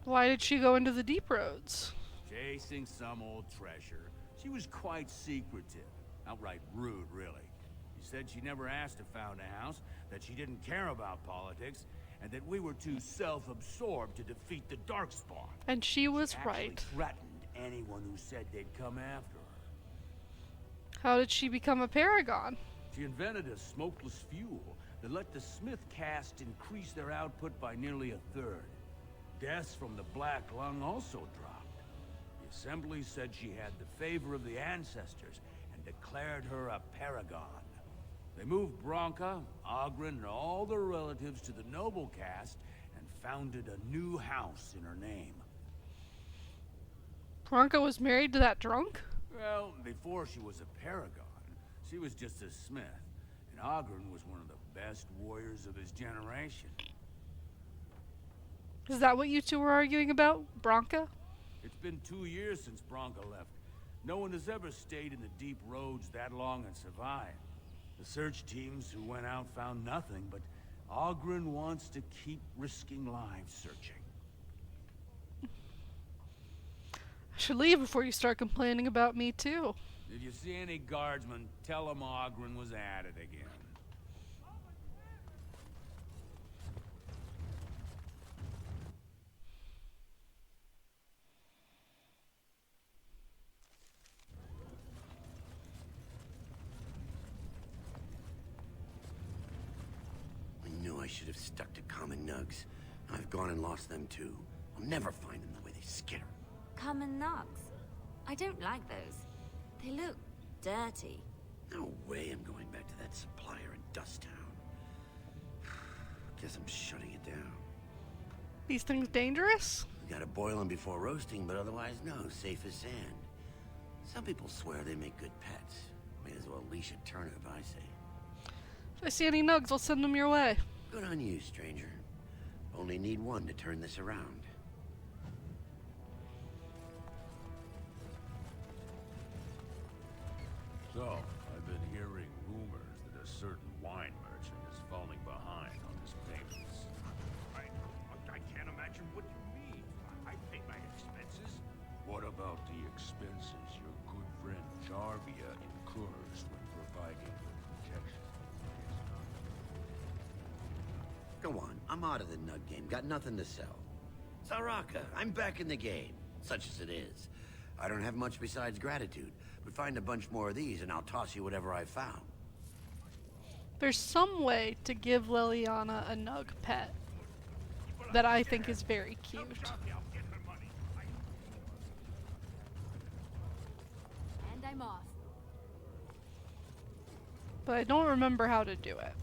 Why did she go into the deep roads? Chasing some old treasure. She was quite secretive. Outright rude, really. She said she never asked if found a house, that she didn't care about politics, and that we were too self-absorbed to defeat the Darkspawn. And she was She right. actually threatened anyone who said they'd come after her. How did she become a paragon? She invented a smokeless fuel that let the Smith caste increase their output by nearly a third. Deaths from the Black Lung also dropped. The Assembly said she had the favor of the ancestors and declared her a paragon. They moved Bronca, Ogren, and all their relatives to the noble caste and founded a new house in her name. Bronca was married to that drunk? Well, before she was a paragon, she was just a smith, and Ogren was one of the best warriors of his generation. Is that what you two were arguing about? Bronca? It's been 2 years since Bronca left. No one has ever stayed in the deep roads that long and survived. The search teams who went out found nothing, but Ogren wants to keep risking lives searching. I should leave before you start complaining about me too. If you see any guardsmen, tell them Ogren was at it again. I should have stuck to common nugs. I've gone and lost them too. I'll never find them the way they skitter. Common nugs? I don't like those. They look dirty. No way I'm going back to that supplier in Dust Town. Guess I'm shutting it down. These things dangerous? We gotta boil them before roasting, but otherwise no, safe as sand. Some people swear they make good pets. May as well leash a turnip, I say. If I see any nugs, I'll send them your way. Good on you, stranger. Only need one to turn this around. So, I've been hearing rumors that a certain wine merchant is falling behind on his payments. I can't imagine what you mean. I paid my expenses. What about the expenses your good friend Jarvia incurs when providing protection? Go on, I'm out of the nug game. Got nothing to sell. Saraka, I'm back in the game. Such as it is. I don't have much besides gratitude, but find a bunch more of these and I'll toss you whatever I found. There's some way to give Liliana a nug pet that I think is very cute. And I'm off. but I don't remember how to do it.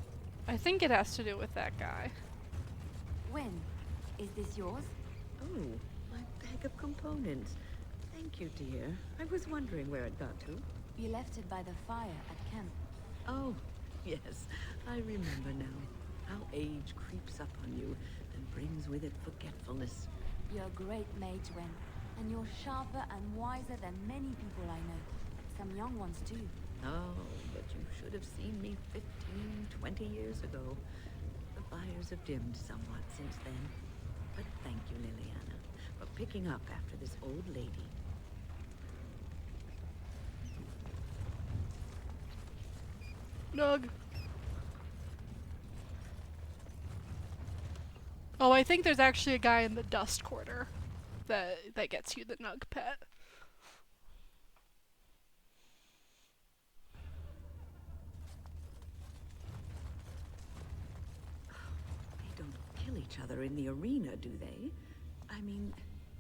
I think it has to do with that guy. When? Is this yours? Oh, my bag of components. Thank you, dear. I was wondering where it got to. You left it by the fire at camp. Oh, yes. I remember now. How age creeps up on you and brings with it forgetfulness. You're a great mage, Wen, and you're sharper and wiser than many people I know. Some young ones too. Oh, but you should have seen me 15, 20 years ago. The fires have dimmed somewhat since then. But thank you, Liliana, for picking up after this old lady. Nug. Oh, I think there's actually a guy in the dust quarter that gets you the Nug pet. They don't kill each other in the arena, do they? I mean,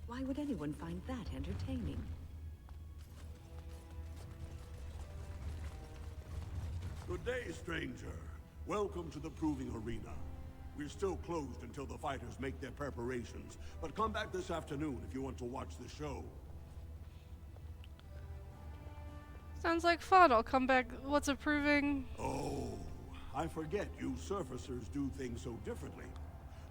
why would anyone find that entertaining? Good day, stranger. Welcome to the Proving Arena. We're still closed until the fighters make their preparations, but come back this afternoon if you want to watch the show. Sounds like fun. I'll come back. What's a proving? Oh, I forget you surfacers do things so differently.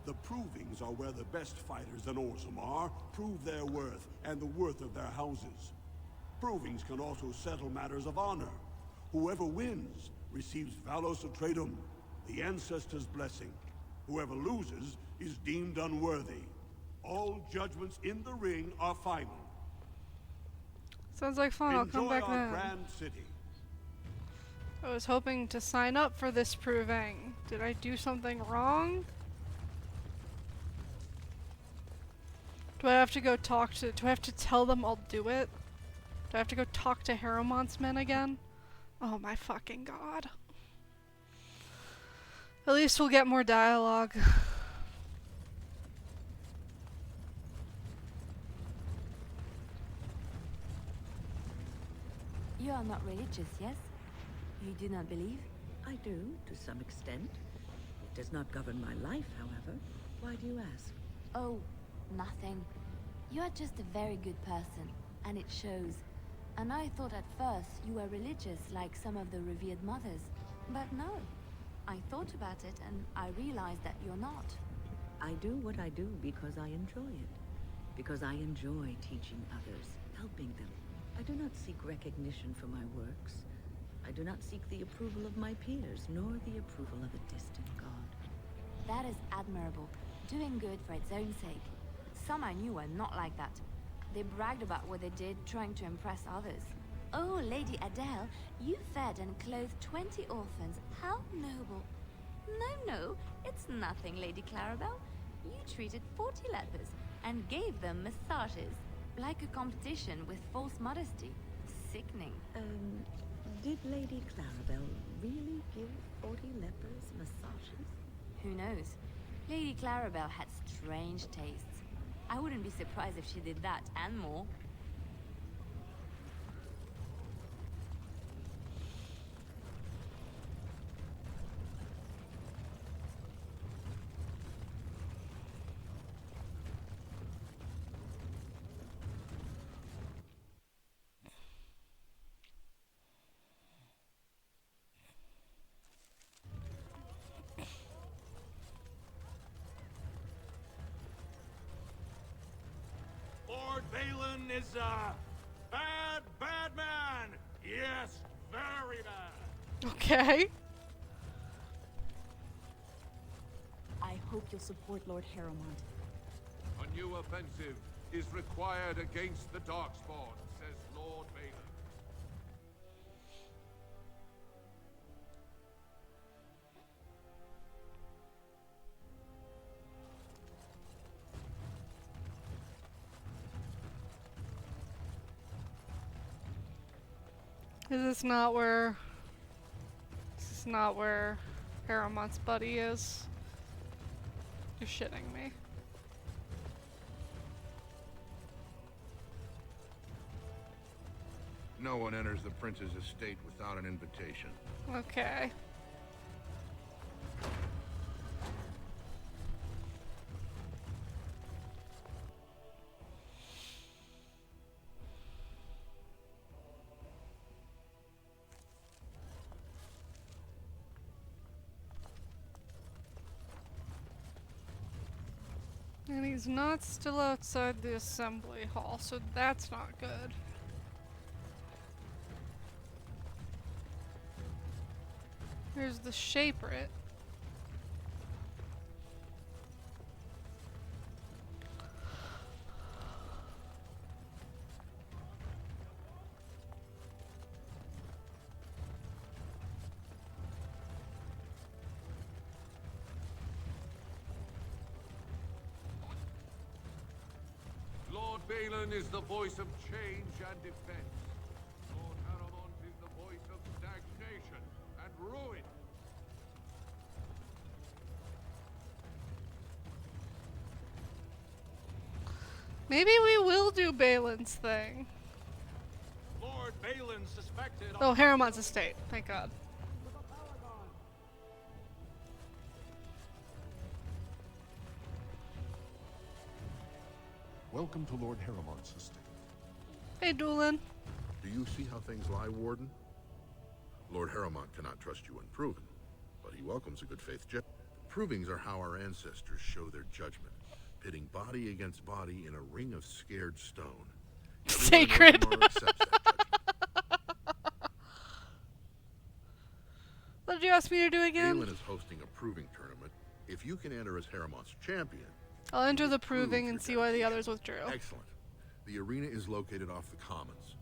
The Provings are where the best fighters in Orzammar prove their worth and the worth of their houses. Provings can also settle matters of honor. Whoever wins receives Valos Atreitum, the Ancestors' blessing. Whoever loses is deemed unworthy. All judgments in the ring are final. Sounds like fun. I'll come back Enjoy our then. grand city. I was hoping to sign up for this proving. Did I do something wrong? Do I have to go talk to... Do I have to tell them I'll do it? Do I have to go talk to Harrowmont's men again? Oh my fucking god. At least we'll get more dialogue. You are not religious, yes? You do not believe? I do, to some extent. It does not govern my life, however. Why do you ask? Oh, nothing. You are just a very good person, and it shows. And I thought at first you were religious like some of the revered mothers. But no. I thought about it, and I realized that you're not. I do what I do because I enjoy it. Because I enjoy teaching others, helping them. I do not seek recognition for my works. I do not seek the approval of my peers, nor the approval of a distant god. That is admirable. Doing good for its own sake. Some I knew were not like that. They bragged about what they did, trying to impress others. Oh, Lady Adele, you fed and clothed 20 orphans. How noble. No, it's nothing, Lady Clarabelle. You treated 40 lepers and gave them massages. Like a competition with false modesty. Sickening. Did Lady Clarabelle really give 40 lepers massages? Who knows? Lady Clarabelle had strange tastes. I wouldn't be surprised if she did that and more. Lord Balin is a bad man. Yes, very bad. Okay. I hope you'll support Lord Harrowmont. A new offensive is required against the Darkspawn, says Lord Balin. Is this not where... This is not where Harrowmont's buddy is? You're shitting me. No one enters the prince's estate without an invitation. Okay. And he's not still outside the assembly hall, so that's not good. Here's the Shaperit. Lord Balin is the voice of change and defense. Lord Haramont is the voice of stagnation and ruin. Maybe we will do Balin's thing. Lord Balin suspected. Oh, Haramon's estate. Thank God. Welcome to Lord Haramont's estate. Hey, Doolin. Do you see how things lie, Warden? Lord Haramont cannot trust you unproven, but he welcomes a good faith judge. Provings are how our ancestors show their judgment, pitting body against body in a ring of scared stone. Sacred. What did you ask me to do again? Balin is hosting a proving tournament. If you can enter as Haramont's champion, I'll enter the proving and see why the others withdrew. excellent. The arena is located off the Commons.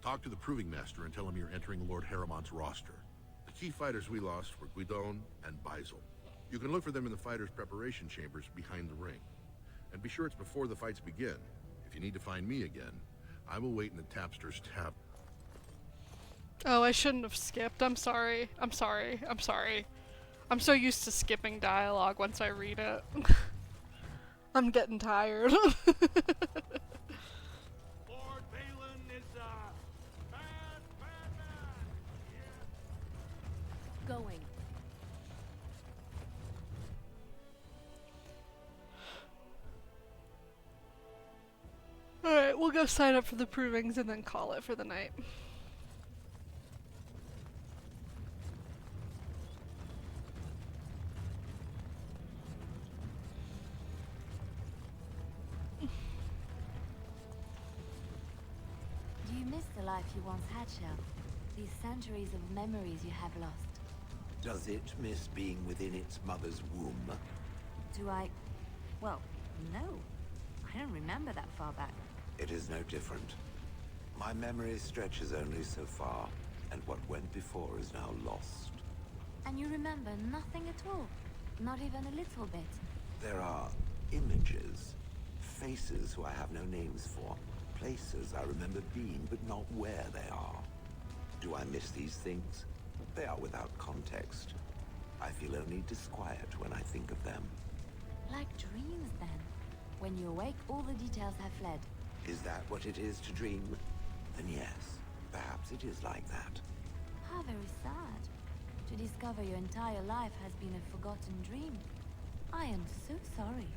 Talk to the proving master and tell him you're entering Lord Haramont's roster. The key fighters we lost were Guidon and Baisel. You can look for them in the fighters' preparation chambers behind the ring. And be sure it's before the fights begin. If you need to find me again, I will wait in the Tapster's Tavern. Oh, I shouldn't have skipped. I'm sorry. I'm sorry. I'm sorry. I'm so used to skipping dialogue once I read it. I'm getting tired. Lord Balin is a bad man. Going. Alright, we'll go sign up for the provings and then call it for the night. Do you miss the life you once had, Shell? These centuries of memories you have lost? Does it miss being within its mother's womb? Do I... Well, no. I don't remember that far back. It is no different. My memory stretches only so far, and what went before is now lost. And you remember nothing at all? Not even a little bit? There are images, faces who I have no names for, places I remember being but not where they are. Do I miss these things? They are without context. I feel only disquiet when I think of them. Like dreams, then. When you awake, all the details have fled. Is that what it is to dream? Then yes, perhaps it is like that. How very sad. To discover your entire life has been a forgotten dream. I am so sorry.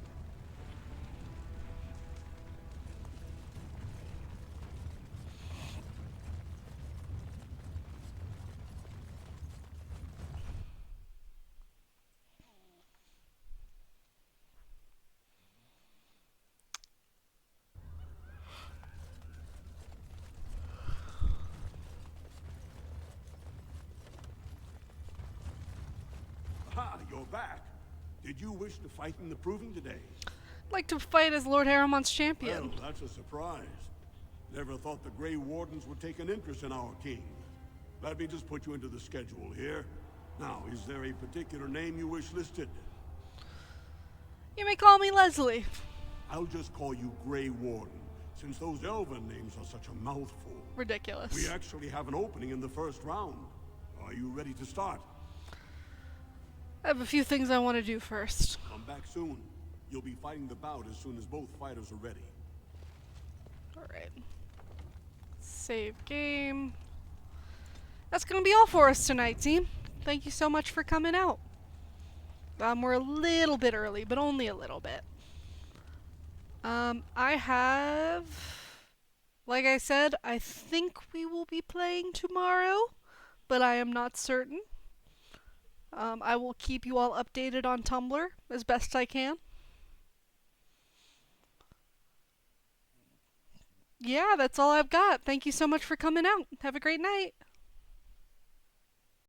Ah, you're back. Did you wish to fight in the proving today? I'd like to fight as Lord Haramont's champion. Well, that's a surprise. Never thought the Grey Wardens would take an interest in our king. Let me just put you into the schedule here. Now, is there a particular name you wish listed? You may call me Leslie. I'll just call you Grey Warden, since those elven names are such a mouthful. Ridiculous. We actually have an opening in the first round. Are you ready to start? I have a few things I want to do first. Come back soon. You'll be fighting the bout as soon as both fighters are ready. Alright. Save game. That's gonna be all for us tonight, team. Thank you so much for coming out. We're a little bit early, but only a little bit. I have, like I said, I think we will be playing tomorrow, but I am not certain. I will keep you all updated on Tumblr as best I can. Yeah, that's all I've got. Thank you so much for coming out. Have a great night.